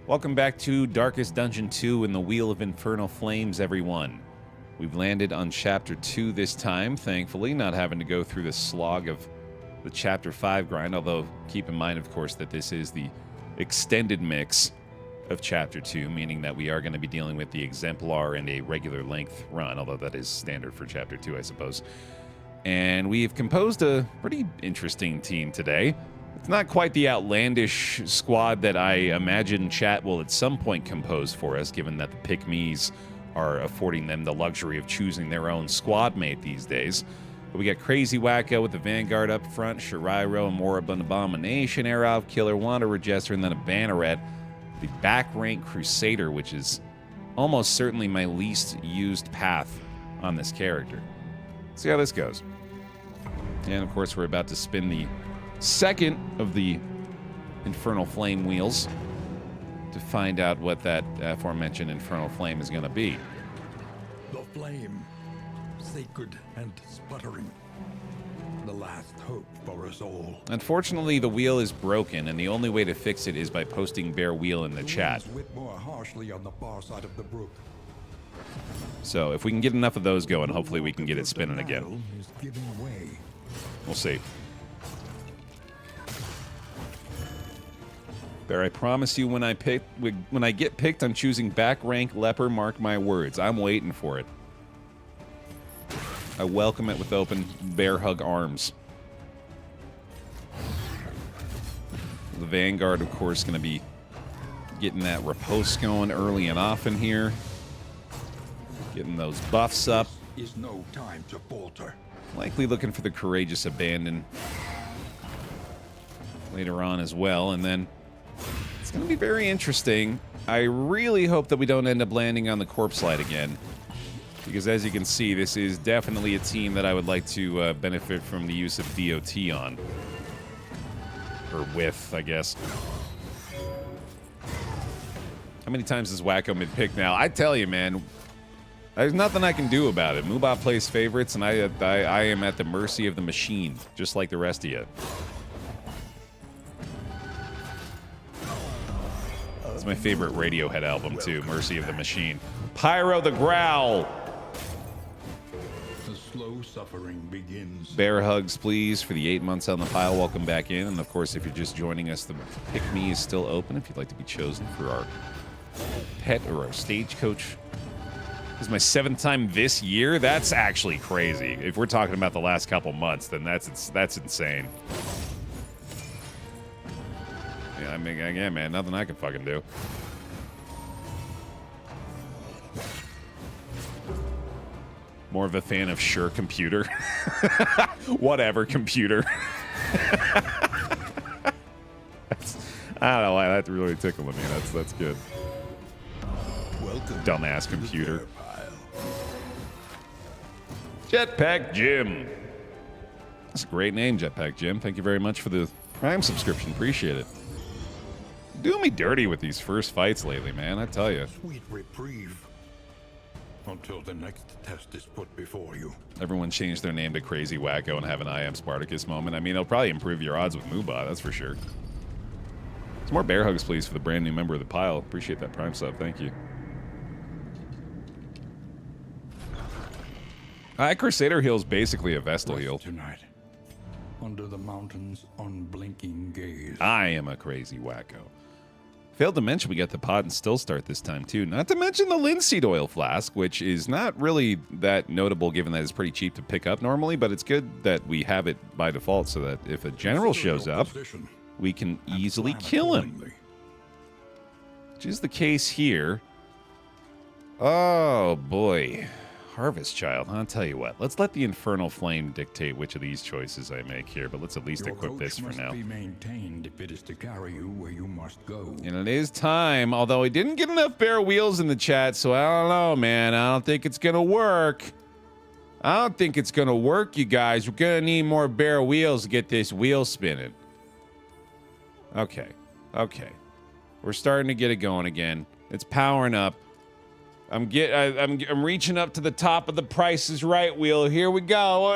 Welcome back to Darkest Dungeon 2 in the Wheel of Infernal Flames, everyone. We've landed on Chapter 2 this time, thankfully, not having to go through the slog of the Chapter 5 grind, although keep in mind, of course, that this is the extended mix of Chapter 2, meaning that we are going to be dealing with the Exemplar and a regular length run, although that is standard for Chapter 2, I suppose. And we've composed a pretty interesting team today. It's not quite the outlandish squad that I imagine chat will at some point compose for us, given that the pick-me's are affording them the luxury of choosing their own squad mate these days. But we got Crazy Wacko with the Vanguard up front, Shirairo, Moribund Abomination, Arov, Killer, Wanderer, Jester, and then a Banneret, the back rank Crusader, which is almost certainly my least used path on this character. Let's see how this goes. And of course, we're about to spin the second of the Infernal Flame wheels to find out what that aforementioned Infernal Flame is going to be. The flame, sacred and sputtering. The last hope for us all. Unfortunately, the wheel is broken, and the only way to fix it is by posting Baer wheel in the chat. Whip more harshly on the far side of the brook. So if we can get enough of those going, hopefully we can get it spinning again. Is giving way. We'll see. Baer, I promise you when I get picked, I'm choosing back rank leper, mark my words. I'm waiting for it. I welcome it with open bear hug arms. The Vanguard, of course, going to be getting that riposte going early and often here. Getting those buffs up. Is no time to falter. Likely looking for the Courageous Abandon later on as well, and then it's going to be very interesting. I really hope that we don't end up landing on the Corpse Light again, because as you can see, this is definitely a team that I would like to benefit from the use of DOT on. Or with, I guess. How many times has Wacko been picked now? I tell you, man, there's nothing I can do about it. Mubot plays favorites, and I am at the mercy of the machine, just like the rest of you. It's my favorite Radiohead album, too, Mercy of the Machine. Pyro the Growl! The slow suffering begins. Bear hugs, please, for the 8 months on the pile. Welcome back in. And, of course, if you're just joining us, the Pick Me is still open if you'd like to be chosen for our pet or our stagecoach. This is my 7th time this year. That's actually crazy. If we're talking about the last couple months, then that's insane. Yeah, I mean, again, man, nothing I can fucking do. More of a fan of sure computer. Whatever computer. I don't know why that really tickled me. That's good. Welcome, dumbass computer. to the bear pile. Jetpack Jim. That's a great name, Jetpack Jim. Thank you very much for the Prime subscription. Appreciate it. Doing me dirty with these first fights lately, man. I tell you. Sweet reprieve. Until the next test is put before you. Everyone changed their name to Crazy Wacko and have an I Am Spartacus moment. I mean, it'll probably improve your odds with Mubot, that's for sure. Some more bear hugs, please, for the brand new member of the pile. Appreciate that Prime sub. Thank you. Crusader heal is basically a Vestal heal. Tonight, under the mountain's unblinking gaze. I am a Crazy Wacko. Failed to mention we got the pot and still start this time too. Not to mention the linseed oil flask, which is not really that notable given that it's pretty cheap to pick up normally, but it's good that we have it by default so that if a general shows up, we can easily kill him. Which is the case here. Oh boy. Harvest Child, I'll tell you what. Let's let the Infernal Flame dictate which of these choices I make here, but let's at least equip this for now. Be maintained if it is to carry you where you must go. And it is time, although I didn't get enough Baer wheels in the chat, so I don't know, man. I don't think it's gonna work. I don't think it's gonna work, you guys. We're gonna need more Baer wheels to get this wheel spinning. Okay. We're starting to get it going again. It's powering up. I'm reaching up to the top of the Price is Right wheel. Here we go.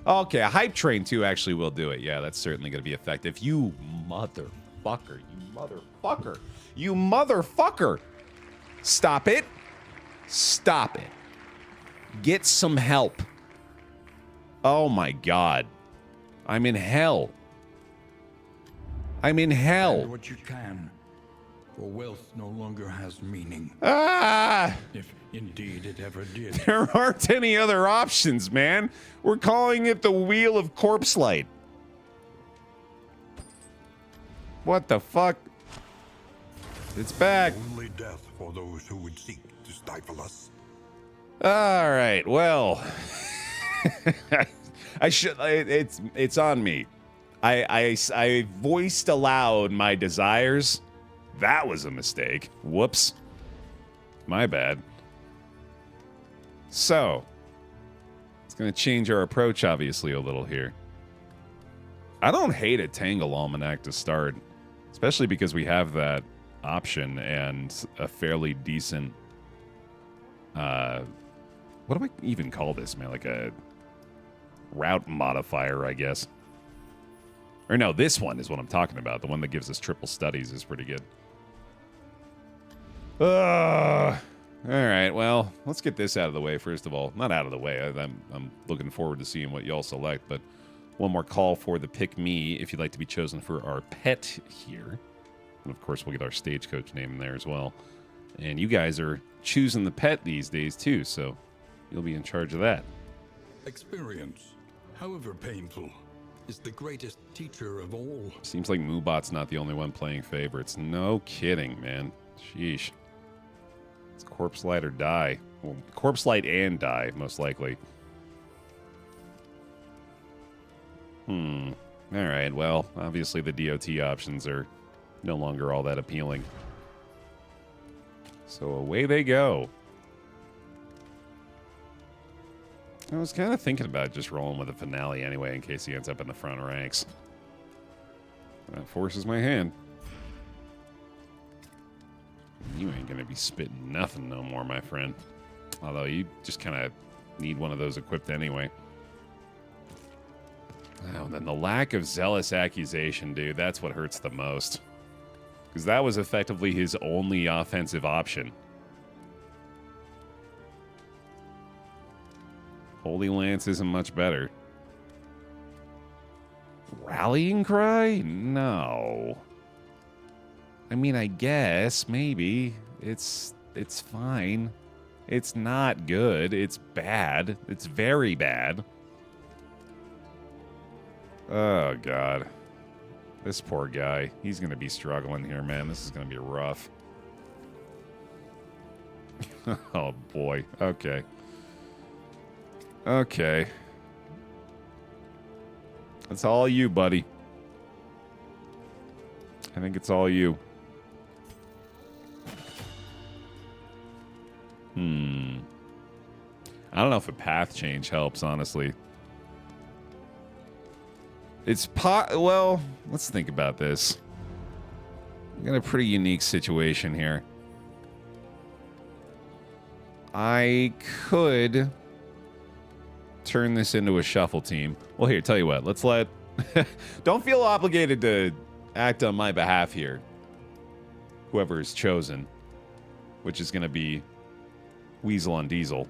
Okay, a hype train too actually will do it. Yeah, that's certainly going to be effective. You mother motherfucker. You motherfucker. You motherfucker. Stop it. Stop it. Get some help. Oh my god. I'm in hell. I'm in hell. Do what you can, for wealth no longer has meaning. Ah! If indeed it ever did. There aren't any other options, man. We're calling it the Wheel of Corpse Light. What the fuck? It's back. Only death for those who would seek to stifle us. All right. Well, I should. It's on me. I voiced aloud my desires. That was a mistake. Whoops. My bad. So, it's going to change our approach, obviously, a little here. I don't hate a Tangle Almanac to start, especially because we have that option and a fairly decent, what do I even call this, man? Like a route modifier, I guess. Or no, this one is what I'm talking about. The one that gives us triple studies is pretty good. All right, well, let's get this out of the way first of all. Not out of the way. I'm looking forward to seeing what y'all select, but one more call for the pick me if you'd like to be chosen for our pet here. And of course, we'll get our stagecoach name in there as well. And you guys are choosing the pet these days too, so you'll be in charge of that. Experience, however painful, is the greatest teacher of all. Seems like Moobot's not the only one playing favorites. No kidding, man. Sheesh. It's Corpse Light or die. Well, Corpse Light and die, most likely. Alright, well, obviously the DOT options are no longer all that appealing. So away they go. I was kind of thinking about just rolling with a finale anyway in case he ends up in the front ranks. That forces my hand. You ain't gonna be spitting nothing no more, my friend. Although you just kind of need one of those equipped anyway. Oh, and then the lack of zealous accusation, dude, that's what hurts the most. Because that was effectively his only offensive option. Holy Lance isn't much better. Rallying Cry? No. I mean, I guess, maybe. It's fine. It's not good. It's bad. It's very bad. Oh, God. This poor guy. He's going to be struggling here, man. This is going to be rough. Oh, boy. Okay. Okay. It's all you, buddy. I think it's all you. I don't know if a path change helps, honestly. It's well, let's think about this. We got a pretty unique situation here. I could turn this into a shuffle team. Well, here, tell you what. Let's let... Don't feel obligated to act on my behalf here. Whoever is chosen. Which is going to be Weasel on Diesel.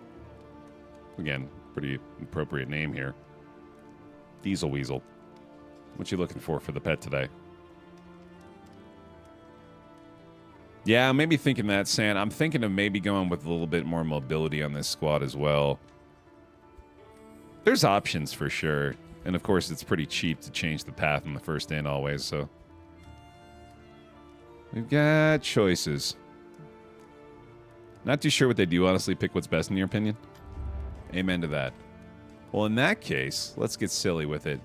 Again, pretty appropriate name here. Diesel Weasel. What you looking for the pet today? Yeah, I'm maybe thinking that, San. I'm thinking of maybe going with a little bit more mobility on this squad as well. There's options for sure. And of course, it's pretty cheap to change the path in the first stand always, so. We've got choices. Not too sure what they do, honestly. Pick what's best in your opinion. Amen to that. Well, in that case, let's get silly with it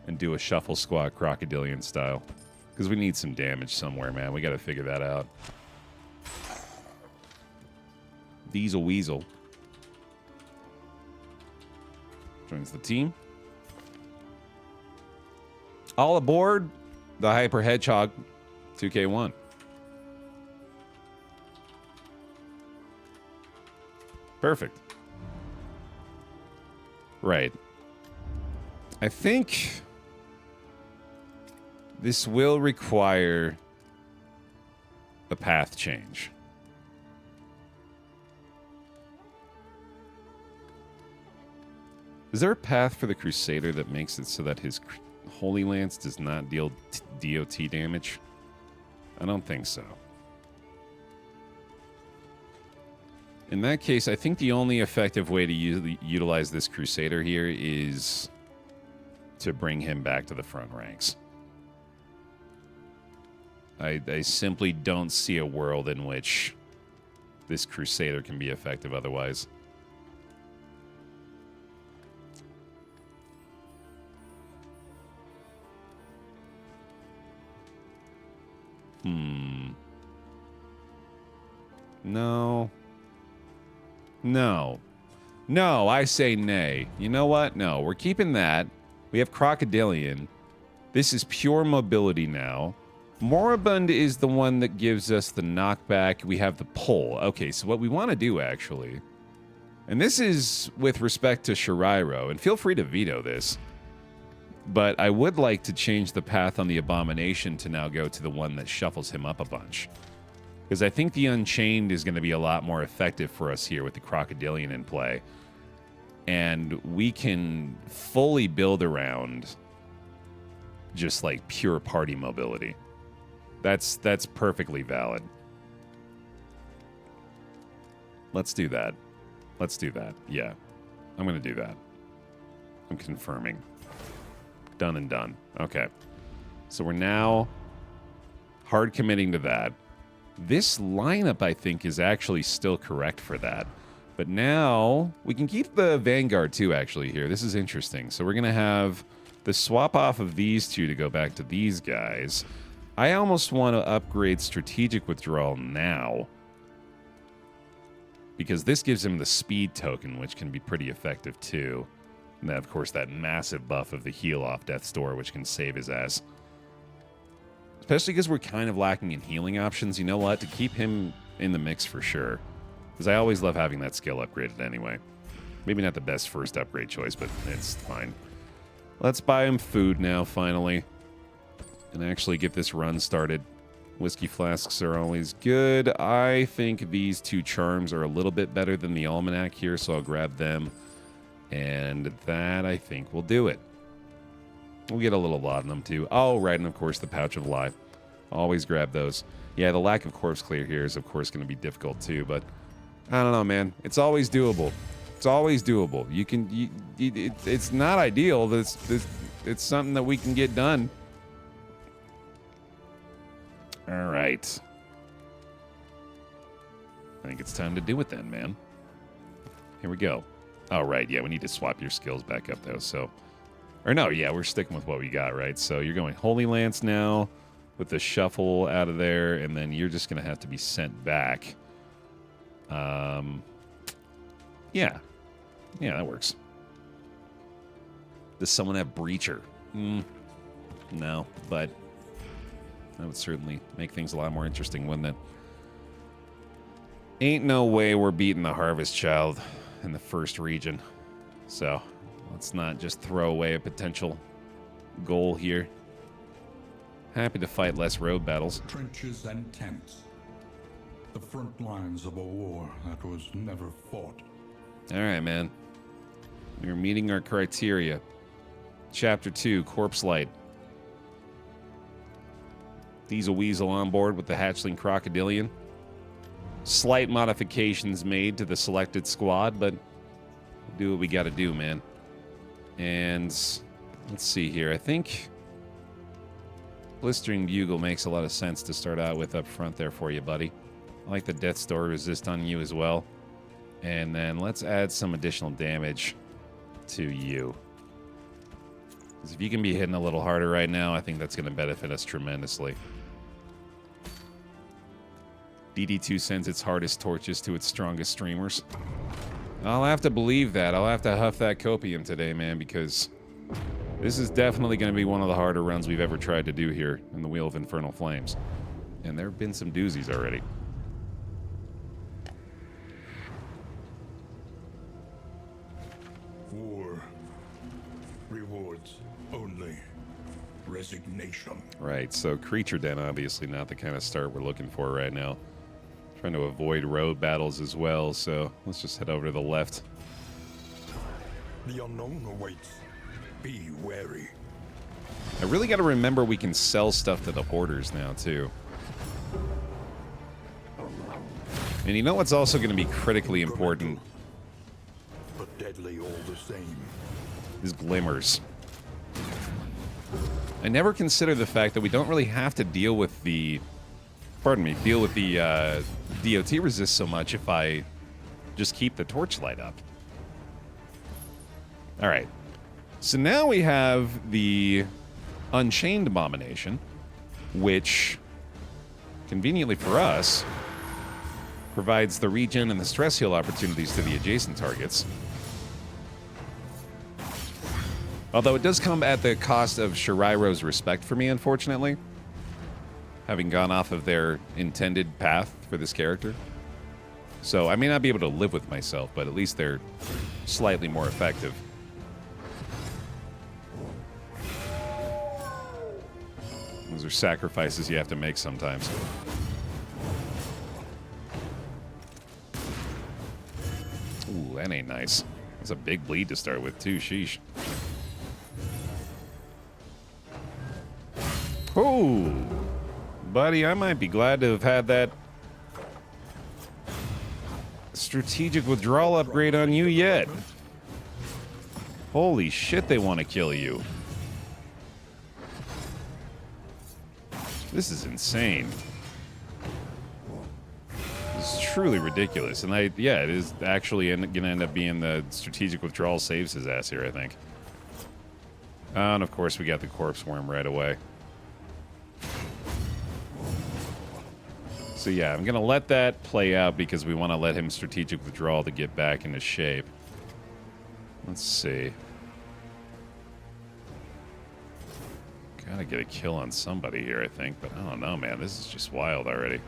and do a shuffle squad crocodilian style. Because we need some damage somewhere, man. We got to figure that out. Diesel Weasel joins the team. All aboard the Hyper Hedgehog 2K1. Perfect. Right. I think This will require a path change. Is there a path for the Crusader that makes it so that his Holy Lance does not deal DOT damage? I don't think so. In that case, I think the only effective way to utilize this Crusader here is to bring him back to the front ranks. I simply don't see a world in which this Crusader can be effective otherwise. No. No. No, I say nay. You know what? No, we're keeping that. We have Crocodilian. This is pure mobility now. Moribund is the one that gives us the knockback. We have the pull. Okay, so what we want to do, actually, and this is with respect to Shirairo, and feel free to veto this, but I would like to change the path on the Abomination to now go to the one that shuffles him up a bunch. Because I think the Unchained is going to be a lot more effective for us here with the Crocodilian in play. And we can fully build around just like pure party mobility. That's perfectly valid. Let's do that. Let's do that. Yeah. I'm going to do that. I'm confirming. Done and done. Okay. So we're now hard committing to that. This lineup, I think, is actually still correct for that. But now we can keep the Vanguard, too, actually, here. This is interesting. So we're going to have the swap off of these two to go back to these guys. I almost want to upgrade Strategic Withdrawal now, because this gives him the speed token, which can be pretty effective, too. And then, of course, that massive buff of the heal off Death's Door, which can save his ass. Especially because we're kind of lacking in healing options. You know what? To keep him in the mix for sure. Because I always love having that skill upgraded anyway. Maybe not the best first upgrade choice, but it's fine. Let's buy him food now, finally. And actually get this run started. Whiskey flasks are always good. I think these two charms are a little bit better than the Almanac here, so I'll grab them. And that, I think, will do it. We'll get a little laudanum, too. Oh, right, and of course, the Pouch of Life. Always grab those. Yeah, the lack of corpse clear here is, of course, going to be difficult, too, but I don't know, man. It's always doable. It's always doable. You can... it's not ideal. It's something that we can get done. All right. I think it's time to do it then, man. Here we go. Oh, right, yeah, we need to swap your skills back up, though, so... Or no, yeah, we're sticking with what we got, right? So you're going Holy Lance now with the shuffle out of there, and then you're just going to have to be sent back. Yeah. Yeah, that works. Does someone have Breacher? No, but that would certainly make things a lot more interesting, wouldn't it? Ain't no way we're beating the Harvest Child in the first region. So... let's not just throw away a potential goal here. Happy to fight less road battles. Trenches and tents. The front lines of a war that was never fought. All right, man. We're meeting our criteria. Chapter 2, Corpse Light. Diesel Weasel on board with the Hatchling Crocodilian. Slight modifications made to the selected squad, but we'll do what we gotta do, man. And let's see here. I think Blistering Bugle makes a lot of sense to start out with up front there for you, buddy. I like the Death's Door resist on you as well. And then let's add some additional damage to you. Because if you can be hitting a little harder right now, I think that's going to benefit us tremendously. DD2 sends its hardest torches to its strongest streamers. I'll have to believe that. I'll have to huff that copium today, man, because this is definitely going to be one of the harder runs we've ever tried to do here in the Wheel of Infernal Flames. And there have been some doozies already. War. Rewards only. resignation. Right, so creature den, obviously not the kind of start we're looking for right now. Trying to avoid road battles as well, so let's just head over to the left. The unknown awaits. Be wary. I really got to remember we can sell stuff to the hoarders now, too. And you know what's also going to be critically important? But deadly all the same. Is glimmers. I never consider the fact that we don't really have to deal with the... Pardon me, deal with the DOT resist so much if I just keep the torchlight up. Alright. So now we have the Unchained Abomination, which, conveniently for us, provides the regen and the stress heal opportunities to the adjacent targets. Although it does come at the cost of Shirairo's respect for me, unfortunately. Having gone off of their intended path for this character. So I may not be able to live with myself, but at least they're slightly more effective. Those are sacrifices you have to make sometimes. Ooh, that ain't nice. That's a big bleed to start with, too. Sheesh. Oh, buddy, I might be glad to have had that strategic withdrawal upgrade on you yet. Holy shit, they want to kill you. This is insane. This is truly ridiculous. And yeah, it is actually going to end up being the strategic withdrawal saves his ass here, I think. And of course, we got the corpse worm right away. So yeah, I'm going to let that play out because we want to let him strategic withdrawal to get back into shape. Let's see. Gotta get a kill on somebody here, I think, but I don't know, man. This is just wild already.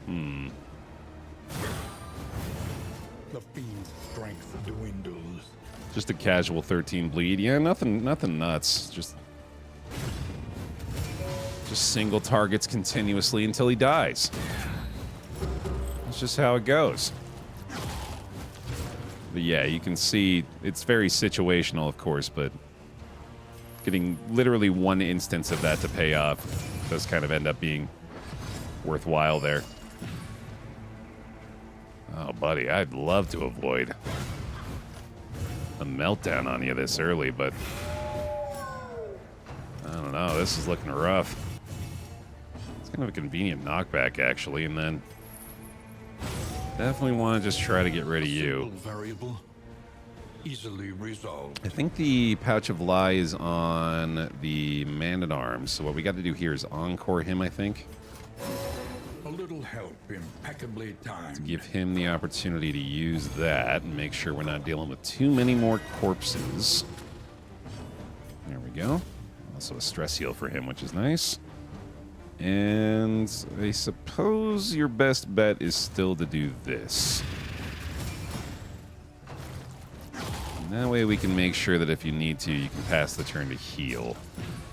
The fiend's strength dwindles. Just a casual 13 bleed. Yeah, nothing nuts. Just single targets continuously until he dies. That's just how it goes. But yeah, you can see it's very situational, of course, but getting literally one instance of that to pay off does kind of end up being worthwhile there. Oh, buddy, I'd love to avoid a meltdown on you this early, but I don't know. This is looking rough. It's kind of a convenient knockback, actually, and then definitely want to just try to get rid of you. Variable, easily resolved. I think the Pouch of Lie is on the Man-at-Arms, so what we got to do here is encore him, I think. A little help, impeccably timed. Give him the opportunity to use that and make sure we're not dealing with too many more corpses. There we go. Also a stress heal for him, which is nice. And I suppose your best bet is still to do this. And that way we can make sure that if you need to, you can pass the turn to heal.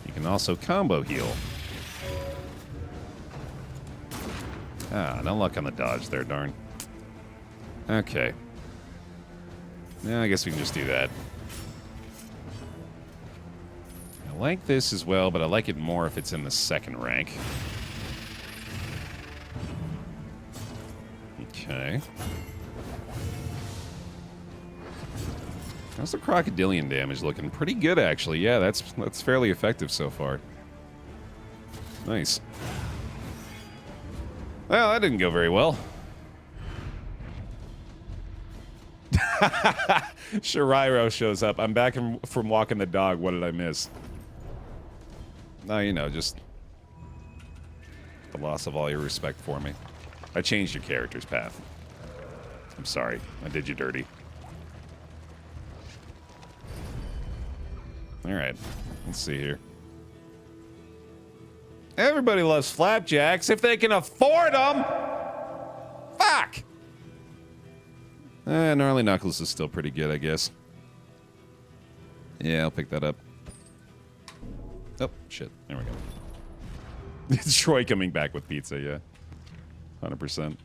You can also combo heal. Ah, no luck on the dodge there, darn. Okay. Yeah, I guess we can just do that. I like this as well, but I like it more if it's in the second rank. Okay. How's the crocodilian damage looking? Pretty good, actually. Yeah, that's fairly effective so far. Nice. Well, that didn't go very well. Shirairo shows up. I'm back from walking the dog. What did I miss? No, you know, just the loss of all your respect for me. I changed your character's path. I'm sorry. I did you dirty. All right. Let's see here. Everybody loves flapjacks if they can afford them. Fuck. Gnarly Knuckles is still pretty good, I guess. Yeah, I'll pick that up. Oh, shit. There we go. It's Troy coming back with pizza, yeah. 100%.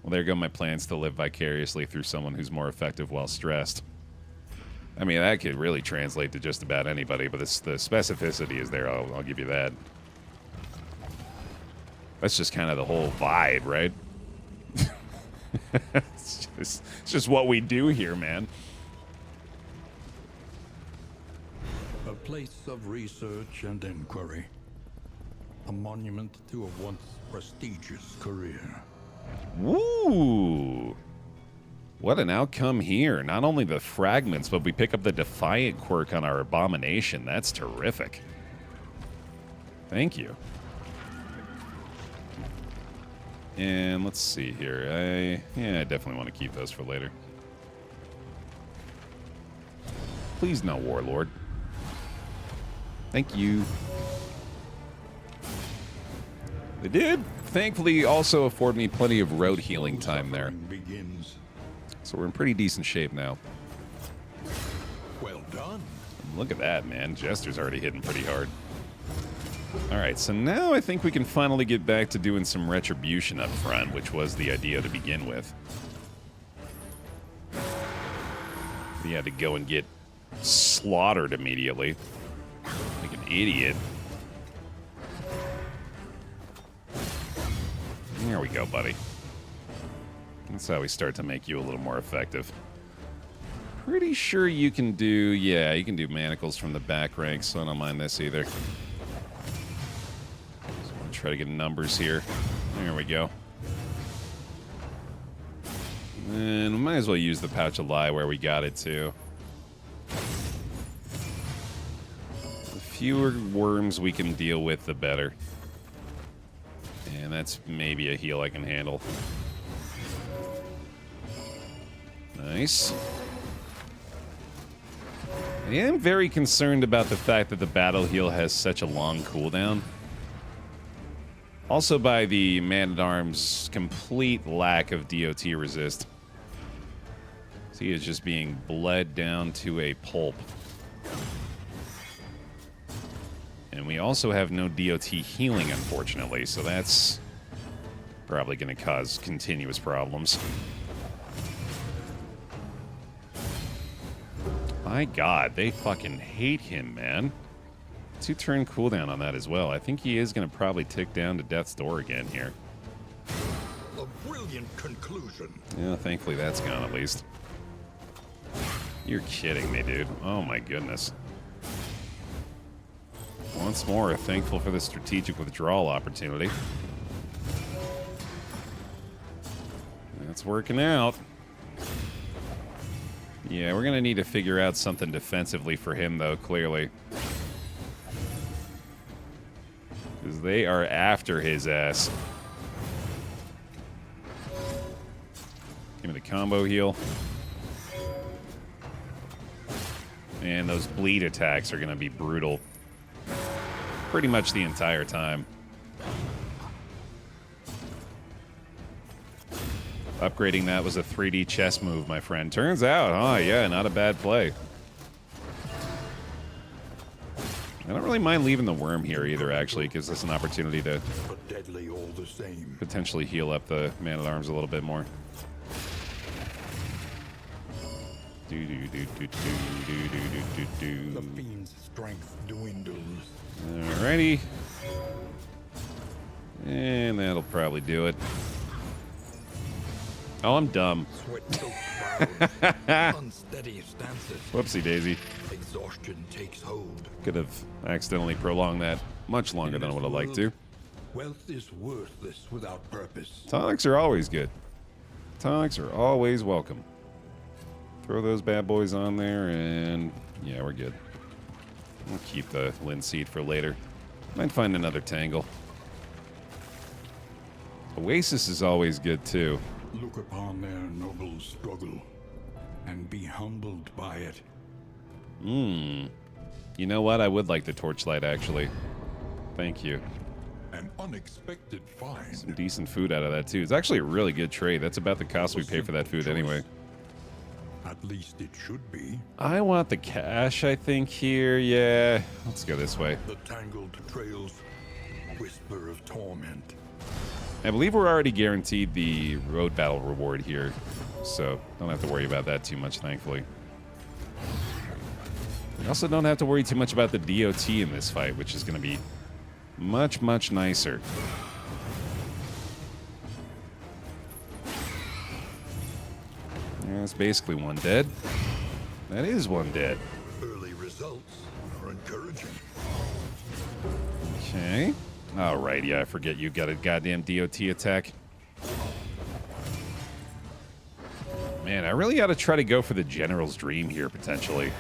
Well, there go my plans to live vicariously through someone who's more effective while stressed. I mean, that could really translate to just about anybody, but the specificity is there, I'll give you that. That's just kind of the whole vibe, right? It's just what we do here, man. A place of research and inquiry. A monument to a once prestigious career. Woo! What an outcome here. Not only the fragments, but we pick up the Defiant quirk on our Abomination. That's terrific. Thank you. And let's see here. I definitely want to keep those for later. Please no, Warlord. Thank you. They did, thankfully, also afford me plenty of road healing time there. So we're in pretty decent shape now. Well done. Look at that, man. Jester's already hitting pretty hard. Alright, so now I think we can finally get back to doing some retribution up front, which was the idea to begin with. We had to go and get slaughtered immediately. Like an idiot. There we go, buddy. That's how we start to make you a little more effective. Pretty sure you can do... Yeah, you can do manacles from the back ranks, so I don't mind this either. Try to get numbers here. There we go. And we might as well use the Pouch of Lie where we got it to. The fewer worms we can deal with, the better. And that's maybe a heal I can handle. Nice. I am very concerned about the fact that the battle heal has such a long cooldown. Also by the Man-at-Arms' complete lack of DOT resist. So he is just being bled down to a pulp. And we also have no DOT healing, unfortunately, so that's probably going to cause continuous problems. My god, they fucking hate him, man. 2-turn cooldown on that as well. I think he is going to probably tick down to death's door again here. A brilliant conclusion. Yeah, thankfully that's gone at least. You're kidding me, dude. Oh my goodness. Once more, thankful for the strategic withdrawal opportunity. That's working out. Yeah, we're going to need to figure out something defensively for him, though, clearly. Because they are after his ass. Give me the combo heal. And those bleed attacks are going to be brutal. Pretty much the entire time. Upgrading that was a 3D chess move, my friend. Turns out, oh yeah, not a bad play. I don't really mind leaving the worm here either, actually, because it's an opportunity to But deadly all the same. potentially heal up the Man-at-Arms a little bit more. The fiend's strength dwindles. Alrighty. And that'll probably do it. Oh, I'm dumb. Sweat-soaked brows, unsteady stances. Whoopsie daisy. Exhaustion takes hold. Could have accidentally prolonged that much longer than I would have liked to. Wealth is worthless without purpose. Tonics are always good. Tonics are always welcome. Throw those bad boys on there, and yeah, we're good. We'll keep the linseed for later. Might find another tangle. Oasis is always good, too. Look upon their noble struggle and be humbled by it. You know what? I would like the torchlight, actually. Thank you. An unexpected find. Some decent food out of that, too. It's actually a really good trade. That's about the cost we pay for that food anyway. At least it should be. I want the cash, I think, here. Yeah, let's go this way. The tangled trails, whisper of torment. I believe we're already guaranteed the road battle reward here, so don't have to worry about that too much, thankfully. We also don't have to worry too much about the DOT in this fight, which is going to be much, much nicer. Yeah, it's basically one dead. That is one dead. Early results are encouraging. Okay. All right, yeah, I forget you got a goddamn DOT attack. Man, I really ought to try to go for the General's Dream here, potentially.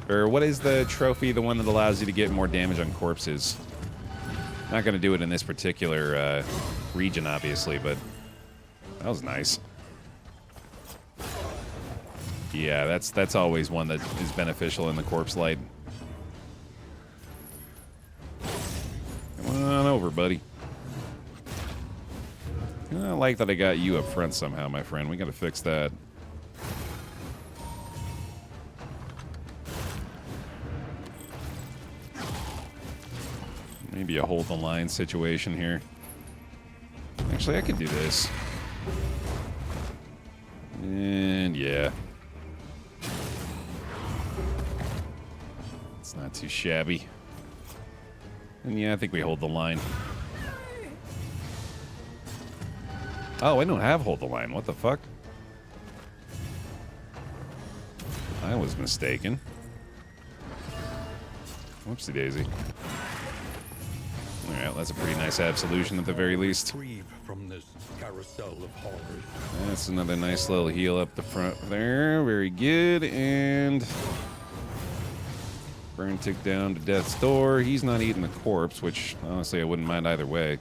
Or what is the trophy, the one that allows you to get more damage on corpses? Not going to do it in this particular region, obviously, but that was nice. Yeah, that's always one that is beneficial in the corpse light. Come on over, buddy. I like that I got you up front somehow, my friend. We got to fix that. Maybe a hold the line situation here. Actually, I could do this. And yeah. It's not too shabby. And yeah, I think we hold the line. Oh, I don't have hold the line. What the fuck? I was mistaken. Whoopsie daisy. Alright, that's a pretty nice absolution at the very least. From this carousel of horrors. That's another nice little heal up the front there. Very good. And burn tick down to death's door. He's not eating the corpse, which honestly I wouldn't mind either way.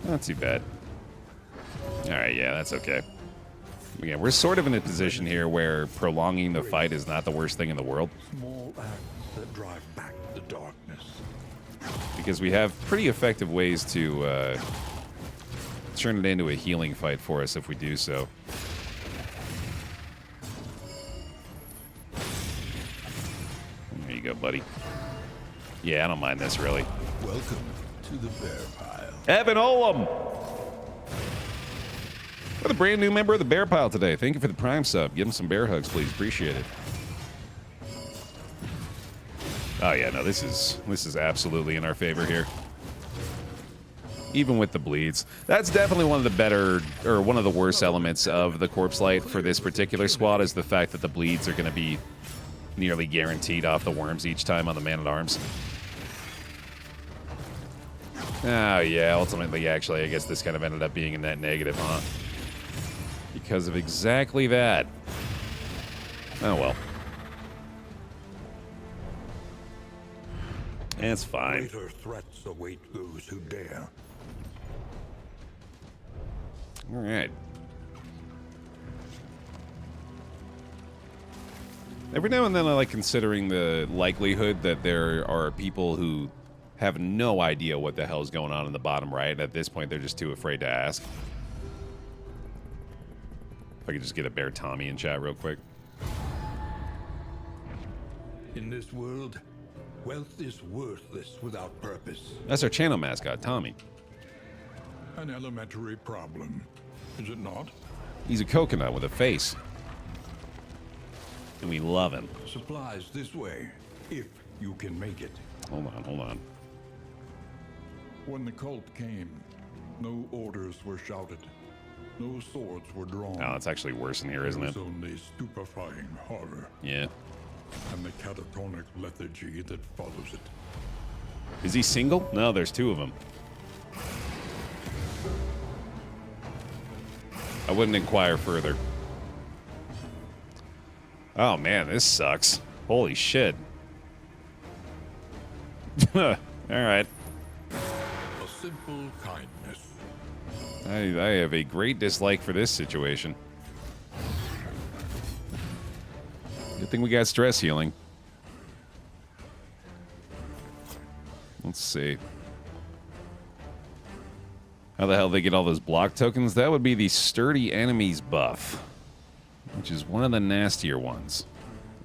Not too bad. Alright, yeah, that's okay. Yeah, we're sort of in a position here where prolonging the fight is not the worst thing in the world. Small acts that drive back the darkness. Because we have pretty effective ways to turn it into a healing fight for us if we do so. There you go, buddy. Yeah, I don't mind this, really. Welcome to the bear pile. Evan Olam! We're the brand new member of the Bear Pile today. Thank you for the Prime sub. Give him some bear hugs, please. Appreciate it. Oh yeah, no, this is absolutely in our favor here. Even with the bleeds. That's definitely one of the better, or one of the worst elements of the corpse light for this particular squad is the fact that the bleeds are going to be nearly guaranteed off the worms each time on the man-at-arms. Oh yeah, ultimately, actually, I guess this kind of ended up being a net negative, huh? Because of exactly that. Oh well. It's fine. Greater threats await those who dare. All right. Every now and then I like considering the likelihood that there are people who have no idea what the hell is going on in the bottom right. At this point, they're just too afraid to ask. If I could just get a Bear Tommy in chat real quick. In this world, wealth is worthless without purpose. That's our channel mascot, Tommy. An elementary problem, is it not? He's a coconut with a face. And we love him. Supplies this way, if you can make it. Hold on, hold on. When the cult came, no orders were shouted. No swords were drawn. Oh, it's actually worse in here, isn't it? There was only stupefying horror. Yeah. And the catatonic lethargy that follows it. Is he single? No, there's two of them. I wouldn't inquire further. Oh man, this sucks. Holy shit. All right. A simple kindness. I have a great dislike for this situation. Good thing we got stress healing. Let's see. How the hell they get all those block tokens? That would be the Sturdy Enemies buff, which is one of the nastier ones.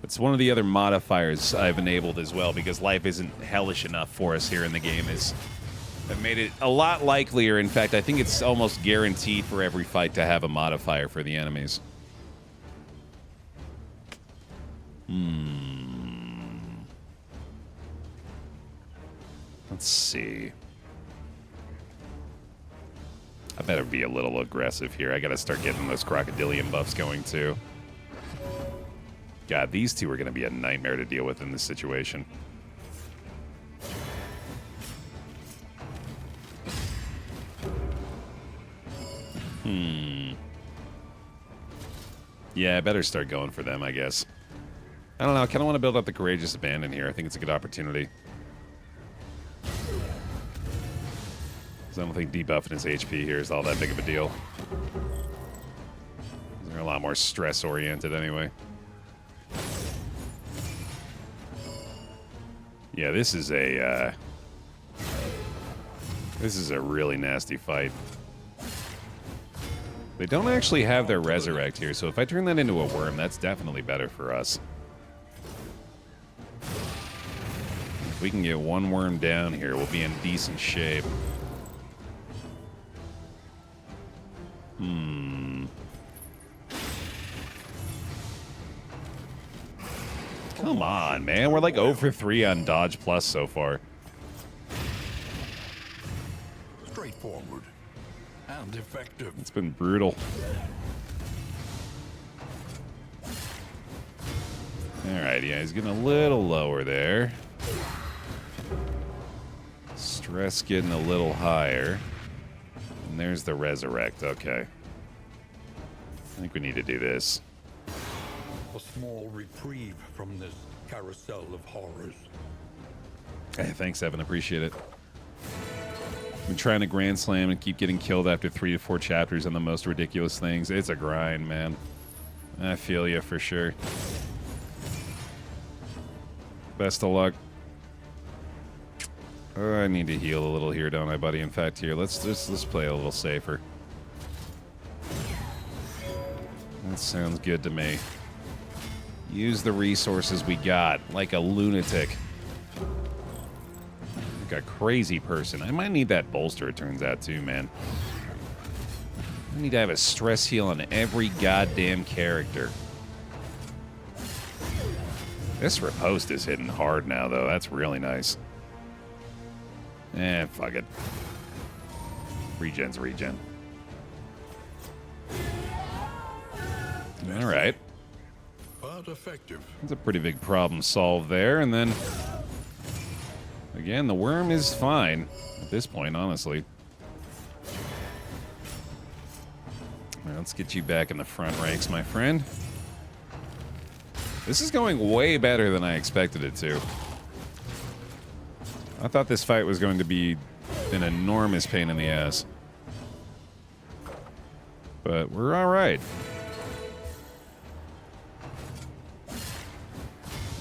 It's one of the other modifiers I've enabled as well, because life isn't hellish enough for us here in the game. I've made it a lot likelier. In fact, I think it's almost guaranteed for every fight to have a modifier for the enemies. Let's see. I better be a little aggressive here. I gotta start getting those crocodilian buffs going too. God, these two are gonna be a nightmare to deal with in this situation. Yeah, I better start going for them, I guess. I don't know, I kinda wanna build up the Courageous Abandon here. I think it's a good opportunity. I don't think debuffing his HP here is all that big of a deal. They're a lot more stress-oriented anyway. Yeah, this is a really nasty fight. They don't actually have their Resurrect here, so if I turn that into a worm, that's definitely better for us. If we can get one worm down here, we'll be in decent shape. Come on, man. We're like 0 for 3 on Dodge Plus so far. Straightforward and effective. It's been brutal. Alright, yeah, he's getting a little lower there. Stress getting a little higher. And there's the Resurrect, okay. I think we need to do this. A small reprieve from this carousel of horrors. Hey, thanks, Evan. Appreciate it. Been trying to Grand Slam and keep getting killed after 3 to 4 chapters on the most ridiculous things. It's a grind, man. I feel you for sure. Best of luck. I need to heal a little here, don't I, buddy? In fact, here, let's play a little safer. That sounds good to me. Use the resources we got, like a lunatic. Like a crazy person. I might need that bolster, it turns out, too, man. I need to have a stress heal on every goddamn character. This riposte is hitting hard now, though. That's really nice. Eh, fuck it. Regen's regen. All right. But effective. That's a pretty big problem solved there. And then, again, the worm is fine at this point, honestly. All right, let's get you back in the front ranks, my friend. This is going way better than I expected it to. I thought this fight was going to be an enormous pain in the ass. But we're all right.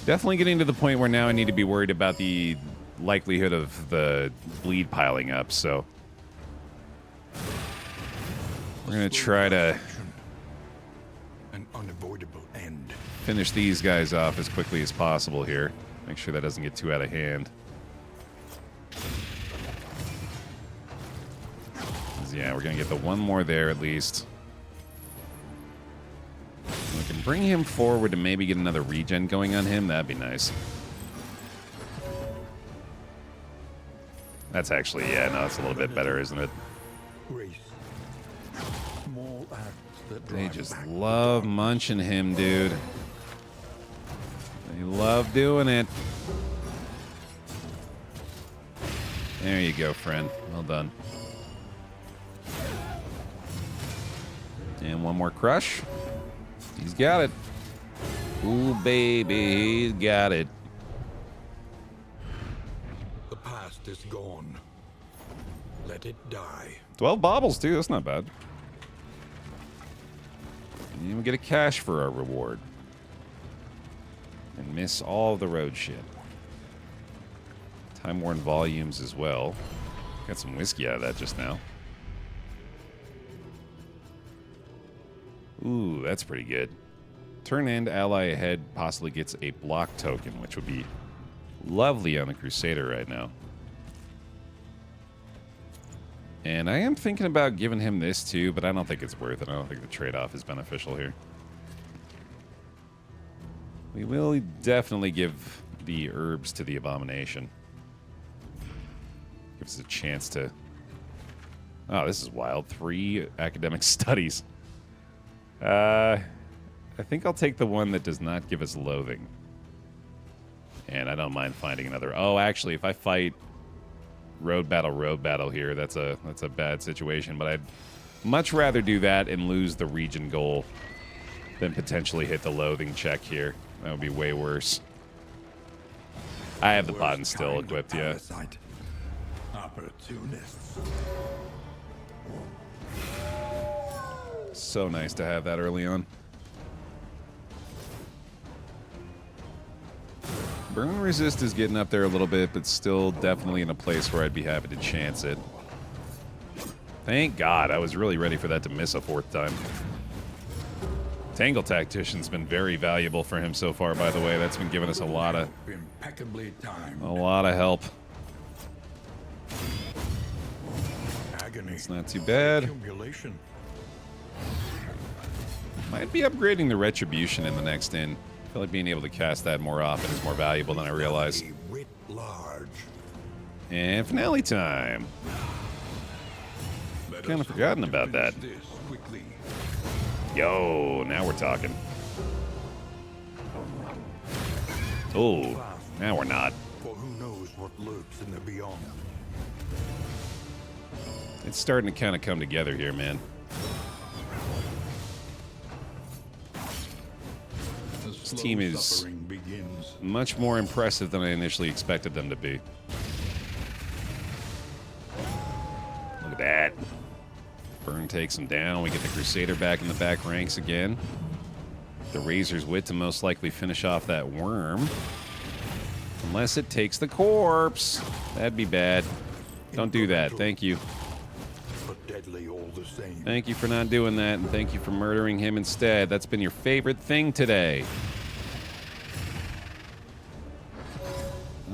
Definitely getting to the point where now I need to be worried about the likelihood of the bleed piling up, so we're going to try to An unavoidable end. finish these guys off as quickly as possible here. Make sure that doesn't get too out of hand. Yeah, we're going to get the one more there at least. We can bring him forward and maybe get another regen going on him. That'd be nice. That's actually, yeah, no, it's a little bit better, isn't it? Grace. Small acts that They drive just back love munching him, dude. They love doing it. There you go, friend. Well done. And one more crush. He's got it. Ooh, baby, he's got it. The past is gone. Let it die. 12 baubles, too. That's not bad. And we get a cash for our reward. And miss all the road shit. Time-worn volumes as well. Got some whiskey out of that just now. Ooh, that's pretty good. Turn end, ally ahead possibly gets a block token, which would be lovely on the Crusader right now. And I am thinking about giving him this too, but I don't think it's worth it. I don't think the trade-off is beneficial here. We will definitely give the herbs to the Abomination. Gives us a chance to... Oh, this is wild. 3 academic studies. I think I'll take the one that does not give us loathing. And I don't mind finding another... Oh, actually, if I fight road battle here, that's a bad situation. But I'd much rather do that and lose the region goal than potentially hit the loathing check here. That would be way worse. I have the button still equipped, yeah. Opportunists. So nice to have that early on. Burn resist is getting up there a little bit, but still definitely in a place where I'd be happy to chance it. Thank God, I was really ready for that to miss a 4th time. Tangle Tactician's been very valuable for him so far, by the way. That's been giving us a lot of help. Agony. It's not too bad. Might be upgrading the Retribution in the next inn. I feel like being able to cast that more often is more valuable than I realized. And finale time. Kind of forgotten about that. Yo, now we're talking. Oh, now we're not. For who knows what lurks in the beyond. It's starting to kind of come together here, man. This team is much more impressive than I initially expected them to be. Look at that. Burn takes him down. We get the Crusader back in the back ranks again. The Razor's Wit to most likely finish off that worm. Unless it takes the corpse. That'd be bad. Don't do that. Thank you. But deadly all the same. Thank you for not doing that, and thank you for murdering him instead. That's been your favorite thing today.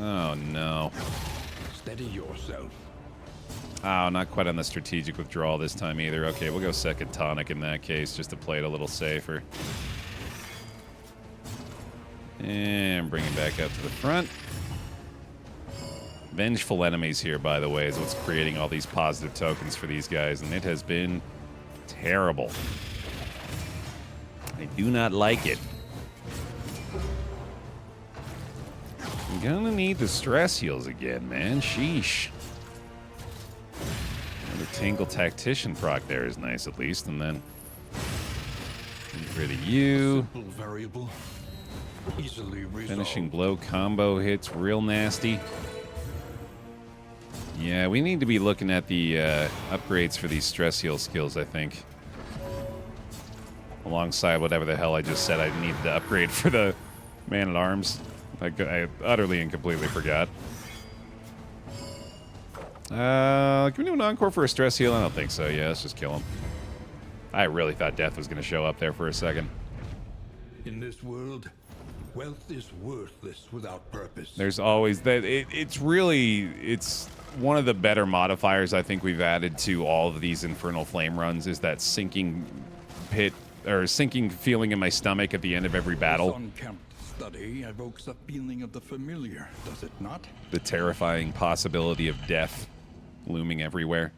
Oh, no. Steady yourself. Oh, not quite on the strategic withdrawal this time either. Okay, we'll go second tonic in that case, just to play it a little safer. And bring him back up to the front. Vengeful enemies here, by the way, is what's creating all these positive tokens for these guys, and it has been terrible. I do not like it. I'm gonna need the stress heals again, man. Sheesh. The Tangle Tactician proc there is nice, at least, and then get rid of you. Variable. Easily Finishing blow combo hits real nasty. Yeah, we need to be looking at the upgrades for these stress heal skills, I think. Alongside whatever the hell I just said I needed to upgrade for the Man-at-Arms. I utterly and completely forgot. Can we do an encore for a stress heal? I don't think so. Yeah, let's just kill him. I really thought death was going to show up there for a second. In this world, wealth is worthless without purpose. There's always that. It's one of the better modifiers I think we've added to all of these Infernal Flame runs is that sinking pit or sinking feeling in my stomach at the end of every battle. This unkempt study evokes a feeling of the familiar, does it not? The terrifying possibility of death looming everywhere.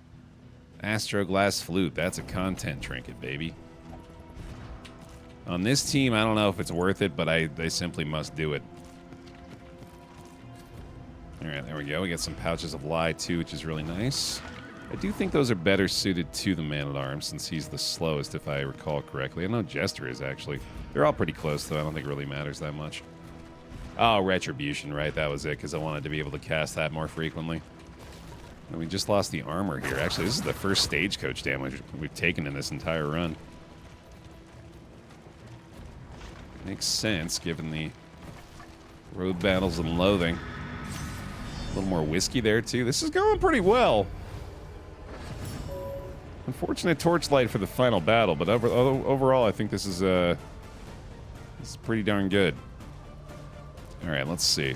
Astroglass Flute, that's a content trinket, baby. On this team, I don't know if it's worth it, but I simply must do it. Alright, there we go. We got some pouches of lie, too, which is really nice. I do think those are better suited to the Man-at-Arms, since he's the slowest, if I recall correctly. I know Jester is, actually. They're all pretty close, though. I don't think it really matters that much. Oh, Retribution, right? That was it, because I wanted to be able to cast that more frequently. And we just lost the armor here. Actually, this is the first stagecoach damage we've taken in this entire run. Makes sense, given the road battles and loathing. little more whiskey there, too. This is going pretty well. Unfortunate torchlight for the final battle, but overall, I think this is pretty darn good. All right, let's see.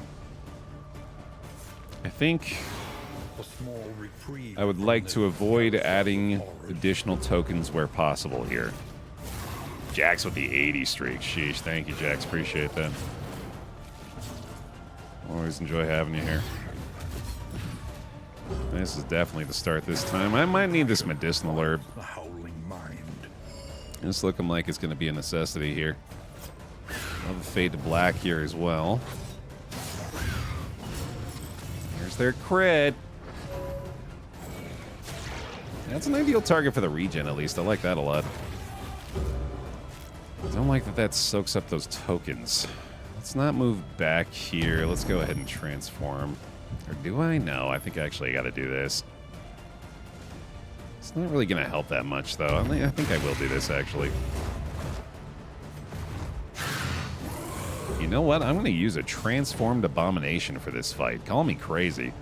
I think I would like to avoid adding additional tokens where possible here. Jax with the 80 streak. Sheesh, thank you, Jax. Appreciate that. Always enjoy having you here. This is definitely the start this time. I might need this medicinal herb. It's looking like it's going to be a necessity here. Love the fade to black here as well. Here's their crit. That's an ideal target for the regen, at least. I like that a lot. I don't like that that soaks up those tokens. Let's not move back here. Let's go ahead and transform. Or do I? No, I think actually I got to do this. It's not really going to help that much, though. I think I will do this, actually. You know what? I'm going to use a transformed abomination for this fight. Call me crazy.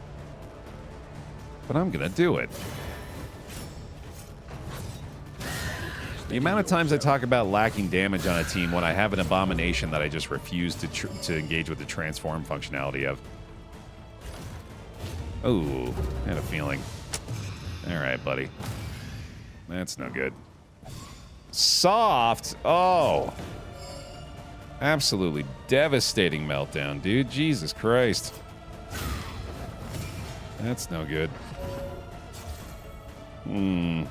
But I'm going to do it. The amount of times I talk about lacking damage on a team when I have an abomination that I just refuse to engage with the transform functionality of. Oh, I had a feeling. All right, buddy. That's no good. Soft? Oh. Absolutely devastating meltdown, dude. Jesus Christ. That's no good. And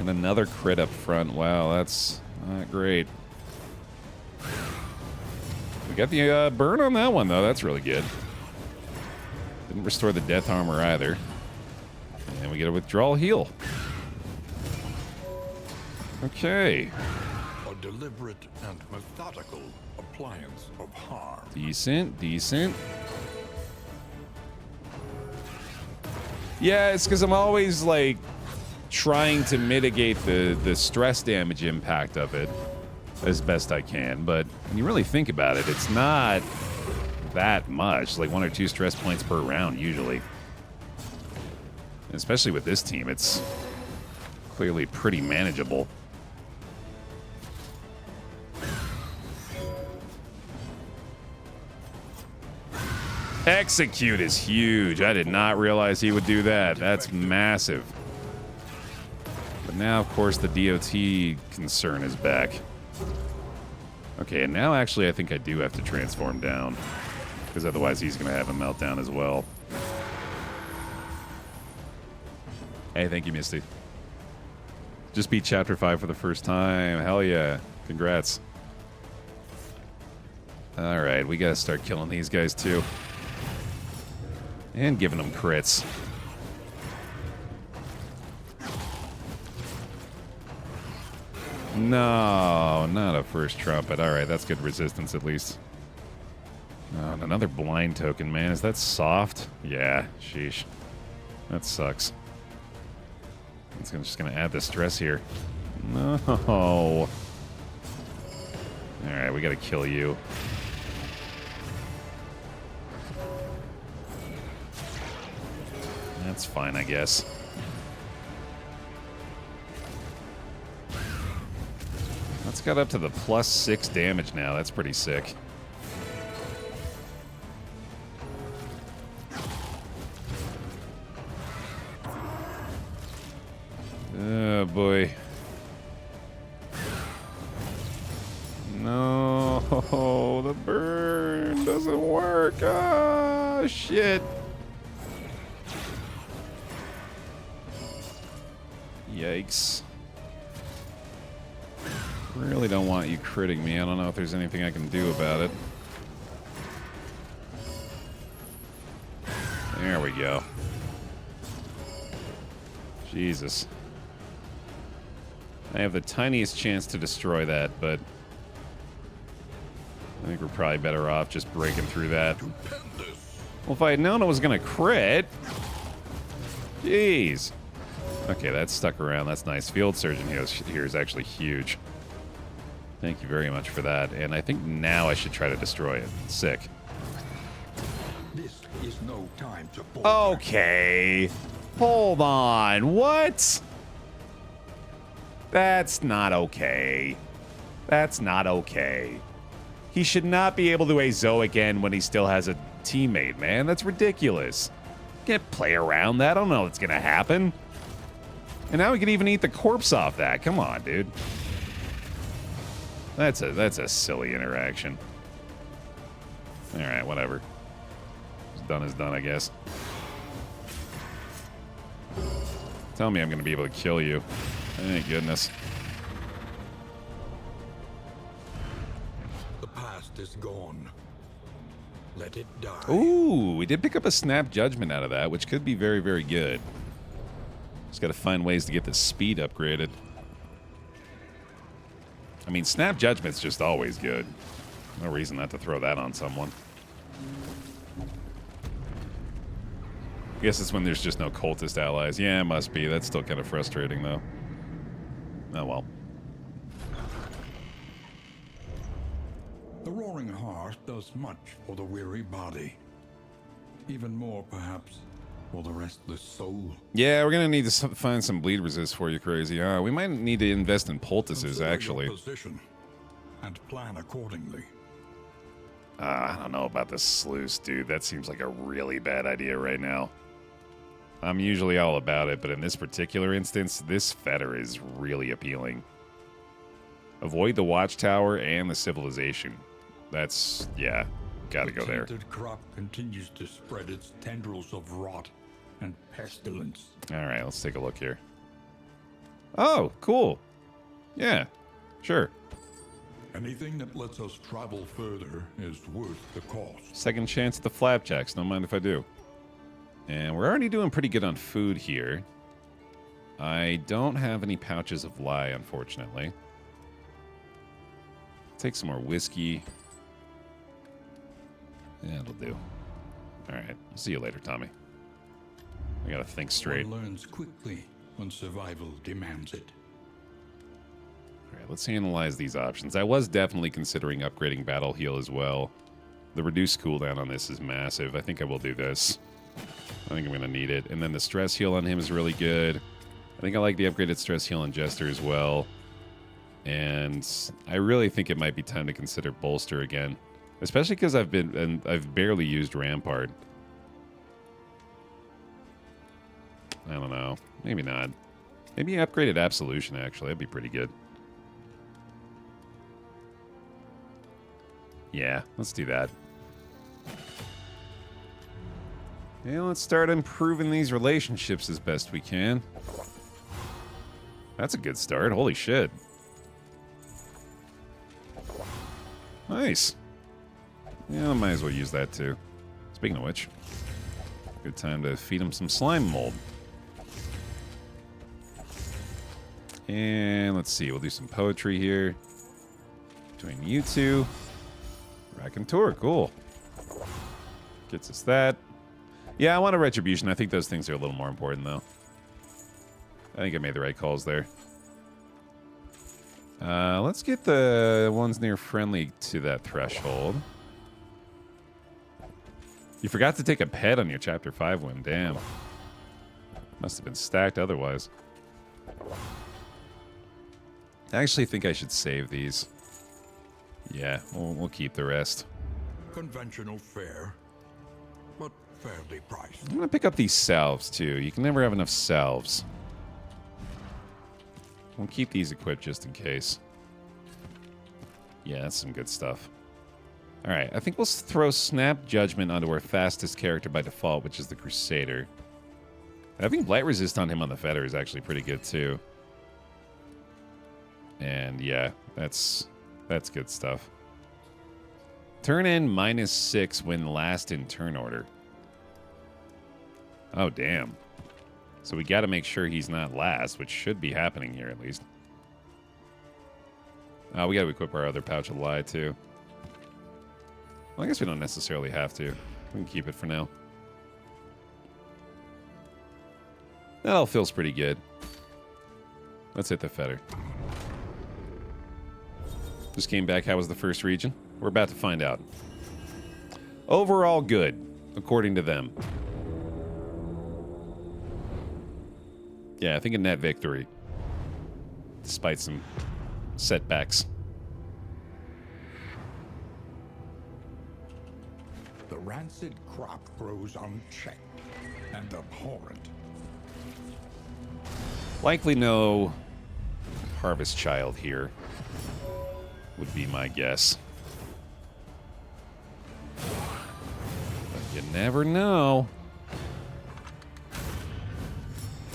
another crit up front. Wow, that's not great. We got the burn on that one, though. That's really good. Didn't restore the death armor either. And we get a withdrawal heal. Okay. A deliberate and methodical appliance of harm. Decent, decent. Yeah, it's because I'm always, like, trying to mitigate the stress damage impact of it as best I can. But when you really think about it, it's not that much. Like 1 or 2 stress points per round, usually. Especially with this team, it's clearly pretty manageable. Execute is huge. I did not realize he would do that. That's massive. But now, of course, the DOT concern is back. Okay, and now actually I think I do have to transform down. Because otherwise he's going to have a meltdown as well. Hey, thank you, Misty. Just beat Chapter 5 for the first time. Hell yeah. Congrats. Alright, we got to start killing these guys too. And giving them crits. No, not a first trumpet. Alright, that's good resistance at least. Oh, and another blind token, man. Is that soft? Yeah, sheesh. That sucks. It's just going to add the stress here. No. Alright, we got to kill you. That's fine, I guess. That's got up to the +6 damage now. That's pretty sick. Oh, boy. No, the burn doesn't work. Ah, shit. Yikes. Really don't want you critting me. I don't know if there's anything I can do about it. There we go. Jesus. I have the tiniest chance to destroy that, but I think we're probably better off just breaking through that. Well, if I had known it was going to crit... Jeez. Okay, that's stuck around. That's nice. Field Surgeon here is actually huge. Thank you very much for that. And I think now I should try to destroy it. Sick. This is no time to Okay. Hold on. What? That's not okay. That's not okay. He should not be able to Azo again when he still has a teammate, man. That's ridiculous. Can't play around that. I don't know what's going to happen. And now we can even eat the corpse off that. Come on, dude. That's a silly interaction. All right, whatever. What's done is done, I guess. Tell me I'm going to be able to kill you. Thank goodness. The past is gone. Let it die. Ooh, we did pick up a snap judgment out of that, which could be very, very good. Just got to find ways to get the speed upgraded. I mean, snap judgment's just always good. No reason not to throw that on someone. I guess it's when there's just no cultist allies. Yeah, it must be. That's still kind of frustrating, though. Oh, well. The roaring heart does much for the weary body. Even more, perhaps, for the restless soul. Yeah, we're going to need to find some bleed resist for you, crazy. We might need to invest in poultices, actually. Your position and plan accordingly. I don't know about this sluice, dude. That seems like a really bad idea right now. I'm usually all about it, but in this particular instance, this fetter is really appealing. Avoid the watchtower and the civilization. That's, yeah, gotta go there. The tainted crop continues to spread its tendrils of rot and pestilence. All right, let's take a look here. Oh, cool. Yeah, sure. Anything that lets us travel further is worth the cost. Second chance at the flapjacks. Don't mind if I do. And we're already doing pretty good on food here. I don't have any pouches of lye, unfortunately. Take some more whiskey. Yeah, it'll do. All right. See you later, Tommy. I gotta think straight. One learns quickly when survival demands it. All right, let's analyze these options. I was definitely considering upgrading Battle Heal as well. The reduced cooldown on this is massive. I think I will do this. I think I'm going to need it. And then the stress heal on him is really good. I think I like the upgraded stress heal on Jester as well. And I really think it might be time to consider Bolster again. Especially because I've barely used Rampart. I don't know. Maybe not. Maybe upgraded Absolution, actually. That'd be pretty good. Yeah, let's do that. Yeah, let's start improving these relationships as best we can. That's a good start. Holy shit. Nice. Yeah, I might as well use that too. Speaking of which, good time to feed him some slime mold. And let's see, we'll do some poetry here. Between you two. Raconteur, cool. Gets us that. Yeah, I want a retribution. I think those things are a little more important, though. I think I made the right calls there. Let's get the ones near friendly to that threshold. You forgot to take a pet on your Chapter 5 win. Damn. Must have been stacked otherwise. I actually think I should save these. Yeah, we'll keep the rest. Conventional fare, but fairly priced. I'm going to pick up these salves, too. You can never have enough salves. We'll keep these equipped just in case. Yeah, that's some good stuff. All right, I think we'll throw Snap Judgment onto our fastest character by default, which is the Crusader. Having Blight Resist on him on the Fetter is actually pretty good, too. And, yeah, that's good stuff. Turn in -6 when last in turn order. Oh, damn. So we got to make sure he's not last, which should be happening here at least. We got to equip our other pouch of Lie, too. Well, I guess we don't necessarily have to. We can keep it for now. That all feels pretty good. Let's hit the Fetter. Just came back. How was the first region? We're about to find out. Overall good, according to them. Yeah, I think a net victory. Despite some setbacks. The rancid crop grows unchecked and abhorrent. Likely no harvest child here, would be my guess. But you never know.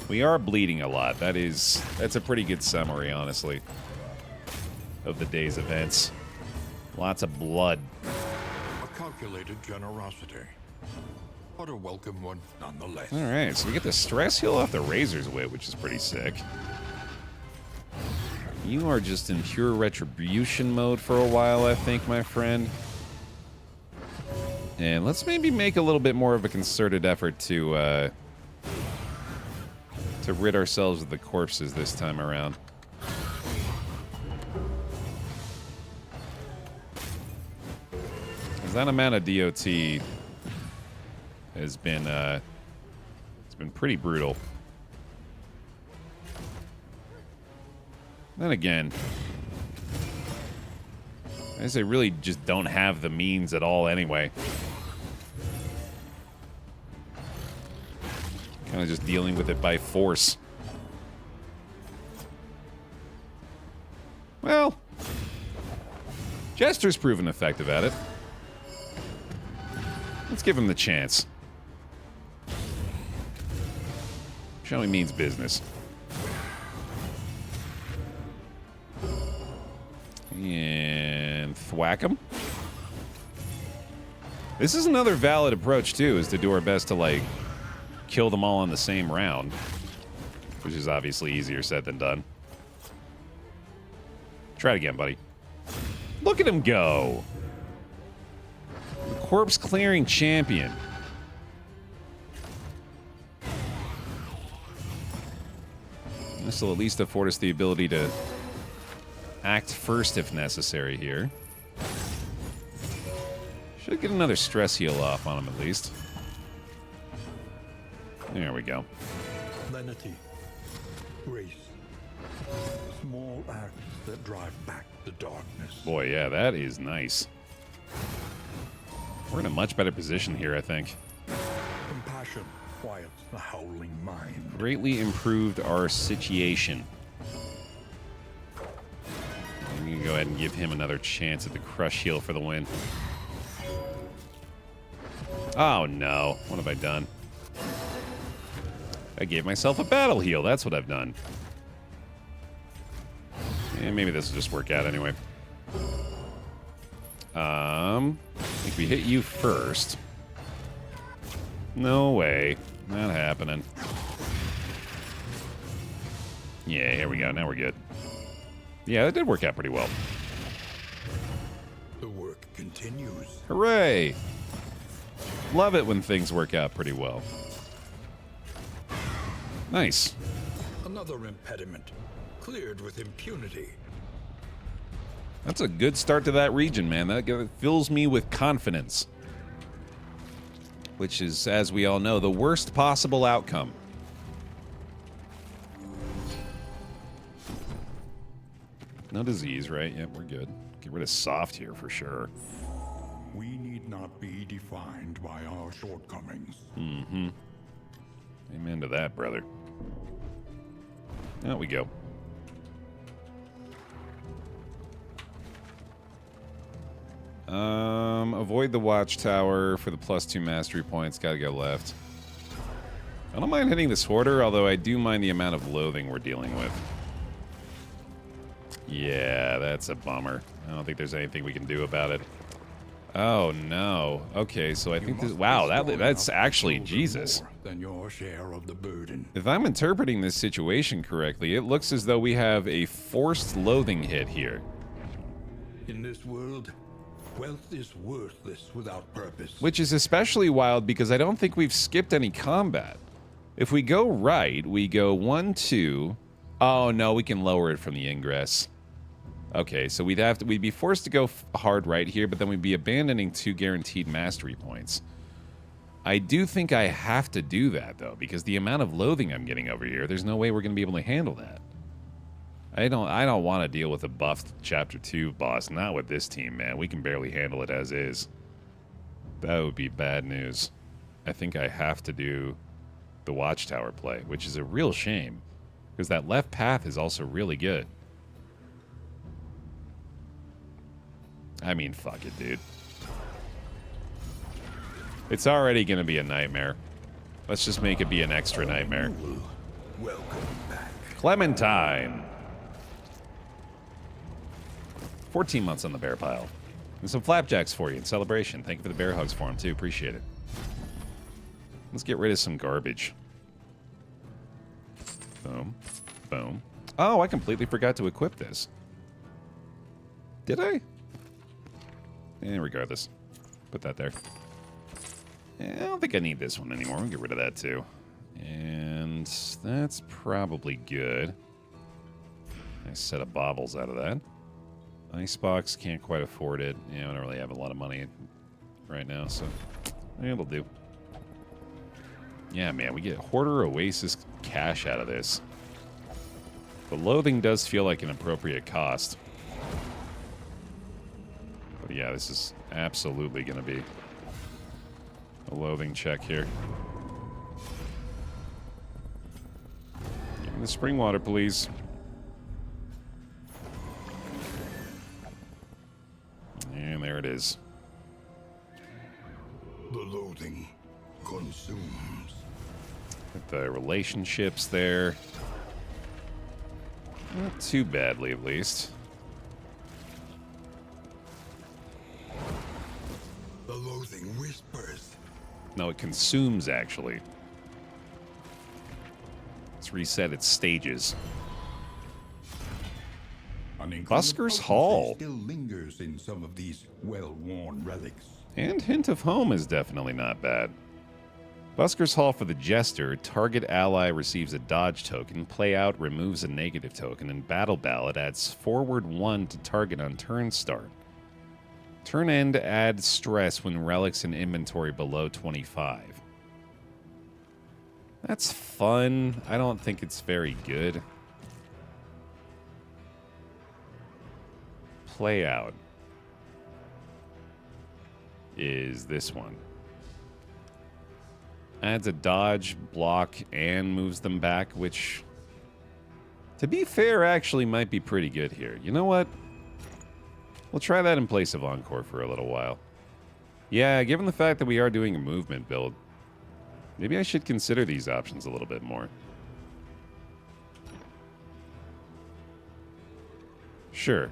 We are bleeding a lot. That's a pretty good summary, honestly, of the day's events. Lots of blood. A calculated generosity, but a welcome one nonetheless. All right, so we get the stress heal off the Razor's Wit, which is pretty sick. You are just in pure retribution mode for a while, I think, my friend. And let's maybe make a little bit more of a concerted effort to rid ourselves of the corpses this time around. Because that amount of DOT has been, it's been pretty brutal. Then again, I guess they really just don't have the means at all anyway. Kind of just dealing with it by force. Well, Jester's proven effective at it. Let's give him the chance. Show he means business. And thwack him. This is another valid approach, too, is to do our best to, like, kill them all in the same round. Which is obviously easier said than done. Try it again, buddy. Look at him go. The corpse clearing champion. This will at least afford us the ability to act first if necessary here. Should get another stress heal off on him at least. There we go. Lenity, grace, small acts that drive back the darkness. Boy, yeah, that is nice. We're in a much better position here, I think. Compassion quiets the howling mind. Greatly improved our situation. I'm going to go ahead and give him another chance at the crush heal for the win. Oh, no. What have I done? I gave myself a battle heal. That's what I've done. And maybe this will just work out anyway. I think we hit you first. No way. Not happening. Yeah, here we go. Now we're good. Yeah, that did work out pretty well. The work continues. Hooray! Love it when things work out pretty well. Nice. Another impediment cleared with impunity. That's a good start to that region, man. That fills me with confidence. Which is, as we all know, the worst possible outcome. No disease, right? Yep, we're good. Get rid of soft here for sure. We need not be defined by our shortcomings. Mm-hmm. Amen to that, brother. Out we go. Avoid the watchtower for the +2 mastery points. Gotta go left. I don't mind hitting this hoarder, although I do mind the amount of loathing we're dealing with. Yeah, that's a bummer. I don't think there's anything we can do about it. Oh no. Okay, so I think this. Wow, that's actually Jesus. Than your share of the burden. If I'm interpreting this situation correctly, it looks as though we have a forced loathing hit here. In this world, wealth is worthless without purpose. Which is especially wild because I don't think we've skipped any combat. If we go right, we go 1, 2. Oh no, we can lower it from the ingress. Okay, so we'd be forced to go hard right here, but then we'd be abandoning 2 guaranteed mastery points. I do think I have to do that, though, because the amount of loathing I'm getting over here, there's no way we're going to be able to handle that. I don't want to deal with a buffed Chapter 2 boss. Not with this team, man. We can barely handle it as is. That would be bad news. I think I have to do the Watchtower play, which is a real shame, because that left path is also really good. I mean, fuck it, dude. It's already going to be a nightmare. Let's just make it be an extra nightmare. Welcome back. Clementine. 14 months on the bear pile. And some flapjacks for you in celebration. Thank you for the bear hugs for him, too. Appreciate it. Let's get rid of some garbage. Boom. Boom. Oh, I completely forgot to equip this. Did I? Regardless. Put that there. I don't think I need this one anymore. We'll get rid of that, too. And that's probably good. Nice set of baubles out of that. Icebox, can't quite afford it. Yeah, I don't really have a lot of money right now, so it'll do. Yeah, man, we get Hoarder Oasis cash out of this. The loathing does feel like an appropriate cost. But yeah, this is absolutely going to be a loathing check here. Give me the spring water, please. And there it is. The loathing consumes. Got the relationships there. Not too badly, at least. The loathing whispers. No, it consumes, actually. Let's reset its stages. Busker's Hall. Still lingers in some of these well-worn relics. And Hint of Home is definitely not bad. Busker's Hall for the Jester. Target ally receives a dodge token. Play out removes a negative token. And Battle Ballad adds forward 1 to target on turn start. Turn end adds stress when relics in inventory below 25. That's fun. I don't think it's very good. Play out is this one. Adds a dodge, block, and moves them back, which, to be fair, actually might be pretty good here. You know what? We'll try that in place of Encore for a little while. Yeah, given the fact that we are doing a movement build, maybe I should consider these options a little bit more. Sure.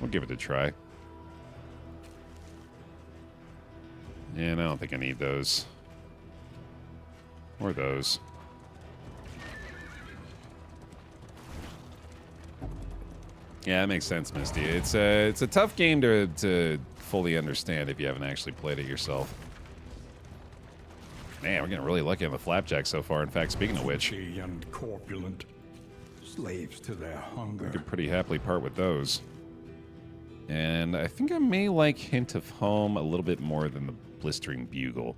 We'll give it a try. And I don't think I need those. Or those. Yeah, that makes sense, Misty. It's a tough game to fully understand if you haven't actually played it yourself. Man, we're getting really lucky on the flapjack so far. In fact, speaking of which, And corpulent, slaves to their hunger. we could pretty happily part with those. And I think I may like Hint of Home a little bit more than the Blistering Bugle.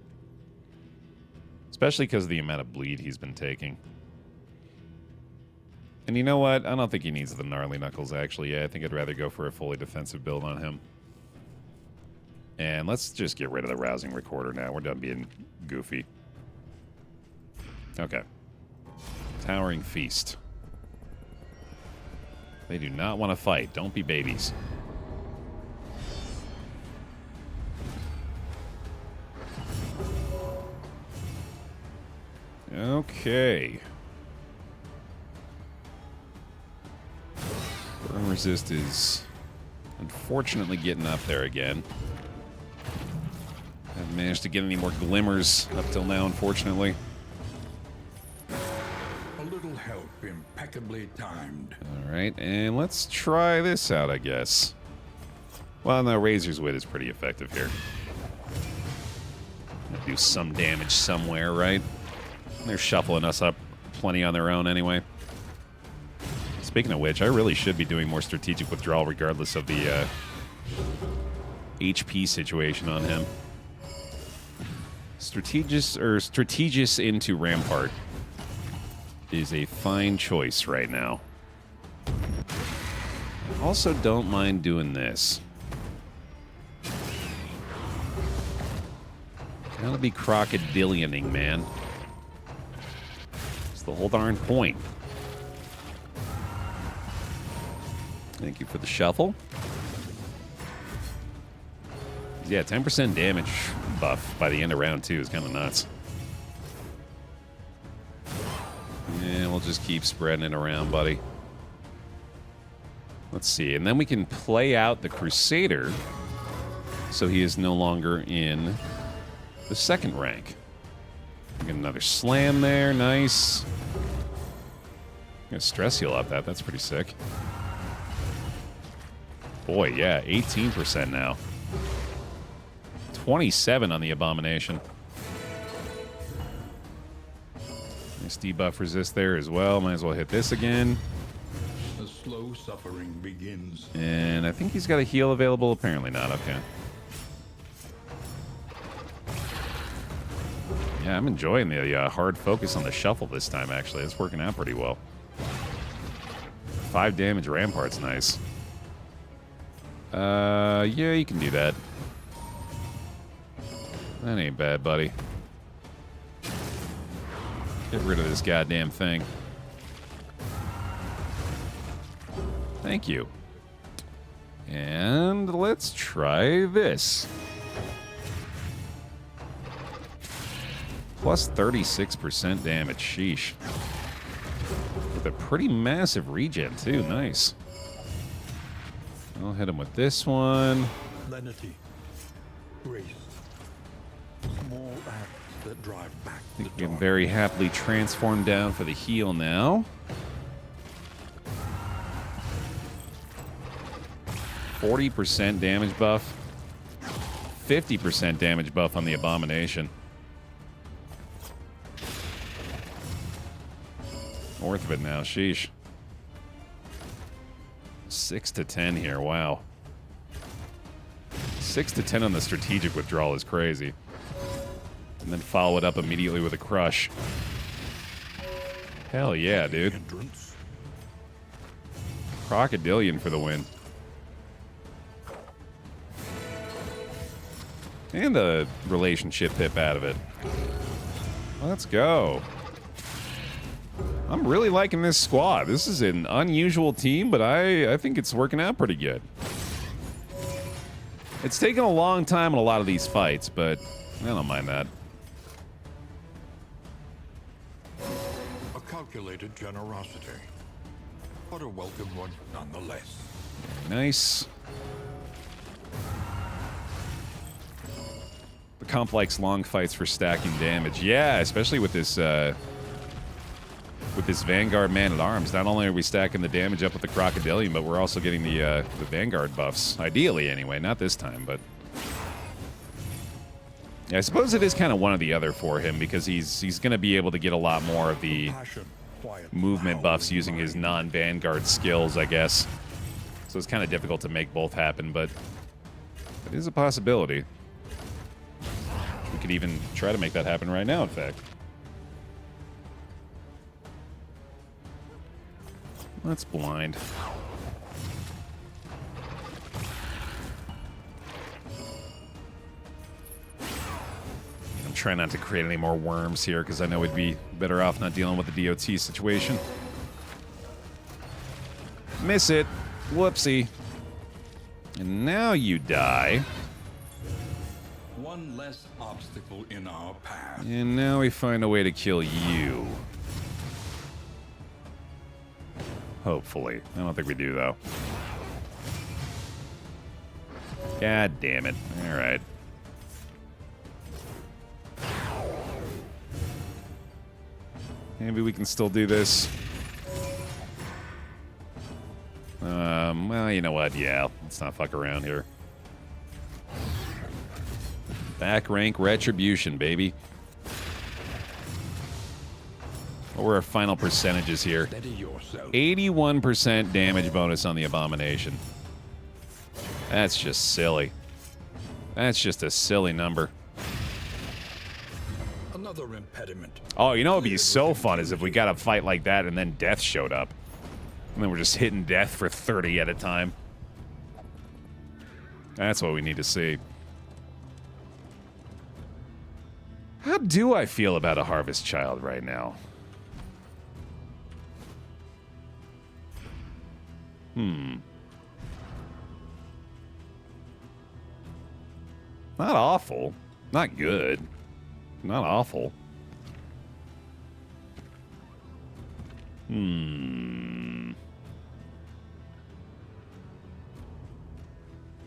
Especially because of the amount of bleed he's been taking. And you know what? I don't think he needs the Gnarly Knuckles, actually. Yeah, I think I'd rather go for a fully defensive build on him. And let's just get rid of the Rousing Recorder now. We're done being goofy. Okay. Towering Feast. They do not want to fight. Don't be babies. Okay. Burn resist is unfortunately getting up there again. Haven't managed to get any more glimmers up till now, unfortunately. A little help, impeccably timed. Alright, and let's try this out, I guess. Well, no, Razor's Wit is pretty effective here. Do some damage somewhere, right? They're shuffling us up plenty on their own anyway. Let's speaking of which, I really should be doing more strategic withdrawal regardless of the HP situation on him. Strategis into Rampart is a fine choice right now. Also, don't mind doing this. Gotta be crocodilianing, man. It's the whole darn point. Thank you for the shuffle. Yeah, 10% damage buff by the end of round 2 is kind of nuts. Yeah, we'll just keep spreading it around, buddy. Let's see, and then we can play out the Crusader so he is no longer in the second rank. Get another slam there, nice. Gonna stress heal up that, that's pretty sick. Boy, yeah, 18% now. 27 on the Abomination. Nice debuff resist there as well. Might as well hit this again. The slow suffering begins. And I think he's got a heal available. Apparently not. Okay. Yeah, I'm enjoying the hard focus on the shuffle this time, actually. It's working out pretty well. 5 damage Rampart's nice. Yeah, you can do that. That ain't bad, buddy. Get rid of this goddamn thing. Thank you. And let's try this. Plus 36% damage. Sheesh. With a pretty massive regen, too. Nice. I'll hit him with this one. Lenity. Grace. Small acts that drive back the You can dark. very happily transform down for the heal now. 40% damage buff. 50% damage buff on the Abomination. Worth of it now, sheesh. 6 to 10 here, wow. 6 to 10 on the strategic withdrawal is crazy. And then follow it up immediately with a crush. Hell yeah, dude. Entrance. Crocodilian for the win. And the relationship pip out of it. Let's go. I'm really liking this squad. This is an unusual team, but I think it's working out pretty good. It's taken a long time in a lot of these fights, but I don't mind that. A calculated generosity, but a welcome one nonetheless. Nice. The comp likes long fights for stacking damage. Yeah, especially with this Vanguard Man-at-Arms. Not only are we stacking the damage up with the Crocodilian, but we're also getting the Vanguard buffs. Ideally, anyway. Not this time, but... Yeah, I suppose it is kind of one or the other for him, because he's going to be able to get a lot more of the Passion, quiet, movement loud buffs using mind. his non-Vanguard skills, I guess. So it's kind of difficult to make both happen, but it is a possibility. We could even try to make that happen right now, in fact. That's blind. I'm trying not to create any more worms here because I know we'd be better off not dealing with the DOT situation. Miss it. Whoopsie. And now you die. One less obstacle in our path. And now we find a way to kill you. Hopefully. I don't think we do, though. God damn it. Alright. Maybe we can still do this. Well, you know what? Yeah, let's not fuck around here. Back rank retribution, baby. What were our final percentages here? Steady yourself. 81% damage bonus on the Abomination. That's just silly. That's just a silly number. Another impediment. Oh, you know what would be so fun is if we got a fight like that and then death showed up. And then we're just hitting death for 30 at a time. That's what we need to see. How do I feel about a Harvest Child right now? Not awful. Not good. Not awful.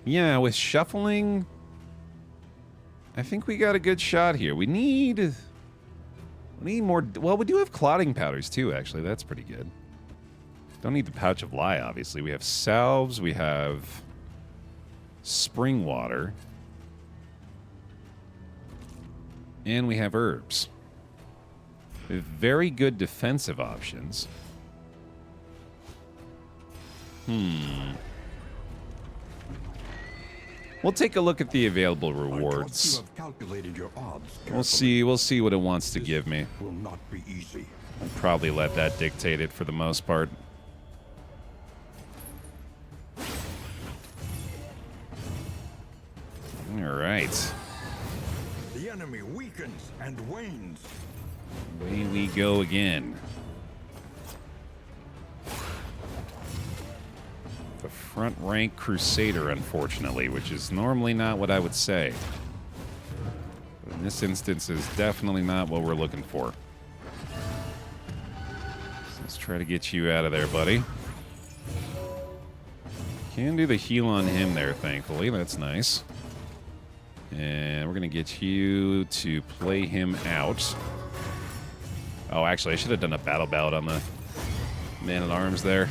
Yeah, with shuffling, I think we got a good shot here. We need more. Well, we do have clotting powders too, actually. That's pretty good. Don't need the pouch of lie, obviously. We have salves. We have spring water. And we have herbs. We have very good defensive options. We'll take a look at the available rewards. You have calculated your odds We'll see what it wants to give me. will not be easy. I'll probably let that dictate it for the most part. All right. The enemy weakens and wanes. Away we go again. The front rank Crusader, unfortunately, which is normally not what I would say. But in this instance is definitely not what we're looking for. So let's try to get you out of there, buddy. Can do the heal on him there, thankfully. That's nice. And we're going to get you to play him out. Oh, actually, I should have done a battle ballad on the man-at-arms there.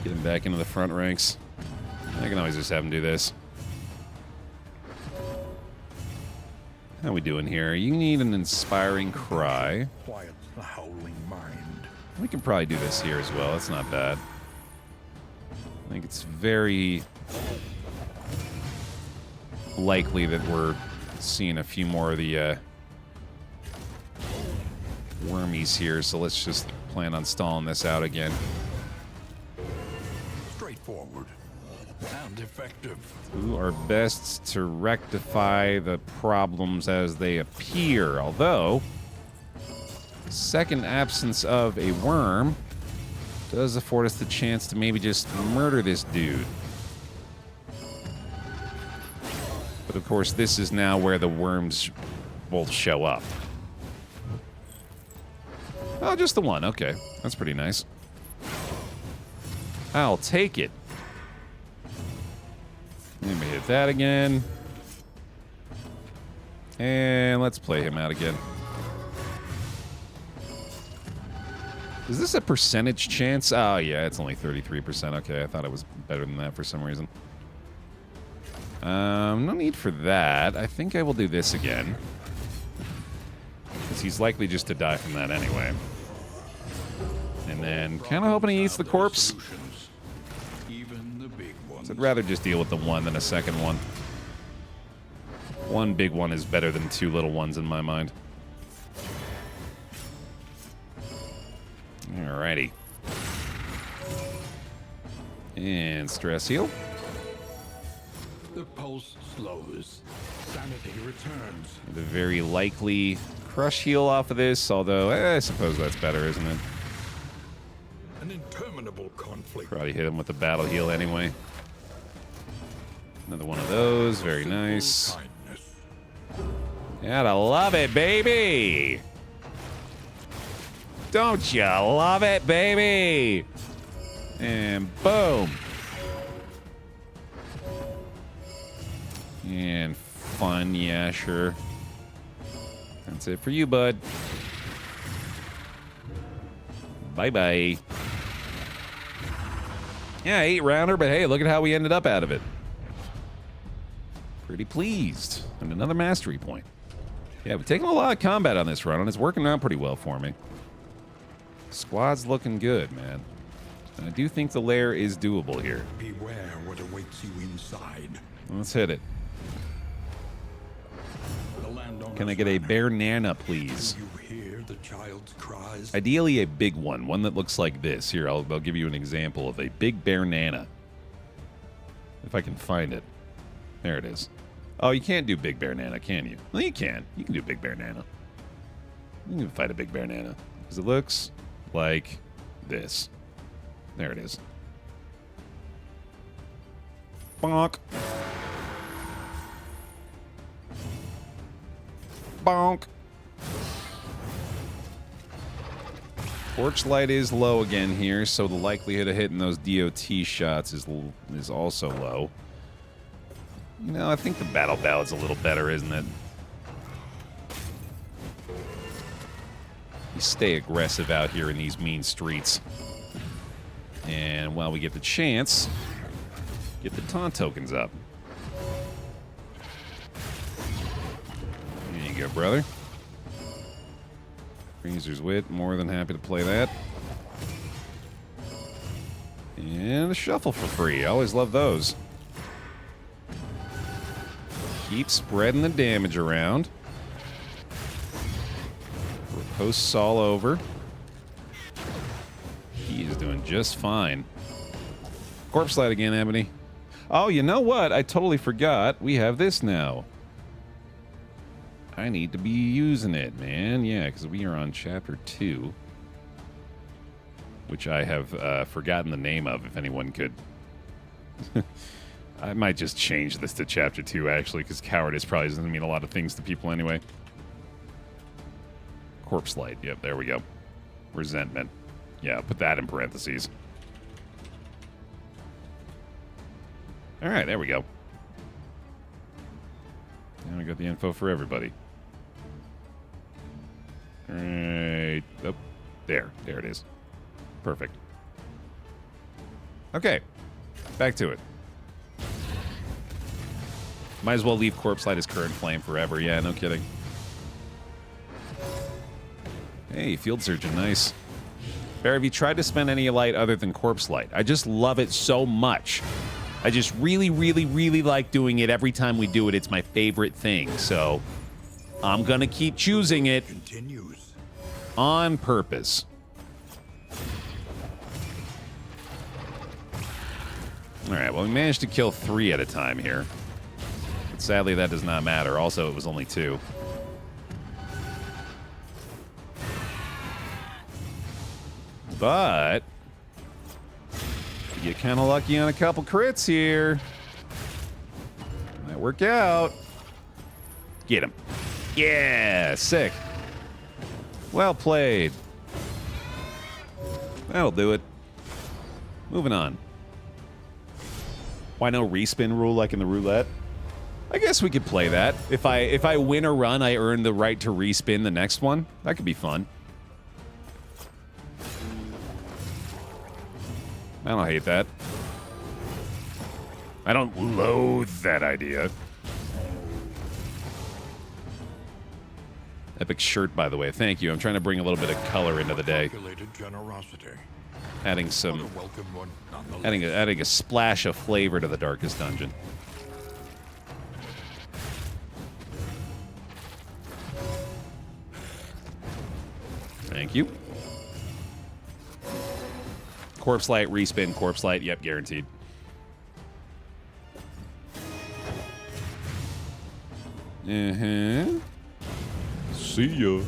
Get him back into the front ranks. I can always just have him do this. How we doing here? You need an inspiring cry. Quiet the howling mind. We can probably do this here as well. That's not bad. I think it's very likely that we're seeing a few more of the wormies here, so let's just plan on stalling this out again. Straightforward and effective. Do our best to rectify the problems as they appear, although the second absence of a worm does afford us the chance to maybe just murder this dude. But of course, this is now where the worms will show up. Oh, just the one. Okay. That's pretty nice. I'll take it. Let me hit that again. And let's play him out again. Is this a percentage chance? Oh, yeah, it's only 33%. Okay, I thought it was better than that for some reason. No need for that. I think I will do this again. Because he's likely just to die from that anyway. And then kind of hoping he eats the corpse. Even the big ones. So I'd rather just deal with the one than a second one. One big one is better than two little ones in my mind. Alrighty. And stress heal. The pulse slows. Sanity returns. The very likely crush heal off of this, although I suppose that's better, isn't it? An interminable conflict. Probably hit him with the battle heal anyway. Another one of those, very nice. Kindness. Gotta love it, baby! Don't you love it, baby? And boom. And fun, yeah, sure. That's it for you, bud. Bye-bye. Yeah, 8-rounder, but hey, look at how we ended up out of it. Pretty pleased. And another mastery point. Yeah, we're taking a lot of combat on this run, and it's working out pretty well for me. Squad's looking good, man. And I do think the lair is doable here. Beware what awaits you inside. Let's hit it. The landowner's Can I get a manor. bear nana, please? Do you hear the child's cries? Ideally a big one that looks like this. Here, I'll give you an example of a big bear nana. If I can find it. There it is. Oh, you can't do big bear nana, can you? Well, you can. You can do big bear nana. You can fight a big bear nana. Because it looks like this. There it is. Bonk. Bonk. Torchlight is low again here, so the likelihood of hitting those DOT shots is also low. You know, I think the battle ballad's a little better, isn't it? You stay aggressive out here in these mean streets. And while we get the chance, get the taunt tokens up. There you go, brother. Freezer's Wit, more than happy to play that. And a shuffle for free. I always love those. Keep spreading the damage around. Posts all over. He is doing just fine. Corpse light again, Ebony. Oh, you know what? I totally forgot. We have this now. I need to be using it, man. Yeah, because we are on Chapter 2. Which I have forgotten the name of, if anyone could. I might just change this to Chapter 2, actually, because cowardice probably doesn't mean a lot of things to people anyway. Corpse light. Yep, there we go. Resentment. Yeah, put that in parentheses. All right, there we go. Now we got the info for everybody. All right. Oh, there it is. Perfect. Okay, back to it. Might as well leave Corpse Light as current flame forever. Yeah, no kidding. Hey, Field Surgeon, nice. Baer, have you tried to spend any light other than Corpse Light? I just love it so much. I just really, really, really like doing it every time we do it. It's my favorite thing, so I'm gonna keep choosing it on purpose. All right, well, we managed to kill 3 at a time here. But sadly, that does not matter. Also, it was only 2. But you get kind of lucky on a couple crits here. Might work out. Get him. Yeah, sick. Well played. That'll do it. Moving on. Why no respin rule like in the roulette? I guess we could play that. If I win a run, I earn the right to respin the next one. That could be fun. I don't hate that. I don't loathe that idea. Epic shirt, by the way. Thank you. I'm trying to bring a little bit of color into the day. Adding some... Adding a splash of flavor to the Darkest Dungeon. Thank you. Corpse Light, respin, Corpse Light. Yep, guaranteed. See ya.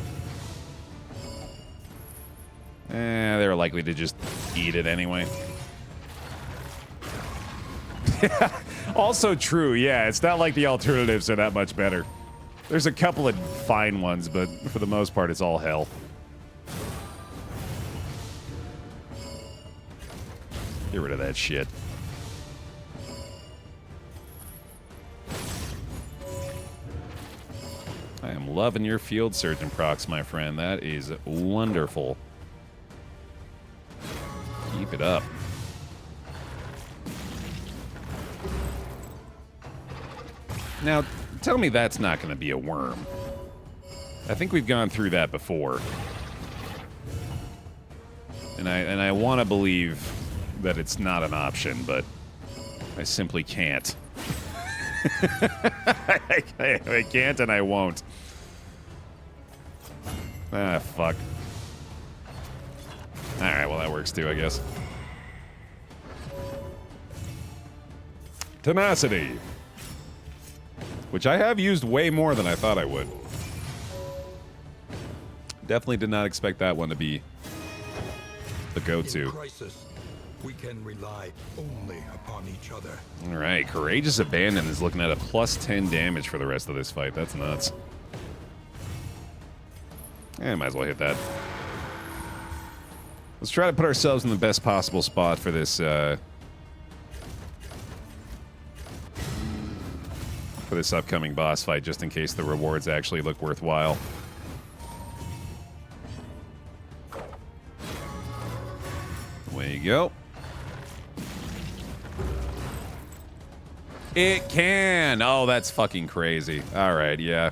They're likely to just eat it anyway. Also true, yeah. It's not like the alternatives are that much better. There's a couple of fine ones, but for the most part, it's all hell. Get rid of that shit. I am loving your Field Surgeon procs, my friend. That is wonderful. Keep it up. Now, tell me that's not going to be a worm. I think we've gone through that before. And I want to believe that it's not an option, but I simply can't. I can't and I won't. Ah, fuck. Alright, well that works too, I guess. Tenacity. Which I have used way more than I thought I would. Definitely did not expect that one to be the go-to. In crisis, we can rely only upon each other. Alright, Courageous Abandon is looking at a plus 10 damage for the rest of this fight. That's nuts. Yeah, might as well hit that. Let's try to put ourselves in the best possible spot for this, upcoming boss fight, just in case the rewards actually look worthwhile. Away you go. It can! Oh, that's fucking crazy. Alright, yeah.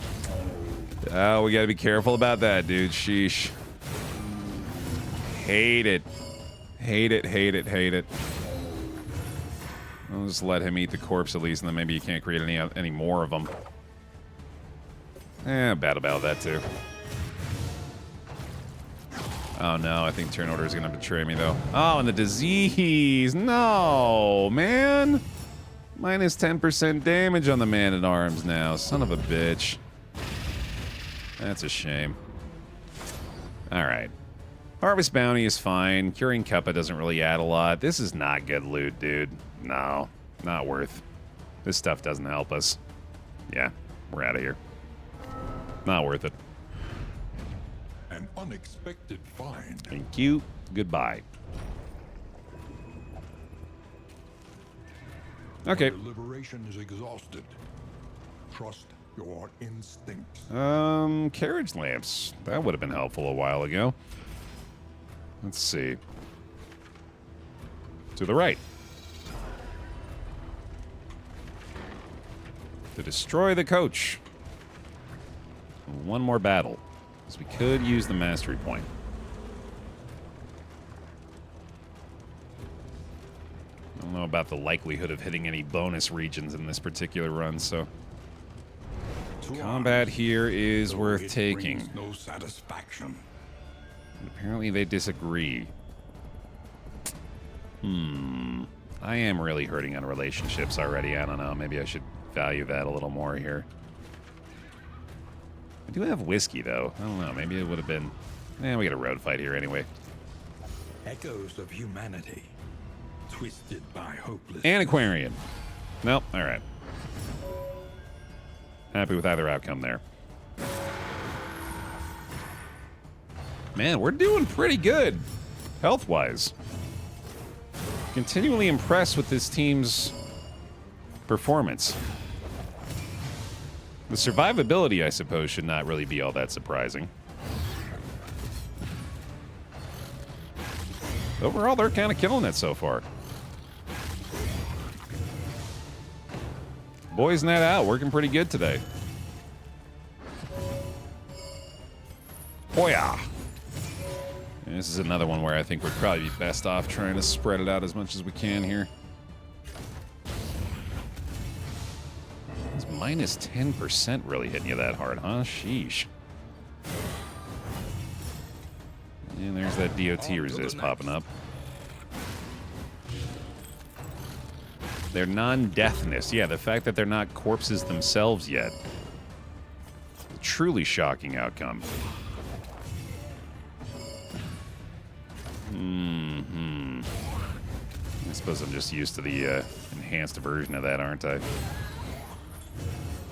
Oh, we gotta be careful about that, dude. Sheesh. Hate it. Hate it, hate it, hate it. I'll just let him eat the corpse at least, and then maybe you can't create any more of them. Bad about that, too. Oh, no, I think turn order is gonna betray me, though. Oh, and the disease! No, man! Minus 10% damage on the man-at-arms now. Son of a bitch. That's a shame. Alright. Harvest Bounty is fine. Curing Cuppa doesn't really add a lot. This is not good loot, dude. No, not worth. This stuff doesn't help us. Yeah, we're out of here. Not worth it. An unexpected find. Thank you. Goodbye. Okay. Your liberation is exhausted. Trust your instincts. Carriage lamps. That would have been helpful a while ago. Let's see. To the right. To destroy the coach. One more battle. Because we could use the mastery point. I don't know about the likelihood of hitting any bonus regions in this particular run, so... Combat here is worth taking. No satisfaction. Apparently they disagree. I am really hurting on relationships already. I don't know. Maybe I should value that a little more here. I do have whiskey, though. I don't know. Maybe it would have been... we got a road fight here anyway. Echoes of humanity, twisted by hopelessness. And Aquarian. Nope. All right. Happy with either outcome there. Man, we're doing pretty good, health-wise. Continually impressed with this team's performance. The survivability, I suppose, should not really be all that surprising. Overall, they're kind of killing it so far. Boys net out, working pretty good today. Oh yeah. And this is another one where I think we'd probably be best off trying to spread it out as much as we can here. It's minus 10% really hitting you that hard, huh? Sheesh. And there's that DOT resist popping up. Their non-deathness. Yeah, the fact that they're not corpses themselves yet. A truly shocking outcome. I suppose I'm just used to the enhanced version of that, aren't I?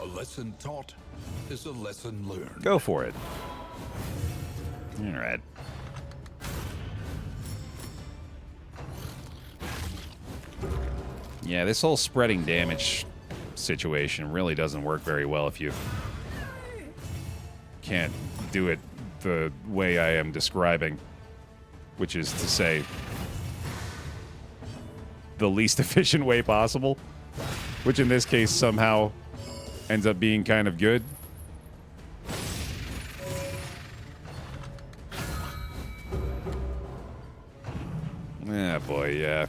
A lesson taught is a lesson learned. Go for it. All right. Yeah, this whole spreading damage situation really doesn't work very well if you can't do it the way I am describing, which is to say the least efficient way possible, which in this case somehow ends up being kind of good. Yeah, boy, yeah.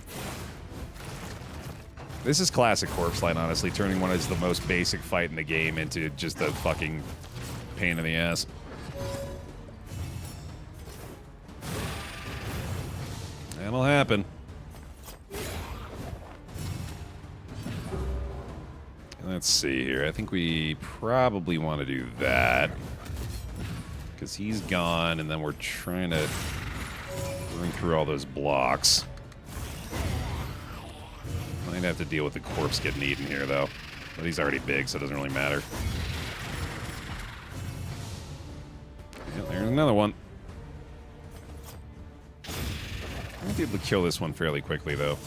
This is classic Corpse Light, honestly, turning what is the most basic fight in the game into just a fucking pain in the ass. That'll happen. Let's see here. I think we probably want to do that. Because he's gone, and then we're trying to run through all those blocks. Might have to deal with the corpse getting eaten here, though. But he's already big, so it doesn't really matter. Yeah, there's another one. I'll be able to kill this one fairly quickly, though.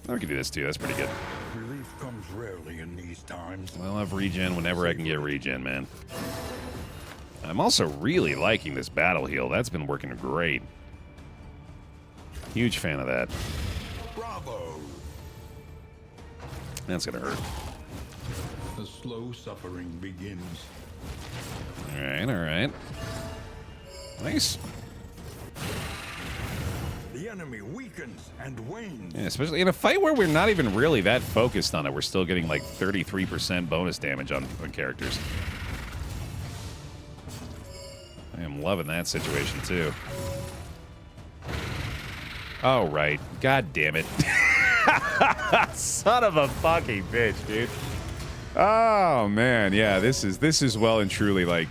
Oh, we can do this, too. That's pretty good. Relief comes rarely in these times. Well, I'll have regen whenever I can get regen, man. I'm also really liking this battle heal. That's been working great. Huge fan of that. Bravo! That's gonna hurt. The slow suffering begins. Alright, alright. Nice. The enemy weakens and wanes. Yeah, especially in a fight where we're not even really that focused on it. We're still getting like 33% bonus damage on characters. I am loving that situation, too. Oh, right. God damn it. Son of a fucking bitch, dude. Oh, man. Yeah, this is well and truly, like,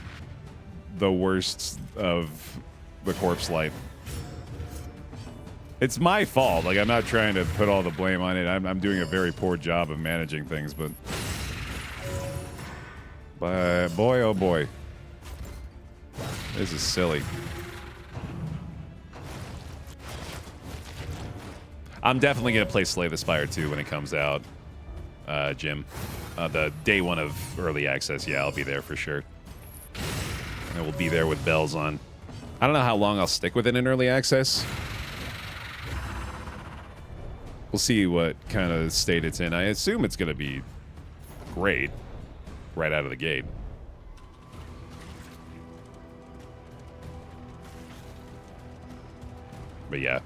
the worst of the Corpse Light. It's my fault. Like, I'm not trying to put all the blame on it. I'm doing a very poor job of managing things, but boy, oh boy. This is silly. I'm definitely going to play Slay the Spire 2 when it comes out, Jim. The day one of early access, yeah, I'll be there for sure. I will be there with bells on. I don't know how long I'll stick with it in early access. We'll see what kind of state it's in. I assume it's going to be great right out of the gate. But yeah,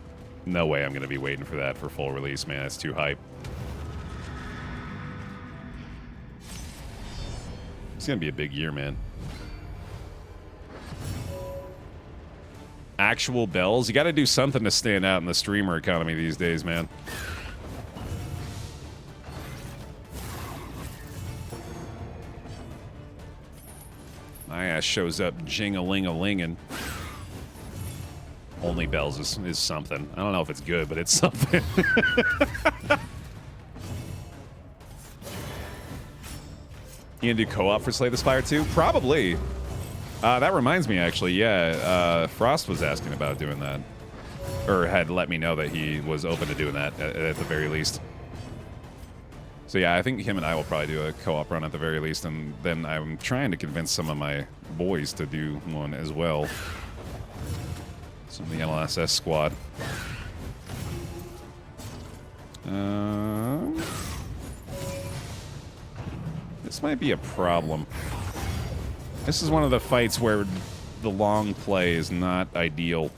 no way I'm going to be waiting for that for full release, man. It's too hype. It's going to be a big year, man. Actual bells? You got to do something to stand out in the streamer economy these days, man. My ass shows up jing-a-ling-a-linging. Only bells is something. I don't know if it's good, but it's something. You gonna do co-op for Slay the Spire 2? Probably. That reminds me, actually, yeah. Frost was asking about doing that. Or had let me know that he was open to doing that at the very least. So yeah, I think him and I will probably do a co-op run at the very least, and then I'm trying to convince some of my boys to do one as well. Some of the LSS squad. This might be a problem. This is one of the fights where the long play is not ideal.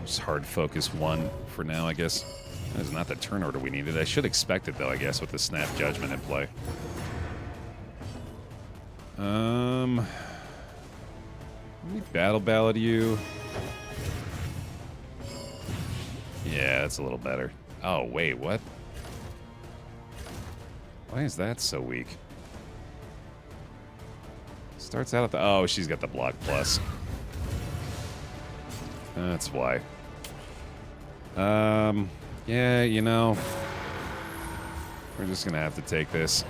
Just hard focus one for now, I guess. That is not the turn order we needed. I should expect it, though, I guess, with the snap judgment in play. Let me battle ballad you. Yeah, that's a little better. Oh, wait, what? Why is that so weak? Starts out at the... Oh, she's got the block plus. That's why. Yeah, you know... We're just gonna have to take this.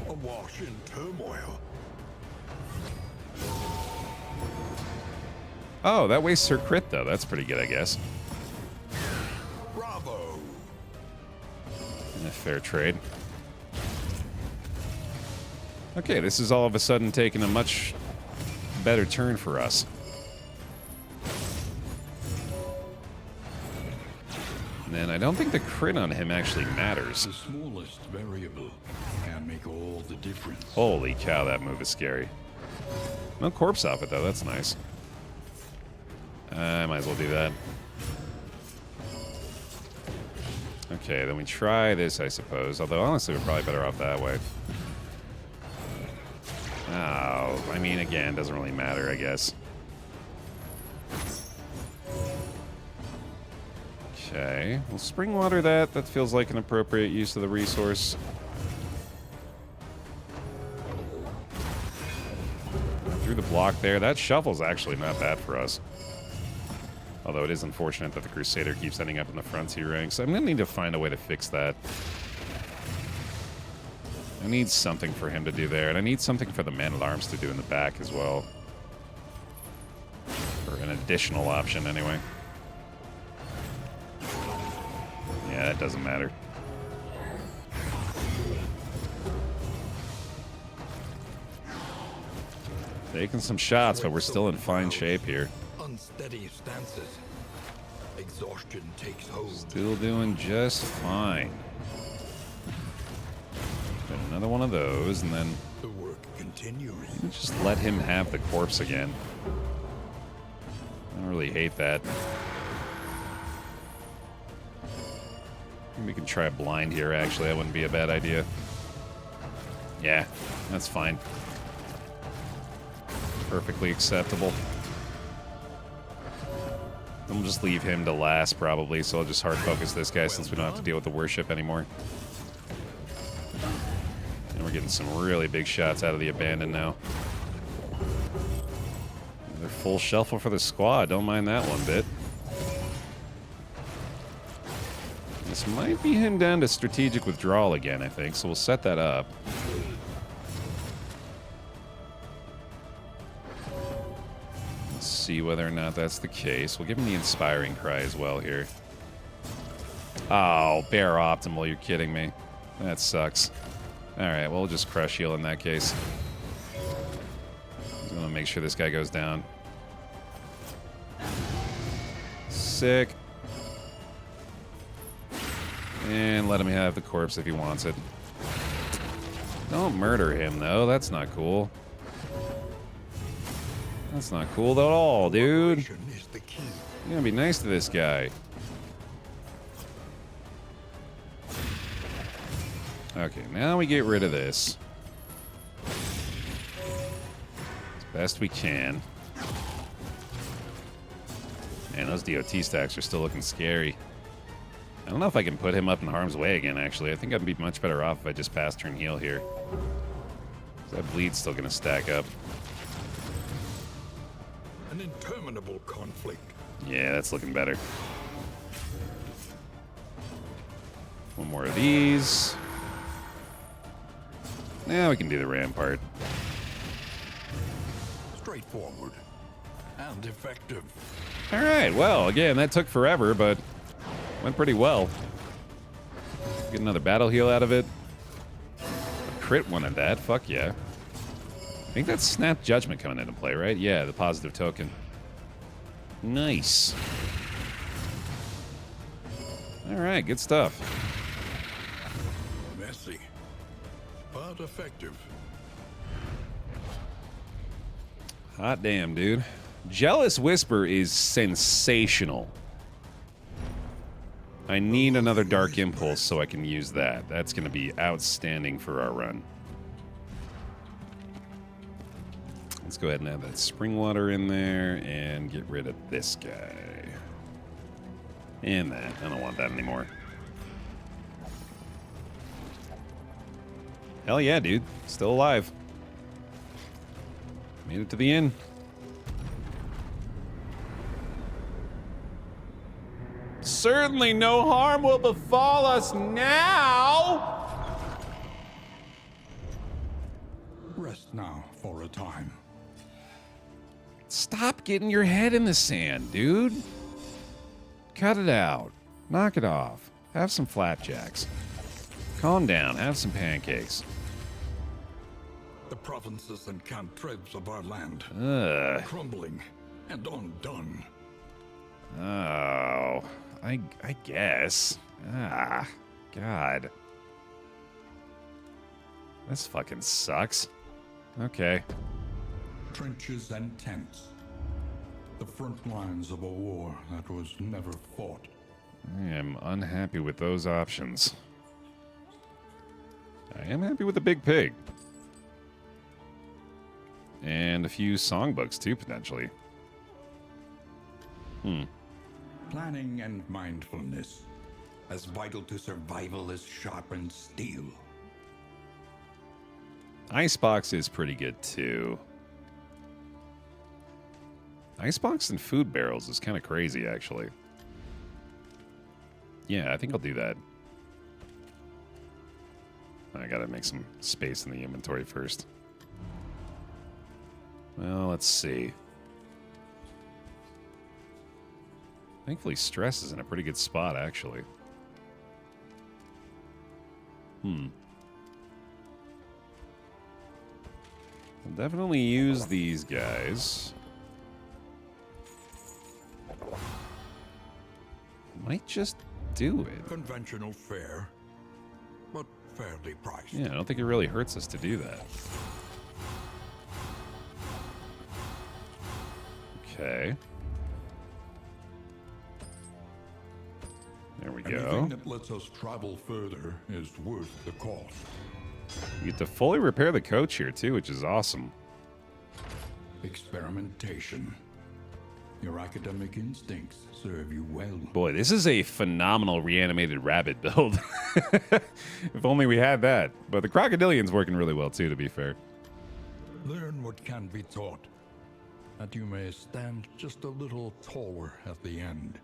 Awash in turmoil. Oh, that wastes her crit, though. That's pretty good, I guess. Bravo. A fair trade. Okay, this is all of a sudden taking a much better turn for us. And then I don't think the crit on him actually matters. The smallest variable can make all the difference. Holy cow, that move is scary. No corpse outfit, though. That's nice. I might as well do that. Okay, then we try this, I suppose. Although, honestly, we're probably better off that way. Oh, I mean, again, doesn't really matter, I guess. Okay, we'll spring water that. That feels like an appropriate use of the resource. Through the block there. That shuffle's actually not bad for us. Although it is unfortunate that the Crusader keeps ending up in the frontier ranks. I'm going to need to find a way to fix that. I need something for him to do there, and I need something for the man-at-arms to do in the back as well. Or an additional option, anyway. Yeah, that doesn't matter. Taking some shots, but we're still in fine shape here. Unsteady stances. Exhaustion takes hold. Still doing just fine. Got another one of those, and then The work continues. just let him have the corpse again. I don't really hate that. We can try a blind here, actually. That wouldn't be a bad idea. Yeah, that's fine. Perfectly acceptable. Then we'll just leave him to last, probably, so I'll just hard focus this guy since we don't have to deal with the worship anymore. And we're getting some really big shots out of the abandon now. Another full shuffle for the squad. Don't mind that one bit. This might be him down to strategic withdrawal again, I think, so we'll set that up. Let's see whether or not that's the case. We'll give him the inspiring cry as well here. Oh, Baer optimal, you're kidding me. That sucks. Alright, well, we'll just crush heal in that case. I'm gonna make sure this guy goes down. Sick. And let him have the corpse if he wants it. Don't murder him, though. That's not cool. That's not cool at all, dude. Is the key. You gotta be nice to this guy. Okay, now we get rid of this. As best we can. Man, those DOT stacks are still looking scary. I don't know if I can put him up in harm's way again, actually. I think I'd be much better off if I just pass turn heal here. That bleed's still gonna stack up. An interminable conflict. Yeah, that's looking better. One more of these. Now we can do the rampart. Straightforward and effective. Alright, well, again, that took forever, but went pretty well. Get another battle heal out of it. A crit one of that, fuck yeah. I think that's Snap Judgment coming into play, right? Yeah, the positive token. Nice. Alright, good stuff. Messy, but effective. Hot damn, dude. Jealous Whisper is sensational. I need another Dark Impulse so I can use that. That's going to be outstanding for our run. Let's go ahead and add that spring water in there and get rid of this guy. And that. I don't want that anymore. Hell yeah, dude. Still alive. Made it to the end. Certainly no harm will befall us now! Rest now for a time. Stop getting your head in the sand, dude. Cut it out. Knock it off. Have some flapjacks. Calm down. Have some pancakes. The provinces and cantrevs of our land Ugh. crumbling and undone. Oh. I guess. Ah. God. This fucking sucks. Okay. trenches and tents. The front lines of a war that was never fought. I am unhappy with those options. I am happy with the big pig. And a few songbooks, too, potentially. Planning and mindfulness, as vital to survival as sharpened steel. Icebox is pretty good, too. Icebox and food barrels is kind of crazy, actually. Yeah, I think I'll do that. I gotta make some space in the inventory first. Well, let's see. Thankfully, stress is in a pretty good spot, actually. I'll definitely use these guys. Might just do it. Conventional fare, but fairly priced. Yeah, I don't think it really hurts us to do that. Okay. There we go. Anything that lets us travel further is worth the cost. You get to fully repair the coach here, too, which is awesome. Experimentation. Your academic instincts serve you well. Boy, this is a phenomenal reanimated rabbit build. If only we had that. But the crocodilian's working really well, too, to be fair. Learn what can be taught, that you may stand just a little taller at the end.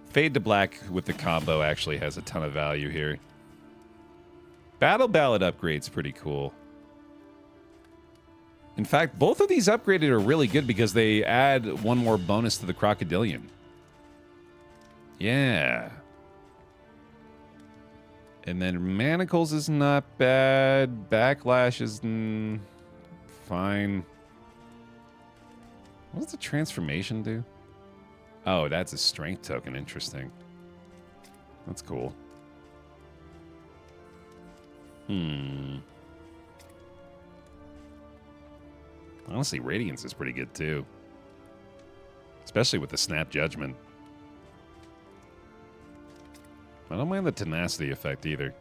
Fade to Black with the combo actually has a ton of value here. Battle Ballad upgrade's pretty cool. In fact, both of these upgraded are really good because they add one more bonus to the crocodilian. Yeah. And then Manacles is not bad. Backlash is fine. What does the transformation do? Oh, that's a strength token. Interesting. That's cool. Honestly, Radiance is pretty good, too. Especially with the Snap Judgment. I don't mind the Tenacity effect, either.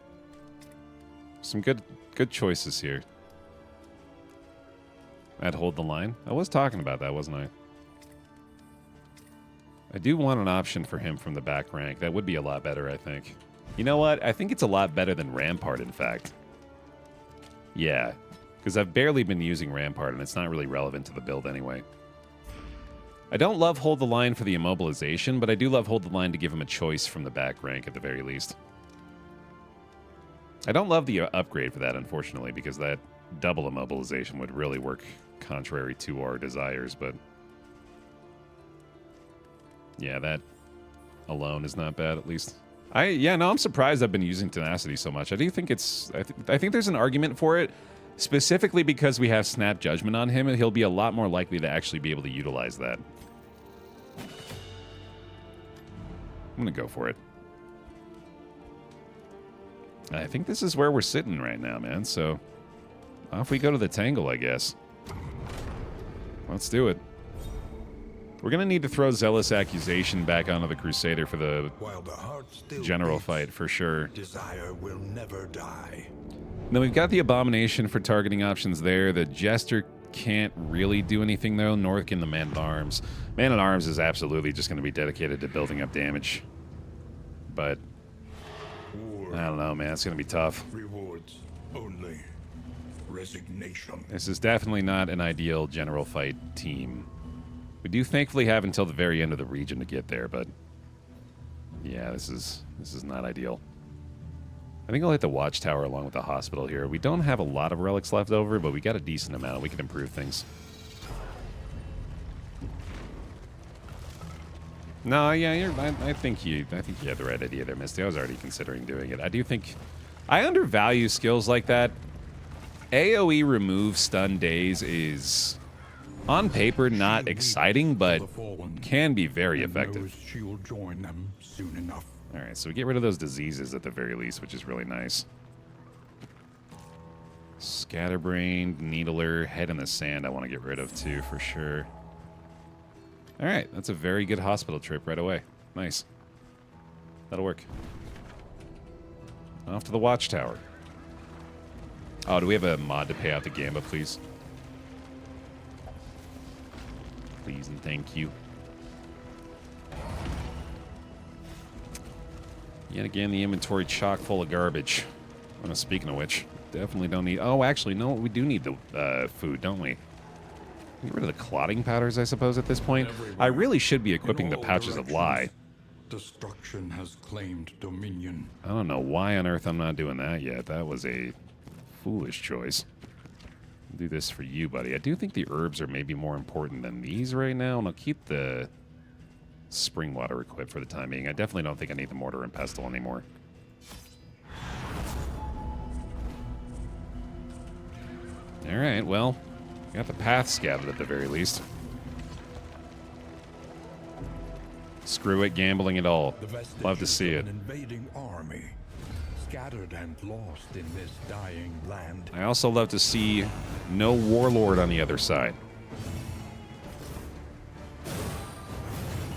Some good choices here. I'd hold the line. I was talking about that, wasn't I? I do want an option for him from the back rank. That would be a lot better, I think. You know what? I think it's a lot better than Rampart, in fact. Yeah, because I've barely been using Rampart, and it's not really relevant to the build anyway. I don't love Hold the Line for the immobilization, but I do love Hold the Line to give him a choice from the back rank at the very least. I don't love the upgrade for that, unfortunately, because that double immobilization would really work contrary to our desires, but... yeah, that alone is not bad, at least. I'm surprised I've been using Tenacity so much. I do think it's... I think there's an argument for it, specifically because we have Snap Judgment on him, and he'll be a lot more likely to actually be able to utilize that. I'm gonna go for it. I think this is where we're sitting right now, man, so... off we go to the Tangle, I guess. Let's do it. We're going to need to throw Zealous Accusation back onto the Crusader for the general fight, for sure. Desire will never die. Then we've got the Abomination for targeting options there. The Jester can't really do anything, though, nor can the Man-at-Arms. Man-at-Arms is absolutely just going to be dedicated to building up damage. But, I don't know, man. It's going to be tough. Rewards only. Resignation. This is definitely not an ideal general fight team. We do thankfully have until the very end of the region to get there, but yeah, this is not ideal. I think I'll hit the Watchtower along with the hospital here. We don't have a lot of relics left over, but we got a decent amount. We can improve things. No, yeah, I think you had the right idea there, Misty. I was already considering doing it. I do think I undervalue skills like that. AoE remove stun days is, on paper, not exciting, but can be very effective. She'll join them soon enough. All right, so we get rid of those diseases at the very least, which is really nice. Scatterbrained, Needler, Head in the Sand I want to get rid of too, for sure. Alright, that's a very good hospital trip right away. Nice. That'll work. Off to the watchtower. Oh, do we have a mod to pay out the Gamba, please? Please and thank you. Yet again, the inventory chock full of garbage. Oh, speaking of which, definitely don't need... Oh, actually, no, we do need the food, don't we? Get rid of the clotting powders, I suppose, at this point. I really should be equipping the pouches of lye. Destruction has claimed dominion. I don't know why on earth I'm not doing that yet. That was a foolish choice. I'll do this for you, buddy. I do think the herbs are maybe more important than these right now, and I'll keep the spring water equipped for the time being. I definitely don't think I need the mortar and pestle anymore. Alright, well, got the path scouted at the very least. Screw it, gambling it all. Love to see it. An invading army, scattered and lost in this dying land. I also love to see no warlord on the other side.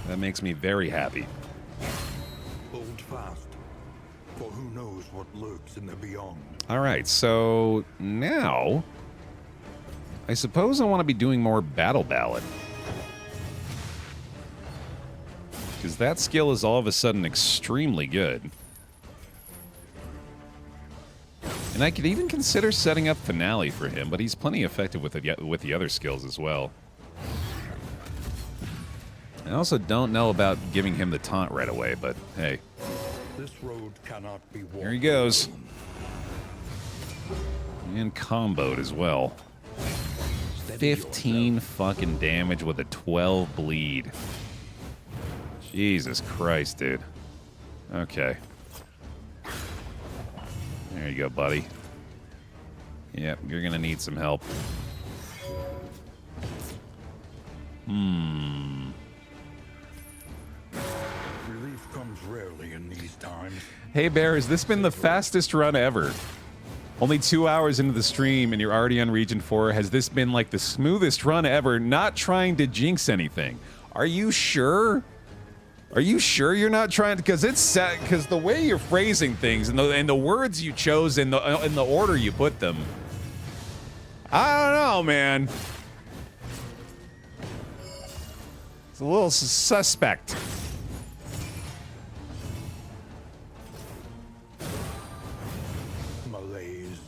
That makes me very happy. Hold fast, for who knows what lurks in the beyond. Alright, so now I suppose I want to be doing more Battle Ballad. Because that skill is all of a sudden extremely good. And I could even consider setting up Finale for him, but he's plenty effective with the other skills as well. I also don't know about giving him the taunt right away, but hey. This road cannot be walked. Here he goes. And comboed as well. 15 fucking damage with a 12 bleed. Jesus Christ, dude. Okay. There you go, buddy. Yep, you're gonna need some help. Relief comes rarely in these times. Hey, Baer, has this been the fastest run ever? Only 2 hours into the stream and you're already on Region 4. Has this been like the smoothest run ever? Not trying to jinx anything. Are you sure? Are you sure you're not trying to? Because it's sad. Because the way you're phrasing things and the words you chose in the order you put them, I don't know, man. It's a little suspect. Malaise,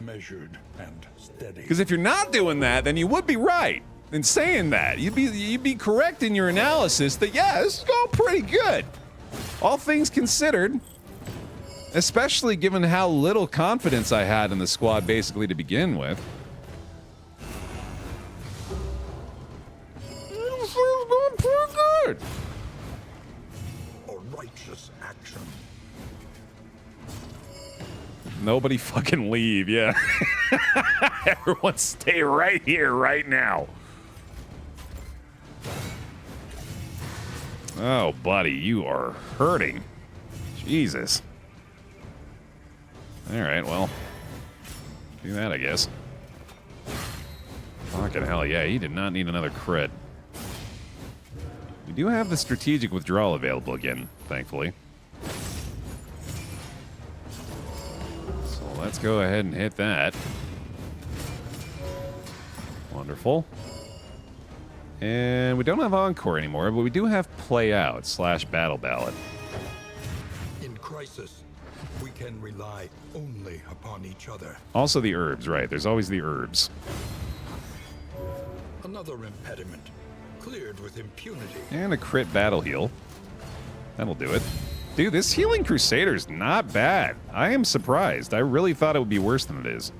measured and steady. Because if you're not doing that, then you would be right in saying that. You'd be correct in your analysis that, yeah, this is going pretty good. All things considered, especially given how little confidence I had in the squad basically to begin with. This is going pretty good. A righteous action. Nobody fucking leave, yeah. Everyone stay right here, right now. Oh, buddy, you are hurting. Jesus. Alright, well. Do that, I guess. Fucking hell, yeah, he did not need another crit. We do have the strategic withdrawal available again, thankfully. So let's go ahead and hit that. Wonderful. And we don't have Encore anymore, but we do have Play Out / Battle Ballad. In crisis, we can rely only upon each other. Also the herbs, right. There's always the herbs. Another impediment, cleared with impunity. And a crit battle heal. That'll do it. Dude, this Healing Crusader's not bad. I am surprised. I really thought it would be worse than it is.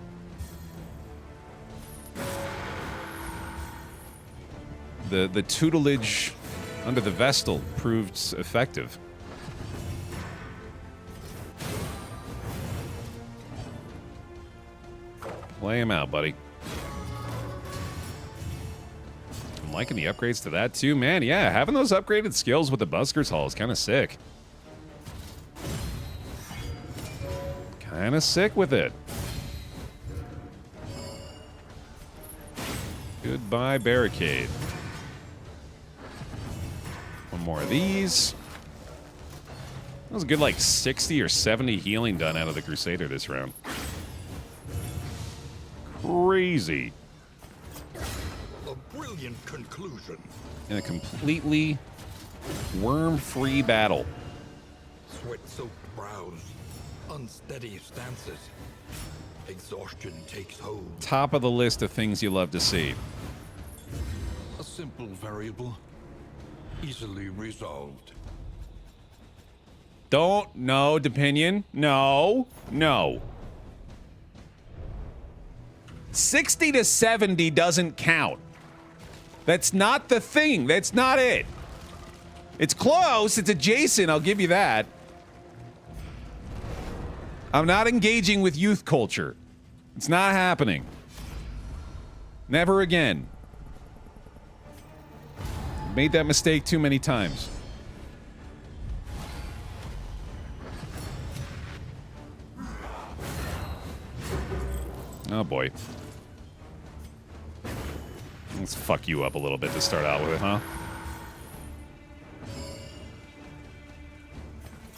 The tutelage under the Vestal proved effective. Play him out, buddy. I'm liking the upgrades to that too, man. Yeah, having those upgraded skills with the Busker's Hall is kind of sick. Kind of sick with it. Goodbye, barricade. One more of these. That was a good, like, 60 or 70 healing done out of the Crusader this round. Crazy. A brilliant conclusion. In a completely worm-free battle. Sweat-soaked brows, unsteady stances. Exhaustion takes hold. Top of the list of things you love to see. A simple variable, easily resolved. Don't, no, Depinion. No, no. 60 to 70 doesn't count. That's not the thing. That's not it. It's close. It's adjacent. I'll give you that. I'm not engaging with youth culture. It's not happening. Never again. Made that mistake too many times. Oh boy. Let's fuck you up a little bit to start out with, huh?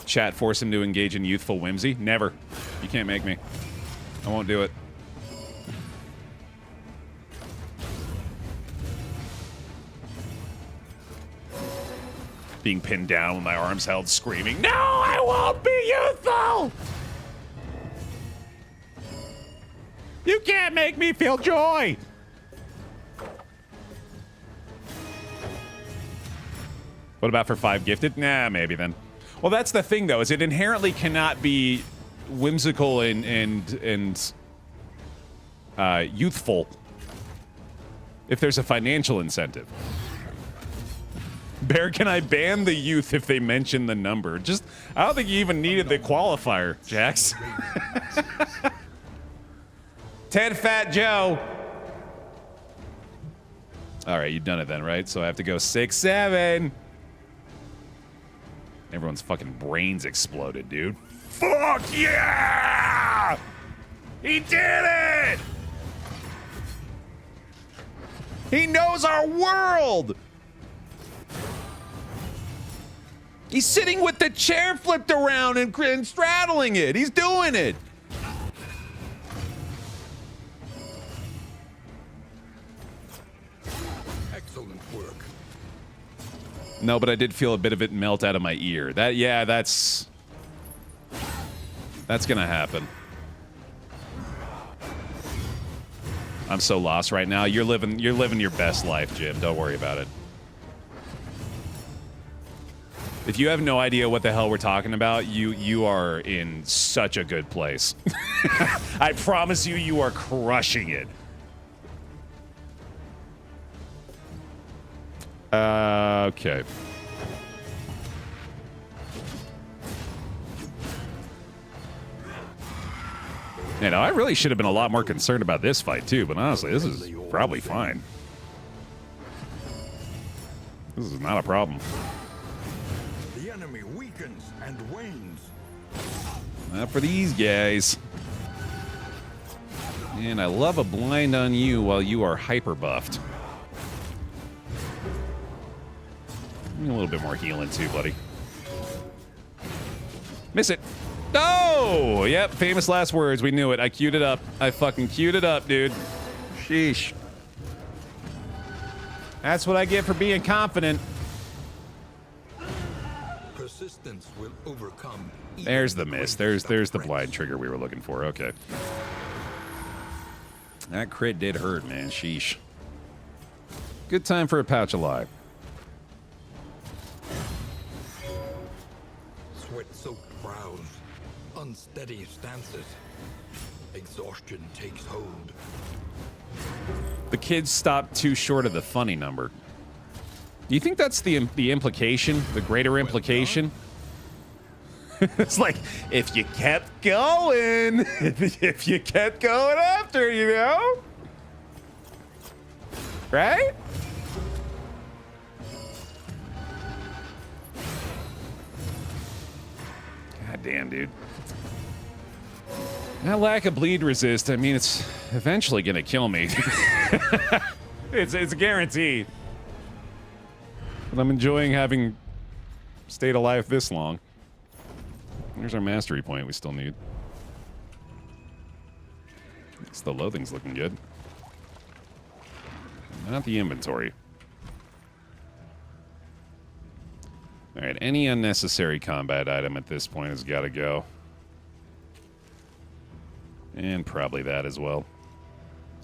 Chat force him to engage in youthful whimsy? Never. You can't make me. I won't do it. Being pinned down with my arms held, screaming, "No, I won't be youthful! You can't make me feel joy!" What about for 5 gifted? Nah, maybe then. Well, that's the thing, though, is it inherently cannot be whimsical and youthful if there's a financial incentive. Baer, can I ban the youth if they mention the number? Just, I don't think you even needed the qualifier, Jax. Ted Fat Joe. All right, you've done it then, right? So I have to go 6, 7. Everyone's fucking brains exploded, dude. Fuck yeah! He did it! He knows our world! He's sitting with the chair flipped around and straddling it. He's doing it. Excellent work. No, but I did feel a bit of it melt out of my ear. That's gonna happen. I'm so lost right now. You're living your best life, Jim. Don't worry about it. If you have no idea what the hell we're talking about, you are in such a good place. I promise you are crushing it. Okay. You know, I really should have been a lot more concerned about this fight too, but honestly, this is probably fine. This is not a problem. The enemy weakens and wanes. Not for these guys. And I love a blind on you while you are hyper buffed. A little bit more healing too, buddy. Miss it. Oh! Yep, famous last words. We knew it. I queued it up. I fucking queued it up, dude. Sheesh. That's what I get for being confident. Persistence will overcome. There's the miss. There's the blind trigger we were looking for. Okay. That crit did hurt, man. Sheesh. Good time for a pouch alive. Sweat-soaked brows, unsteady stances. Exhaustion takes hold. The kids stopped too short of the funny number. Do you think that's the implication? The greater implication? It's like, if you kept going, if you kept going after, you know? Right? God damn, dude. That lack of bleed resist, I mean, it's eventually gonna kill me. It's a guarantee. But I'm enjoying having stayed alive this long. Here's our mastery point we still need. The loathing's looking good. Not the inventory. Alright, any unnecessary combat item at this point has got to go. And probably that as well.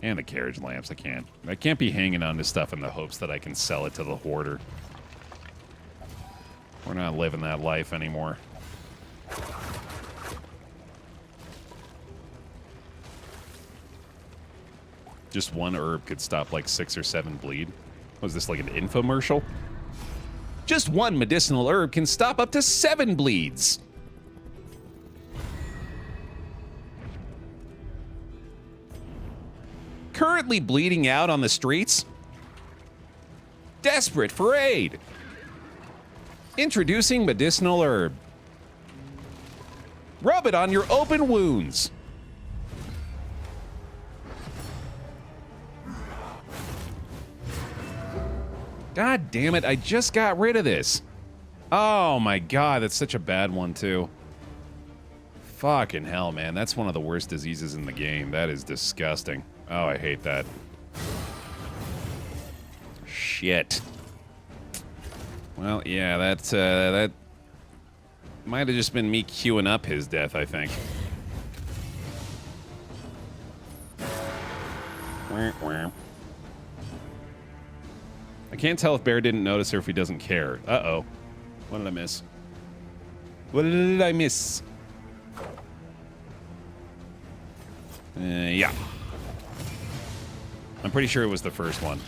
And the carriage lamps. I can't be hanging on to stuff in the hopes that I can sell it to the hoarder. We're not living that life anymore. Just one herb could stop like 6 or 7 bleed. Was this like an infomercial? Just one medicinal herb can stop up to 7 bleeds. Currently bleeding out on the streets? Desperate for aid. Introducing medicinal herb. Rub it on your open wounds. God damn it, I just got rid of this. Oh my god, that's such a bad one too. Fucking hell, man. That's one of the worst diseases in the game. That is disgusting. Oh, I hate that. Shit. Well, yeah, that might have just been me queuing up his death, I think. I can't tell if Baer didn't notice or if he doesn't care. Uh-oh. What did I miss? What did I miss? Yeah. I'm pretty sure it was the first one.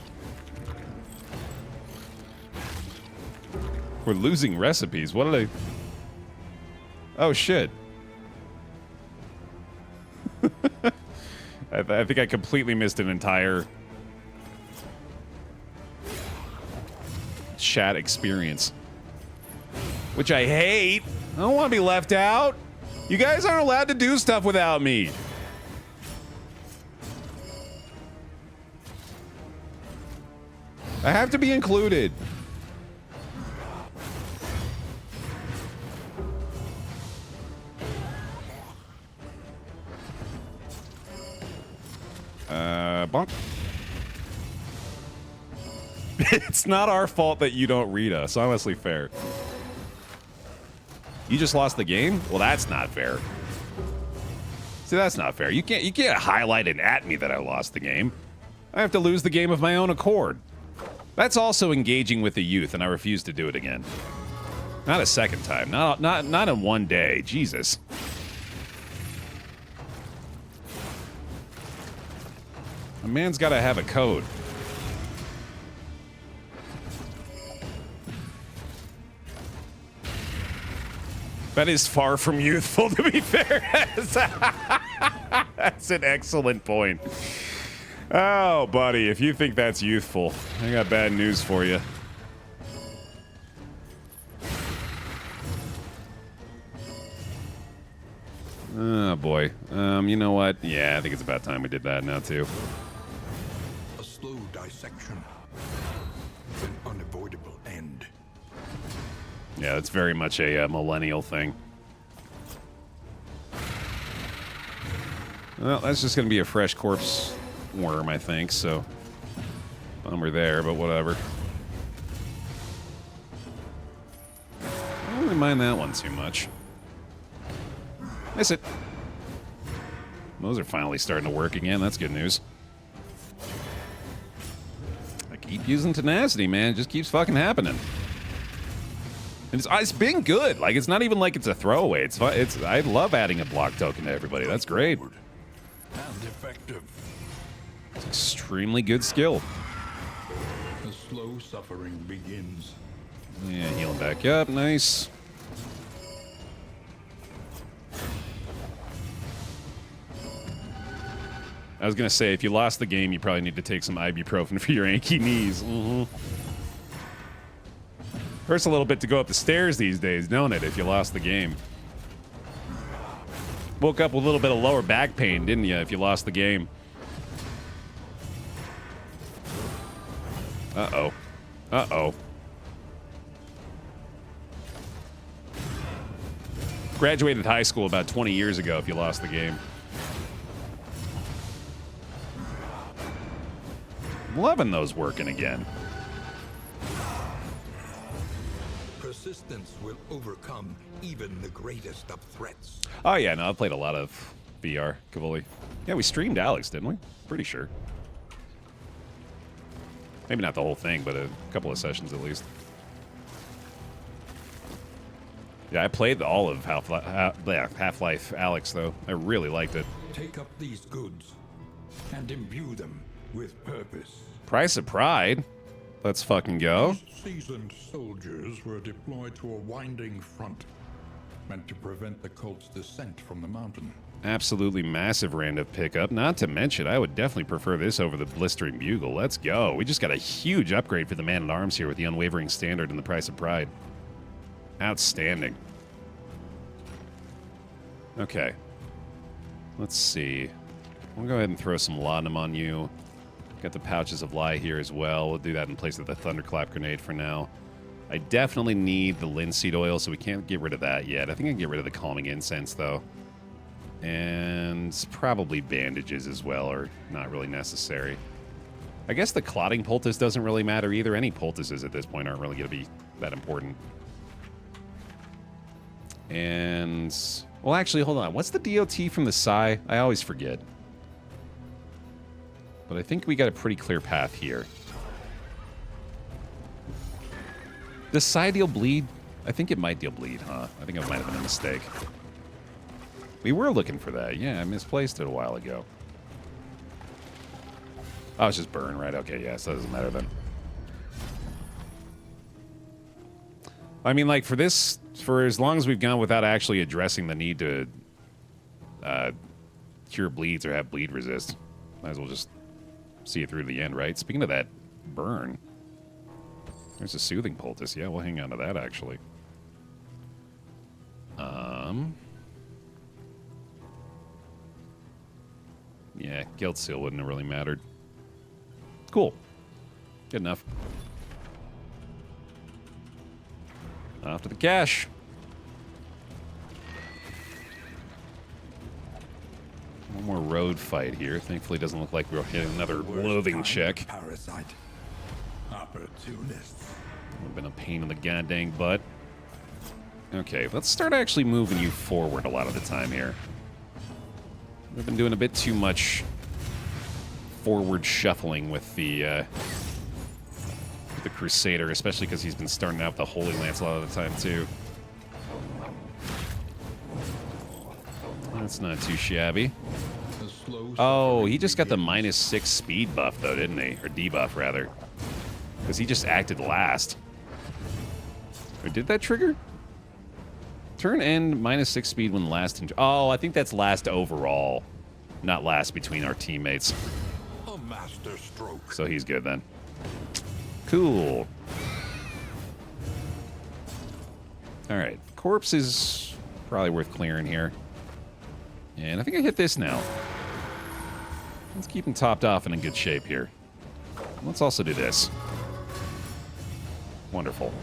We're losing recipes. What did I... Oh, shit. I think I completely missed an entire chat experience. Which I hate. I don't want to be left out. You guys aren't allowed to do stuff without me. I have to be included. Bonk. It's not our fault that you don't read us. Honestly, fair. You just lost the game? Well, that's not fair. See, that's not fair. You can't highlight it at me that I lost the game. I have to lose the game of my own accord. That's also engaging with the youth, and I refuse to do it again. Not a second time. Not in one day. Jesus. A man's got to have a code. That is far from youthful, to be fair. That's an excellent point. Oh, buddy, if you think that's youthful, I got bad news for you. Oh, boy. You know what? Yeah, I think it's about time we did that now, too. A slow dissection. An unavoidable end. Yeah, it's very much a millennial thing. Well, that's just going to be a fresh corpse worm, I think, so... Bummer there, but whatever. I don't really mind that one too much. Miss it. Those are finally starting to work again. That's good news. I keep using tenacity, man. It just keeps fucking happening. And it's been good. Like, it's not even like it's a throwaway. It's fun. I love adding a block token to everybody. That's great. And effective. It's extremely good skill. The slow suffering begins. Yeah, healing back up. Nice. I was going to say, if you lost the game, you probably need to take some ibuprofen for your achy knees. Hurts a little bit to go up the stairs these days, don't it, if you lost the game? Woke up with a little bit of lower back pain, didn't you, if you lost the game? Uh-oh. Uh-oh. Graduated high school about 20 years ago if you lost the game. Loving those working again. Persistence will overcome even the greatest of threats. Oh, yeah, no, I've played a lot of VR, Cavoli. Yeah, we streamed Alex, didn't we? Pretty sure. Maybe not the whole thing, but a couple of sessions at least. Yeah, I played all of Half-Life Alex, though. I really liked it. Take up these goods and imbue them with purpose. Price of Pride. Let's fucking go. Seasoned soldiers were deployed to a winding front, meant to prevent the cult's descent from the mountain. Absolutely massive random pickup. Not to mention, I would definitely prefer this over the Blistering Bugle. Let's go. We just got a huge upgrade for the Man-at-Arms here with the Unwavering Standard and the Price of Pride. Outstanding. Okay. Let's see. We'll go ahead and throw some laudanum on you. Got the Pouches of Lie here as well. We'll do that in place of the Thunderclap Grenade for now. I definitely need the linseed oil, so we can't get rid of that yet. I think I can get rid of the Calming Incense, though. And probably bandages as well are not really necessary. I guess the Clotting Poultice doesn't really matter either. Any poultices at this point aren't really going to be that important. And... well, actually, hold on. What's the DOT from the Psy? I always forget. But I think we got a pretty clear path here. Does Psy deal bleed? I think it might deal bleed, huh? I think it might have been a mistake. We were looking for that. Yeah, I misplaced it a while ago. Oh, it's just burn, right? Okay, yeah, so it doesn't matter then. I mean, like, for this, for as long as we've gone without actually addressing the need to cure bleeds or have bleed resist, might as well just see it through to the end, right? Speaking of that burn, there's a Soothing Poultice. Yeah, we'll hang on to that, actually. Yeah, Guild Seal wouldn't have really mattered. Cool. Good enough. Off to the cache. One more road fight here. Thankfully, it doesn't look like we're hitting another loathing check. Parasite. Opportunist. Would have been a pain in the goddamn butt. Okay, let's start actually moving you forward a lot of the time here. We've been doing a bit too much forward shuffling with the Crusader, especially because he's been starting out with the Holy Lance a lot of the time, too. That's not too shabby. Oh, he just got the -6 speed buff, though, didn't he? Or debuff, rather. Because he just acted last. Or did that trigger? Turn end -6 speed when last... oh, I think that's last overall. Not last between our teammates. A master stroke. So he's good, then. Cool. Alright. Corpse is probably worth clearing here. And I think I hit this now. Let's keep him topped off and in good shape here. Let's also do this. Wonderful.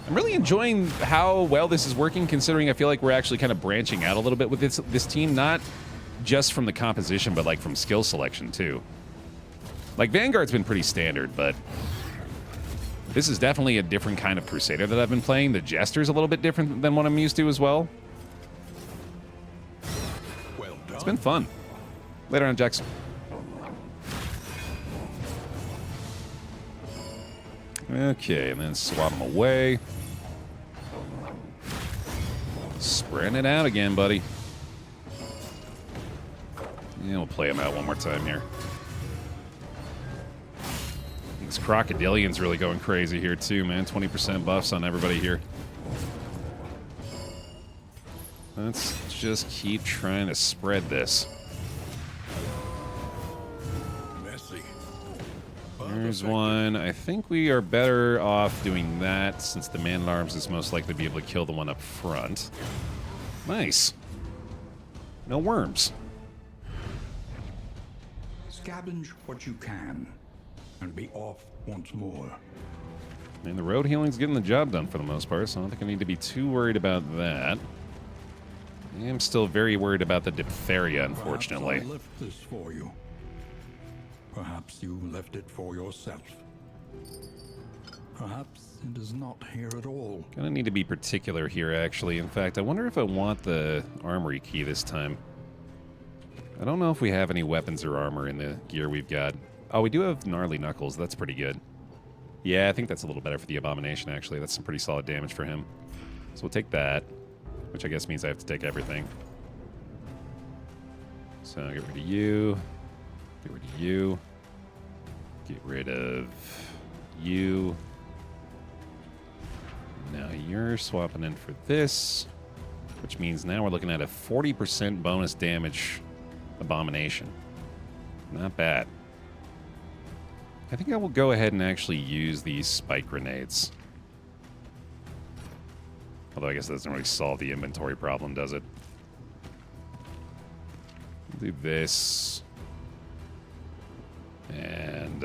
I'm really enjoying how well this is working, considering I feel like we're actually kind of branching out a little bit with this team, not just from the composition, but like from skill selection too. Like Vanguard's been pretty standard, but this is definitely a different kind of Crusader that I've been playing. The Jester's a little bit different than what I'm used to as well. Well done. It's been fun. Later on, Jax. Okay, and then swap them away. Spreading it out again, buddy. Yeah, we'll play him out one more time here. This Crocodilian's really going crazy here too, man. 20% buffs on everybody here. Let's just keep trying to spread this. Messy. There's one. I think we are better off doing that since the Man-at-Arms is most likely to be able to kill the one up front. Nice. No worms. Scavenge what you can and be off once more. And the road healing's getting the job done for the most part, so I don't think I need to be too worried about that. I am still very worried about the diphtheria, unfortunately. Perhaps I left this for you. Perhaps you left it for yourself. Perhaps it is not here at all. Gonna need to be particular here, actually. In fact, I wonder if I want the armory key this time. I don't know if we have any weapons or armor in the gear we've got. Oh, we do have gnarly knuckles. That's pretty good. Yeah, I think that's a little better for the abomination, actually. That's some pretty solid damage for him. So we'll take that, which I guess means I have to take everything. So get rid of you. Get rid of you. Get rid of you. Now you're swapping in for this, which means now we're looking at a 40% bonus damage abomination. Not bad. I think I will go ahead and actually use these spike grenades. Although I guess that doesn't really solve the inventory problem, does it? Do this. And,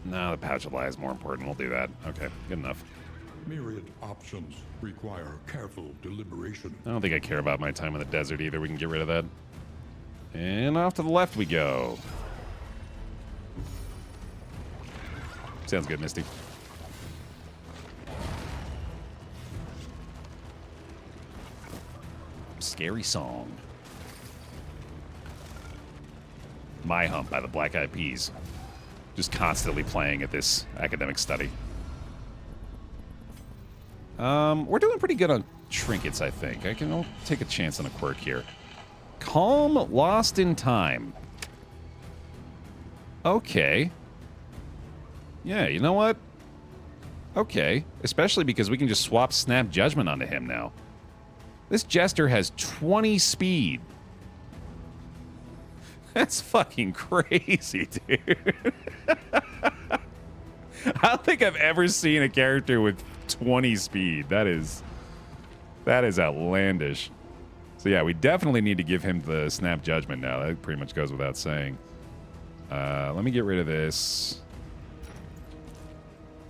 no, the pouch of lie is more important. We'll do that. Okay, good enough. Myriad options require careful deliberation. I don't think I care about my time in the desert either. We can get rid of that. And off to the left we go. Sounds good, Misty. Scary song. My Hump by the Black Eyed Peas. Just constantly playing at this academic study. We're doing pretty good on trinkets, I think. I'll take a chance on a quirk here. Calm Lost in Time. Okay. Yeah, you know what? Okay. Especially because we can just swap Snap Judgment onto him now. This Jester has 20 speed. That's fucking crazy, dude. I don't think I've ever seen a character with 20 speed. That is outlandish. So yeah, we definitely need to give him the Snap Judgment now. That pretty much goes without saying. Let me get rid of this.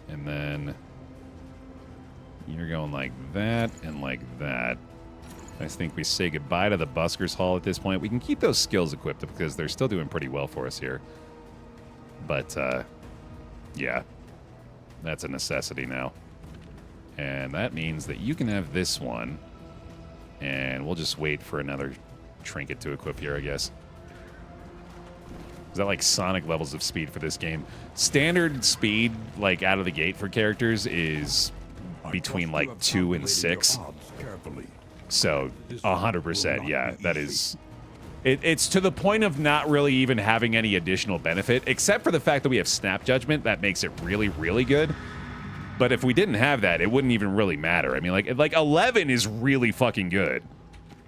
And then you're going like that and like that. I think we say goodbye to the Busker's Hall at this point. We can keep those skills equipped because they're still doing pretty well for us here. But, yeah. That's a necessity now. And that means that you can have this one. And we'll just wait for another trinket to equip here, I guess. Is that like Sonic levels of speed for this game? Standard speed, like out of the gate for characters, is between like 2 and 6. So 100%, yeah, that is. It's to the point of not really even having any additional benefit, except for the fact that we have Snap Judgment. That makes it really, really good. But if we didn't have that, it wouldn't even really matter. I mean, like 11 is really fucking good.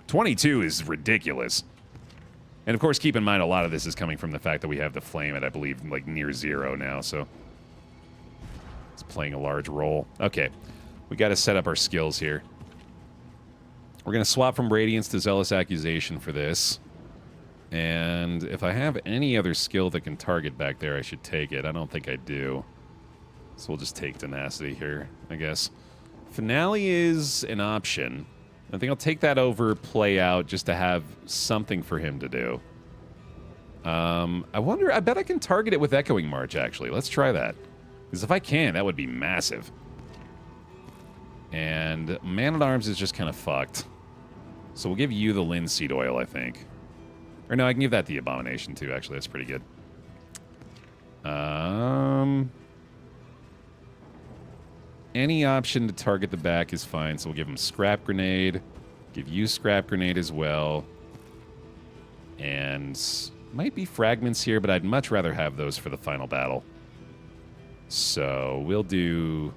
22 is ridiculous. And of course, keep in mind, a lot of this is coming from the fact that we have the flame at, I believe, like near 0 now. So it's playing a large role. Okay, we got to set up our skills here. We're going to swap from Radiance to Zealous Accusation for this. And if I have any other skill that can target back there, I should take it. I don't think I do. So we'll just take Tenacity here, I guess. Finale is an option. I think I'll take that over Play Out just to have something for him to do. I wonder, I bet I can target it with Echoing March, actually. Let's try that. Because if I can, that would be massive. And Man-at-Arms is just kind of fucked. So we'll give you the linseed oil, I think. Or no, I can give that the Abomination, too, actually. That's pretty good. Any option to target the back is fine, so we'll give him Scrap Grenade. Give you Scrap Grenade as well. And might be Fragments here, but I'd much rather have those for the final battle. So we'll do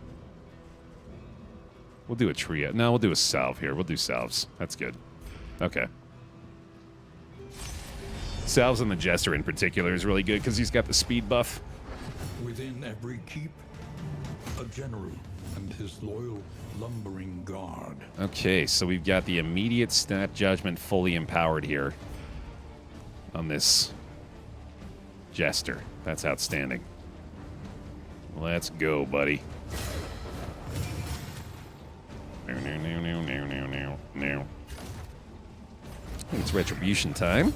a trio. No, we'll do a salve here. We'll do salves. That's good. Okay. Salves on the Jester in particular is really good because he's got the speed buff. Within every keep, a general and his loyal lumbering guard. Okay, so we've got the immediate Snap Judgment fully empowered here on this Jester. That's outstanding. Let's go, buddy. It's retribution time.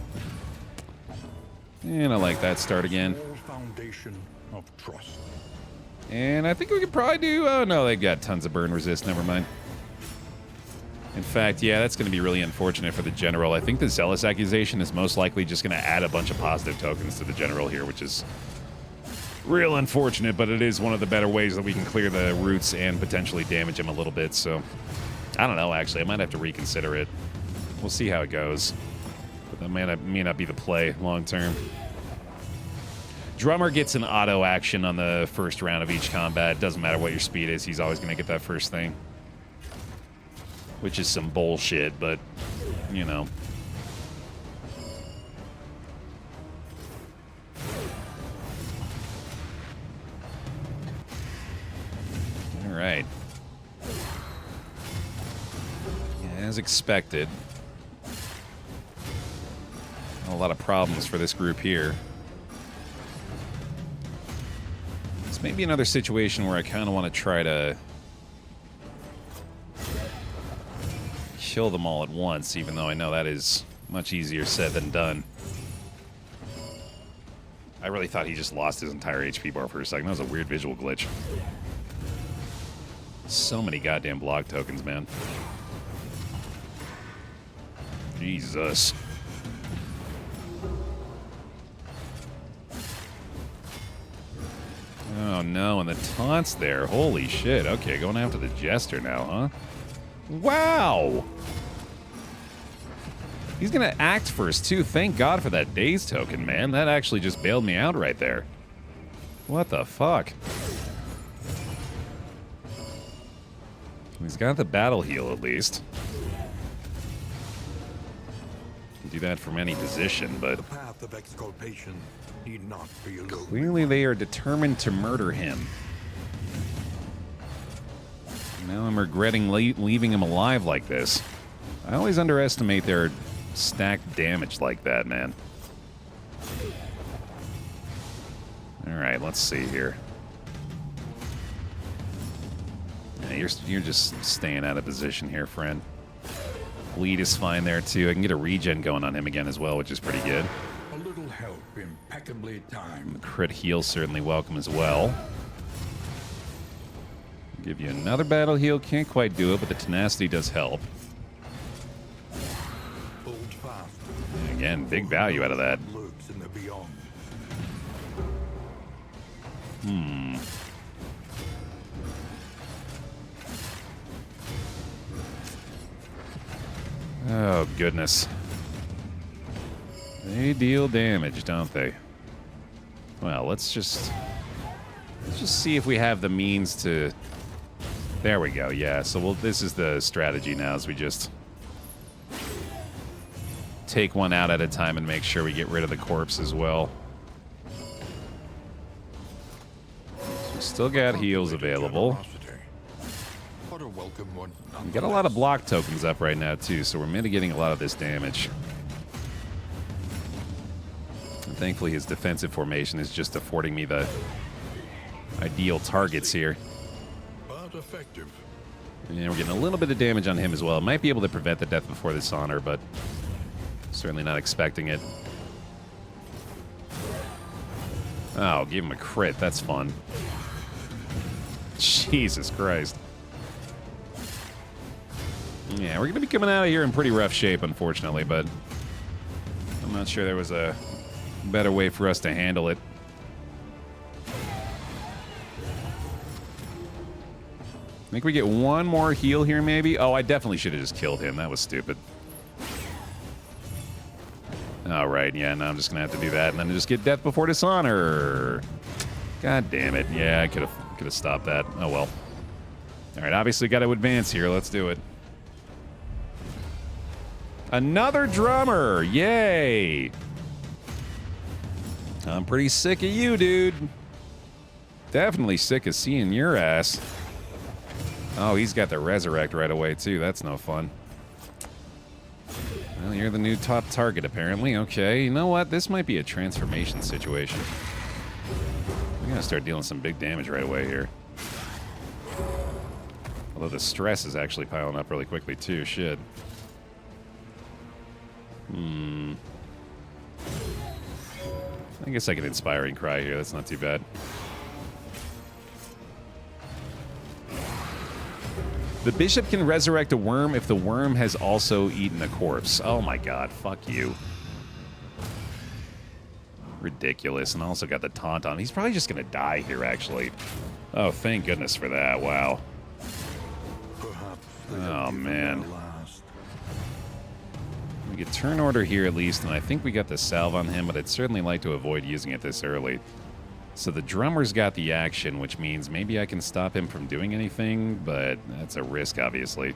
And I like that start again. Foundation of trust. And I think we could probably do... Oh, no, they got tons of burn resist. Never mind. In fact, yeah, that's going to be really unfortunate for the General. I think the Zealous Accusation is most likely just going to add a bunch of positive tokens to the General here, which is real unfortunate, but it is one of the better ways that we can clear the roots and potentially damage him a little bit, so... I don't know, actually. I might have to reconsider it. We'll see how it goes. But that may not be the play long term. Drummer gets an auto action on the first round of each combat. Doesn't matter what your speed is, he's always going to get that first thing. Which is some bullshit, but, you know. All right. As expected. A lot of problems for this group here. This may be another situation where I kind of want to try to kill them all at once, even though I know that is much easier said than done. I really thought he just lost his entire HP bar for a second. That was a weird visual glitch. So many goddamn block tokens, man. Jesus. Oh no, and the taunts there. Holy shit. Okay, going after the Jester now, huh? Wow! He's gonna act first, too. Thank God for that Daze token, man. That actually just bailed me out right there. What the fuck? He's got the battle heal, at least. Do that from any position, but The path of exculpation need not be alone. clearly they are determined to murder him. Now I'm regretting leaving him alive like this. I always underestimate their stacked damage like that, man. Alright, let's see here. Yeah, you're just staying out of position here, friend. Bleed is fine there, too. I can get a regen going on him again as well, which is pretty good. A little help impeccably timed. Crit heal certainly welcome as well. Give you another battle heal. Can't quite do it, but the tenacity does help. Hold fast. And again, big value out of that. Lurks in the beyond. Oh, goodness. They deal damage, don't they? Well, let's just see if we have the means to... There we go, yeah. So this is the strategy now, is we just take one out at a time and make sure we get rid of the corpse as well. So we still got heals available. What a welcome one. We got a lot of block tokens up right now, too, so we're mitigating a lot of this damage. And thankfully, his defensive formation is just affording me the ideal targets here. But effective. And we're getting a little bit of damage on him as well. Might be able to prevent the death before dishonor, but certainly not expecting it. Oh, give him a crit. That's fun. Jesus Christ. Yeah, we're going to be coming out of here in pretty rough shape, unfortunately, but I'm not sure there was a better way for us to handle it. I think we get one more heal here, maybe. Oh, I definitely should have just killed him. That was stupid. All right, yeah, now I'm just going to have to do that and then just get death before dishonor. God damn it. Yeah, I could have stopped that. Oh, well. All right, obviously got to advance here. Let's do it. Another drummer! Yay! I'm pretty sick of you, dude. Definitely sick of seeing your ass. Oh, he's got the resurrect right away, too. That's no fun. Well, you're the new top target, apparently. Okay, you know what? This might be a transformation situation. I'm gonna start dealing some big damage right away here. Although the stress is actually piling up really quickly, too. Shit. I guess I can Inspiring Cry here. That's not too bad. The bishop can resurrect a worm if the worm has also eaten a corpse. Oh my god, fuck you. Ridiculous. And I also got the taunt on. He's probably just gonna die here, actually. Oh, thank goodness for that. Wow. Oh, man. We get turn order here at least, and I think we got the salve on him, but I'd certainly like to avoid using it this early. So the drummer's got the action, which means maybe I can stop him from doing anything, but that's a risk, obviously.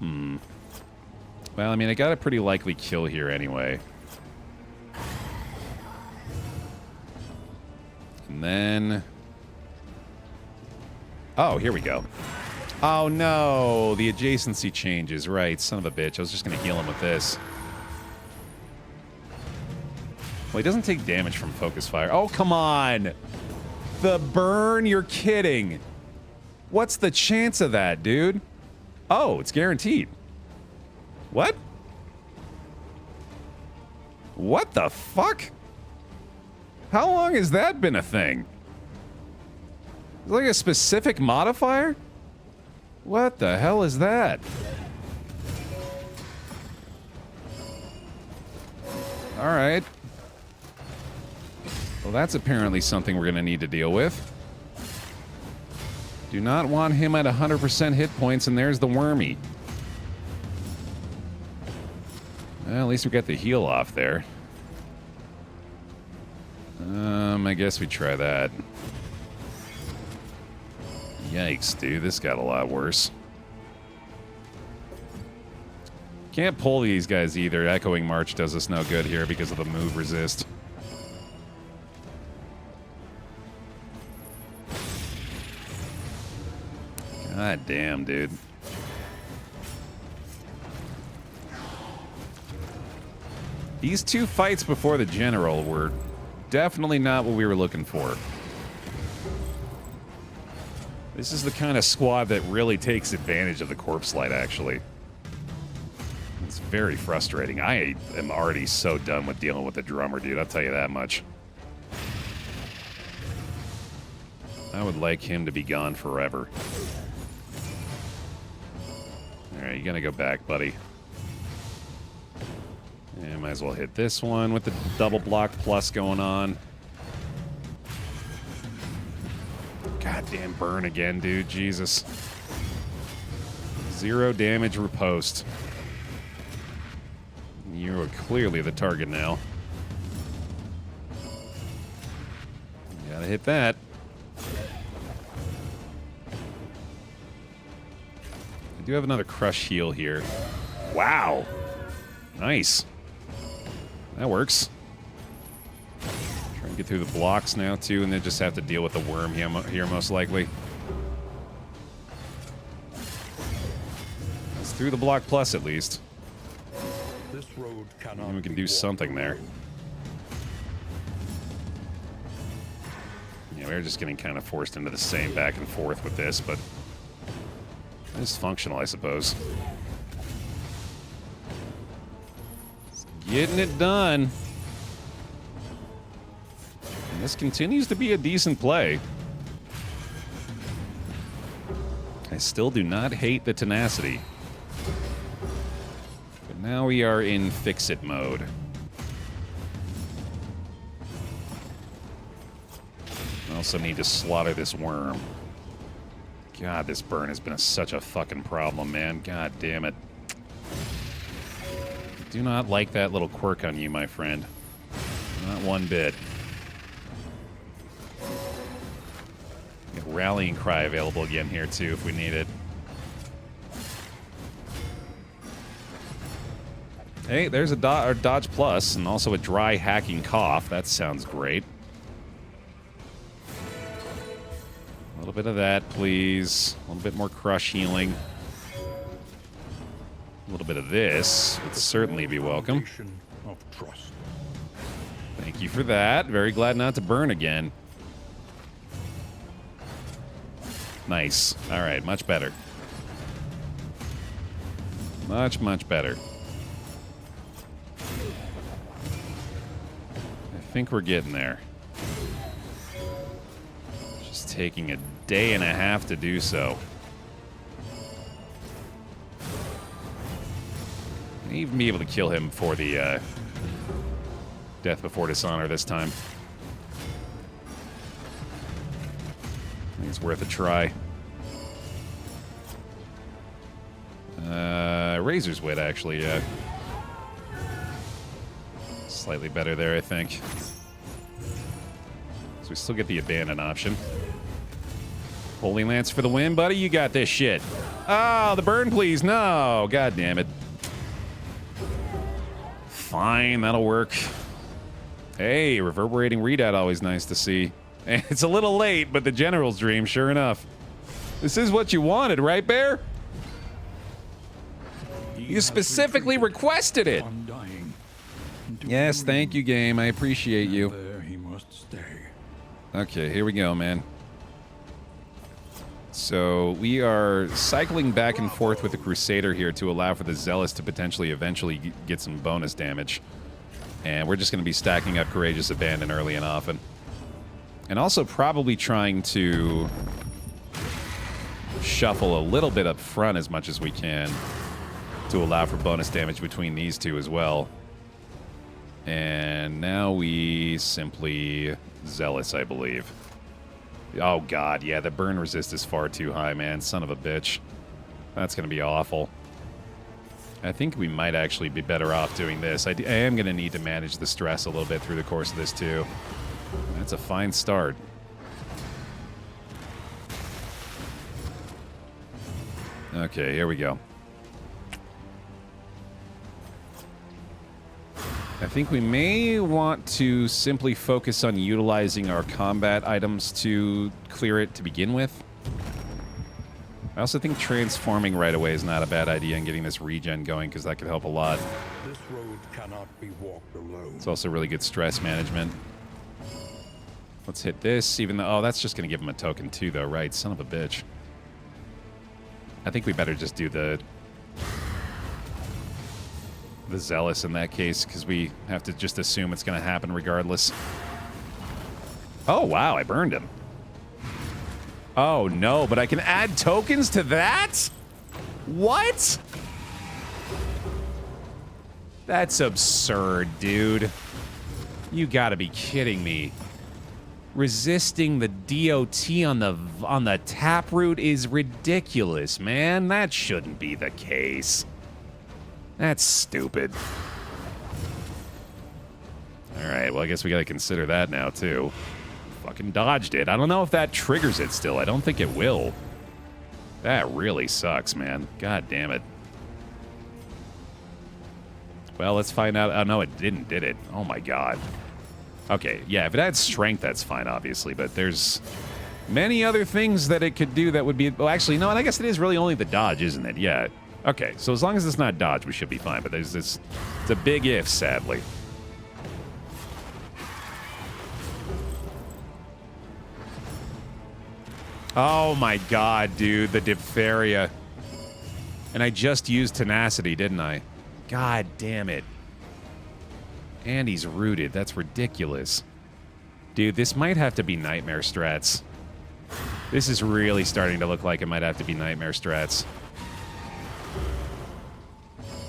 Well, I mean, I got a pretty likely kill here anyway. And then... oh, here we go. Oh, no. The adjacency changes. Right, son of a bitch. I was just going to heal him with this. Well, he doesn't take damage from focus fire. Oh, come on. The burn? You're kidding. What's the chance of that, dude? Oh, it's guaranteed. What? What the fuck? How long has that been a thing? Is it like a specific modifier? What the hell is that? All right. Well, that's apparently something we're going to need to deal with. Do not want him at 100% hit points, and there's the wormy. Well, at least we got the heal off there. I guess we try that. Yikes, dude. This got a lot worse. Can't pull these guys either. Echoing March does us no good here because of the move resist. God damn, dude. These two fights before the general were definitely not what we were looking for. This is the kind of squad that really takes advantage of the corpse light, actually. It's very frustrating. I am already so done with dealing with the drummer, dude. I'll tell you that much. I would like him to be gone forever. Alright, you gotta go back, buddy. Yeah, might as well hit this one with the double block plus going on. Goddamn burn again, dude. Jesus. 0 damage riposte. You are clearly the target now. Gotta hit that. I do have another crush heal here. Wow. Nice. That works. Try and get through the blocks now, too, and then just have to deal with the worm here most likely. It's through the block plus, at least. This road cannot and we can do something there. Yeah, we're just getting kind of forced into the same back and forth with this, but it's functional, I suppose. It's getting it done. And this continues to be a decent play. I still do not hate the tenacity. But now we are in fix-it mode. I also need to slaughter this worm. God, this burn has been such a fucking problem, man. God damn it. Do not like that little quirk on you, my friend. Not one bit. Get Rallying Cry available again here, too, if we need it. Hey, there's a Dodge Plus, and also a Dry Hacking Cough. That sounds great. A little bit of that, please. A little bit more crush healing. A little bit of this would certainly be welcome. Foundation of trust. Thank you for that. Very glad not to burn again. Nice. All right, much better. Much, much better. I think we're getting there. Just taking a day and a half to do so. May even be able to kill him for the Death Before Dishonor this time. I think it's worth a try. Razor's Wit, actually, slightly better there, I think. So we still get the Abandon option. Holy Lance for the win, buddy. You got this shit. Oh, the burn, please. No. God damn it. Fine, that'll work. Hey, reverberating readout, always nice to see. And it's a little late, but the General's dream, sure enough. This is what you wanted, right, Baer? You specifically requested it. Undying. Yes, thank you, game. I appreciate you. There he must stay. Okay, here we go, man. So we are cycling back and forth with the Crusader here to allow for the Zealous to potentially eventually get some bonus damage. And we're just going to be stacking up Courageous Abandon early and often. And also probably trying to shuffle a little bit up front as much as we can to allow for bonus damage between these two as well. And now we simply Zealous, I believe. Oh, God, yeah, the burn resist is far too high, man. Son of a bitch. That's going to be awful. I think we might actually be better off doing this. I am going to need to manage the stress a little bit through the course of this, too. That's a fine start. Okay, here we go. I think we may want to simply focus on utilizing our combat items to clear it to begin with. I also think transforming right away is not a bad idea and getting this regen going, because that could help a lot. This road cannot be walked alone. It's also really good stress management. Let's hit this, even though... Oh, that's just going to give him a token too, though, right? Son of a bitch. I think we better just do the Zealous in that case, because we have to just assume it's going to happen regardless. Oh, wow, I burned him. Oh, no, but I can add tokens to that? What? That's absurd, dude. You gotta be kidding me. Resisting the DOT on the taproot is ridiculous, man. That shouldn't be the case. That's stupid. Alright, well, I guess we gotta consider that now, too. Fucking dodged it. I don't know if that triggers it still. I don't think it will. That really sucks, man. God damn it. Well, let's find out. Oh, no, it didn't, did it? Oh, my God. Okay, yeah, if it had strength, that's fine, obviously, but there's many other things that it could do that would be... Well, actually, no, and I guess it is really only the dodge, isn't it? Yeah. Okay, so as long as it's not dodge, we should be fine, but there's this... It's a big if, sadly. Oh, my God, dude, the diphtheria. And I just used tenacity, didn't I? God damn it. And he's rooted. That's ridiculous. Dude, this might have to be nightmare strats. This is really starting to look like it might have to be nightmare strats.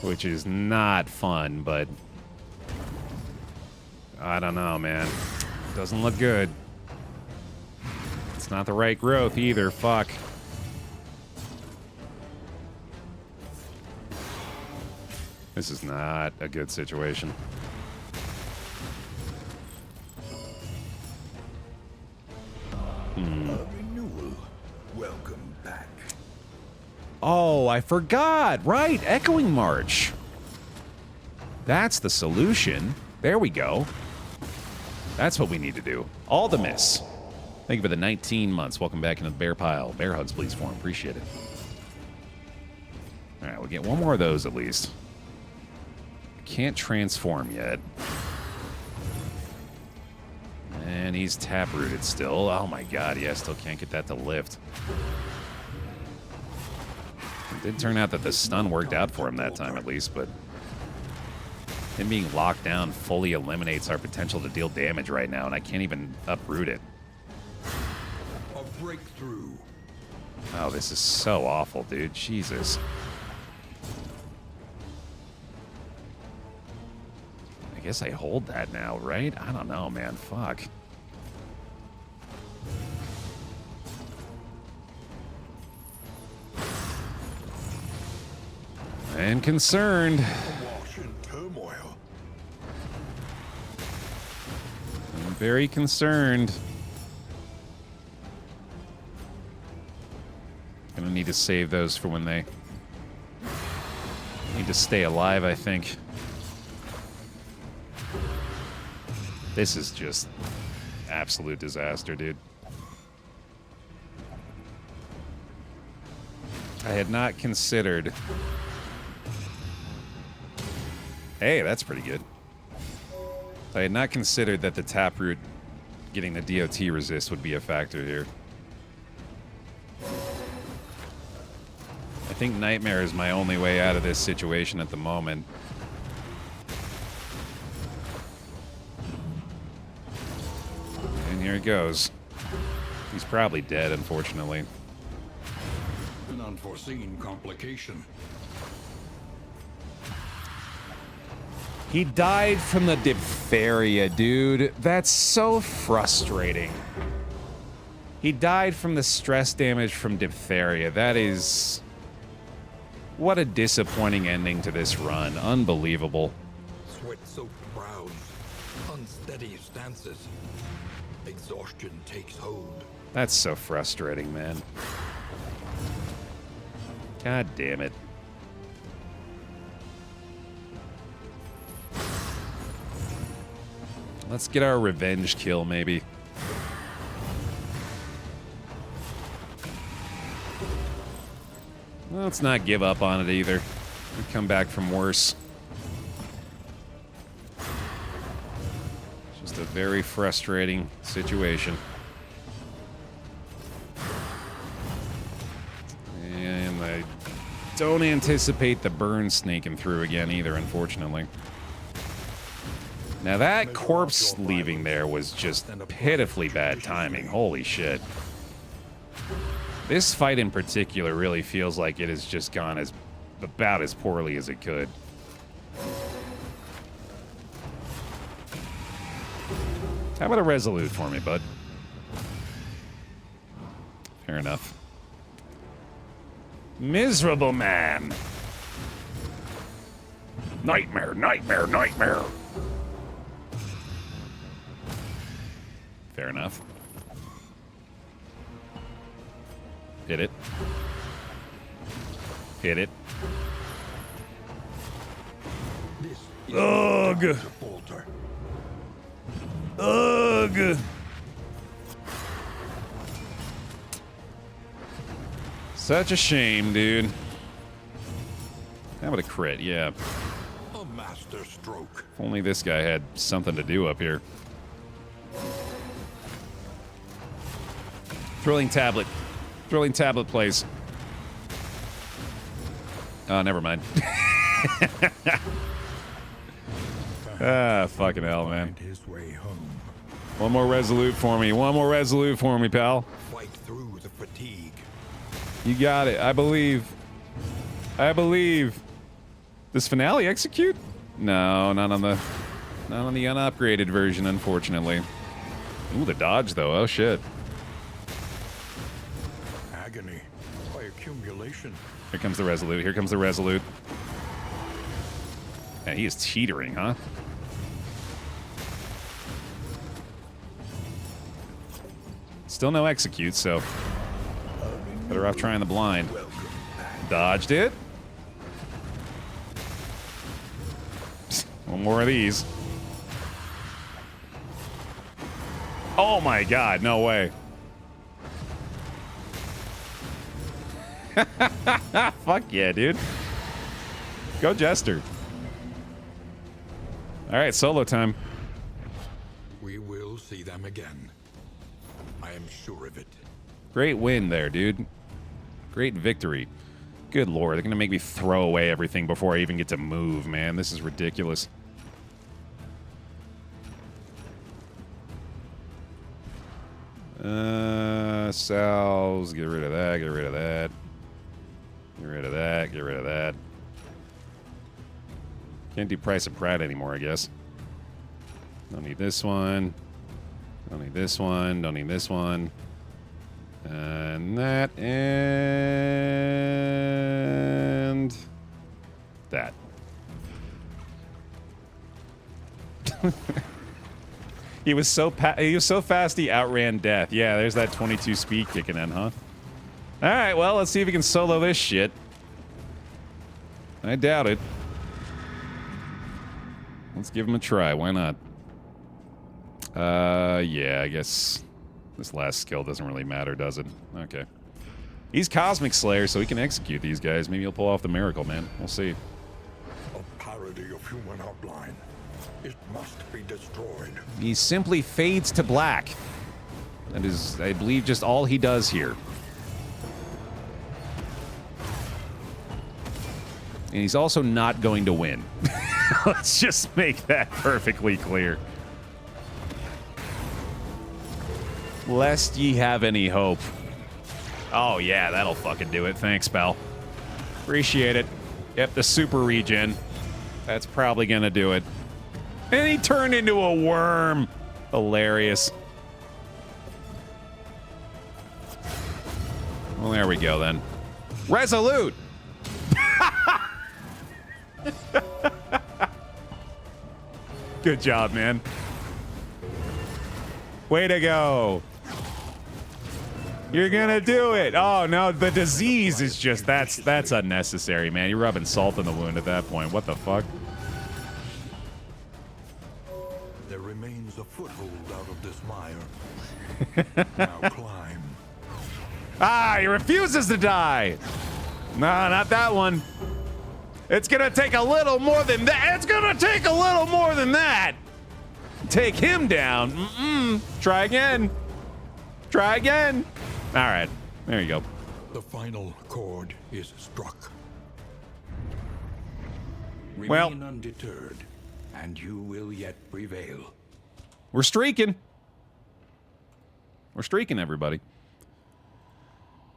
Which is not fun, but... I don't know, man. Doesn't look good. It's not the right growth either. Fuck. This is not a good situation. A renewal. Welcome back. Oh, I forgot. Right, Echoing March. That's the solution. There we go. That's what we need to do. All the miss. Thank you for the 19 months. Welcome back into the Baer pile. Bear hugs, please, for him. Appreciate it. Alright, we'll get one more of those at least. Can't transform yet. And he's taprooted still. Oh my god, yeah, still can't get that to lift. It did turn out that the stun worked out for him that time at least, but him being locked down fully eliminates our potential to deal damage right now, and I can't even uproot it. A breakthrough. Oh, this is so awful, dude. Jesus. I guess I hold that now, right? I don't know, man. Fuck. And concerned. Awash in turmoil. I'm very concerned. Gonna need to save those for when they need to stay alive, I think. This is just absolute disaster, dude. I had not considered... Hey, that's pretty good. I had not considered that the taproot getting the DOT resist would be a factor here. I think Nightmare is my only way out of this situation at the moment. And here it goes. He's probably dead, unfortunately. An unforeseen complication. He died from the diphtheria, dude. That's so frustrating. He died from the stress damage from diphtheria. That is... What a disappointing ending to this run. Unbelievable. Sweat-soaked brows. Unsteady stances. Exhaustion takes hold. That's so frustrating, man. God damn it. Let's get our revenge kill, maybe. Well, let's not give up on it either. We come back from worse. Just a very frustrating situation. And I don't anticipate the burn sneaking through again either, unfortunately. Now that corpse leaving there was just pitifully bad timing. Holy shit. This fight in particular really feels like it has just gone as about as poorly as it could. How about a resolute for me, bud? Fair enough. Miserable man. Nightmare, nightmare, nightmare. Fair enough. Hit it. Hit it. Ugh. Ugh. Such a shame, dude. How about a crit? Yeah. A master stroke. If only this guy had something to do up here. Thrilling tablet. Thrilling tablet plays. Oh, never mind. Ah, fucking hell, man. His way home. One more resolute for me. One more resolute for me, pal. Fight through the fatigue. You got it. I believe. I believe. Does Finale execute? No, not on the unupgraded version, unfortunately. Ooh, the dodge though. Oh shit. Agony by accumulation. Here comes the resolute. Here comes the resolute. Man, he is teetering, huh? Still no execute, so better off trying the blind. Dodged it. One more of these. Oh my god, no way. Fuck yeah, dude. Go Jester. All right, solo time. We will see them again. I am sure of it. Great win there, dude. Great victory. Good lord, they're gonna make me throw away everything before I even get to move, man. This is ridiculous. Salves, get rid of that, get rid of that. Get rid of that, get rid of that. Can't do Price of Pride anymore, I guess. Don't need this one. Don't need this one. Don't need this one. And that. And that. He was so fast he outran death. Yeah, there's that 22 speed kicking in, huh? All right, well, let's see if we can solo this shit. I doubt it. Let's give him a try. Why not? Yeah, I guess this last skill doesn't really matter, does it? Okay. He's Cosmic Slayer, so he can execute these guys. Maybe he'll pull off the miracle, man. We'll see. A parody of human outline. It must be destroyed. He simply fades to black. That is, I believe, just all he does here. And he's also not going to win. Let's just make that perfectly clear. Lest ye have any hope. Oh, yeah, that'll fucking do it. Thanks, pal. Appreciate it. Yep, the super regen. That's probably gonna do it. And he turned into a worm. Hilarious. Well, there we go, then. Resolute! Good job, man. Way to go. You're gonna do it. Oh, no, the disease is just, that's unnecessary, man. You're rubbing salt in the wound at that point. What the fuck? There remains a foothold out of this mire. Now climb. Ah, he refuses to die. No, not that one. It's gonna take a little more than that. It's gonna take a little more than that. Take him down. Try again. Try again. All right, there you go. The final chord is struck. Well, Remain undeterred, and you will yet prevail. we're streaking. We're streaking, everybody.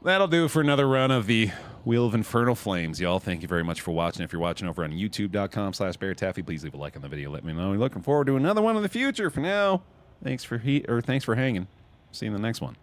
That'll do for another run of the Wheel of Infernal Flames, y'all. Thank you very much for watching. If you're watching over on youtube.com/BaerTaffy, please leave a like on the video. Let me know. We're looking forward to another one in the future. For now, thanks for hanging. See you in the next one.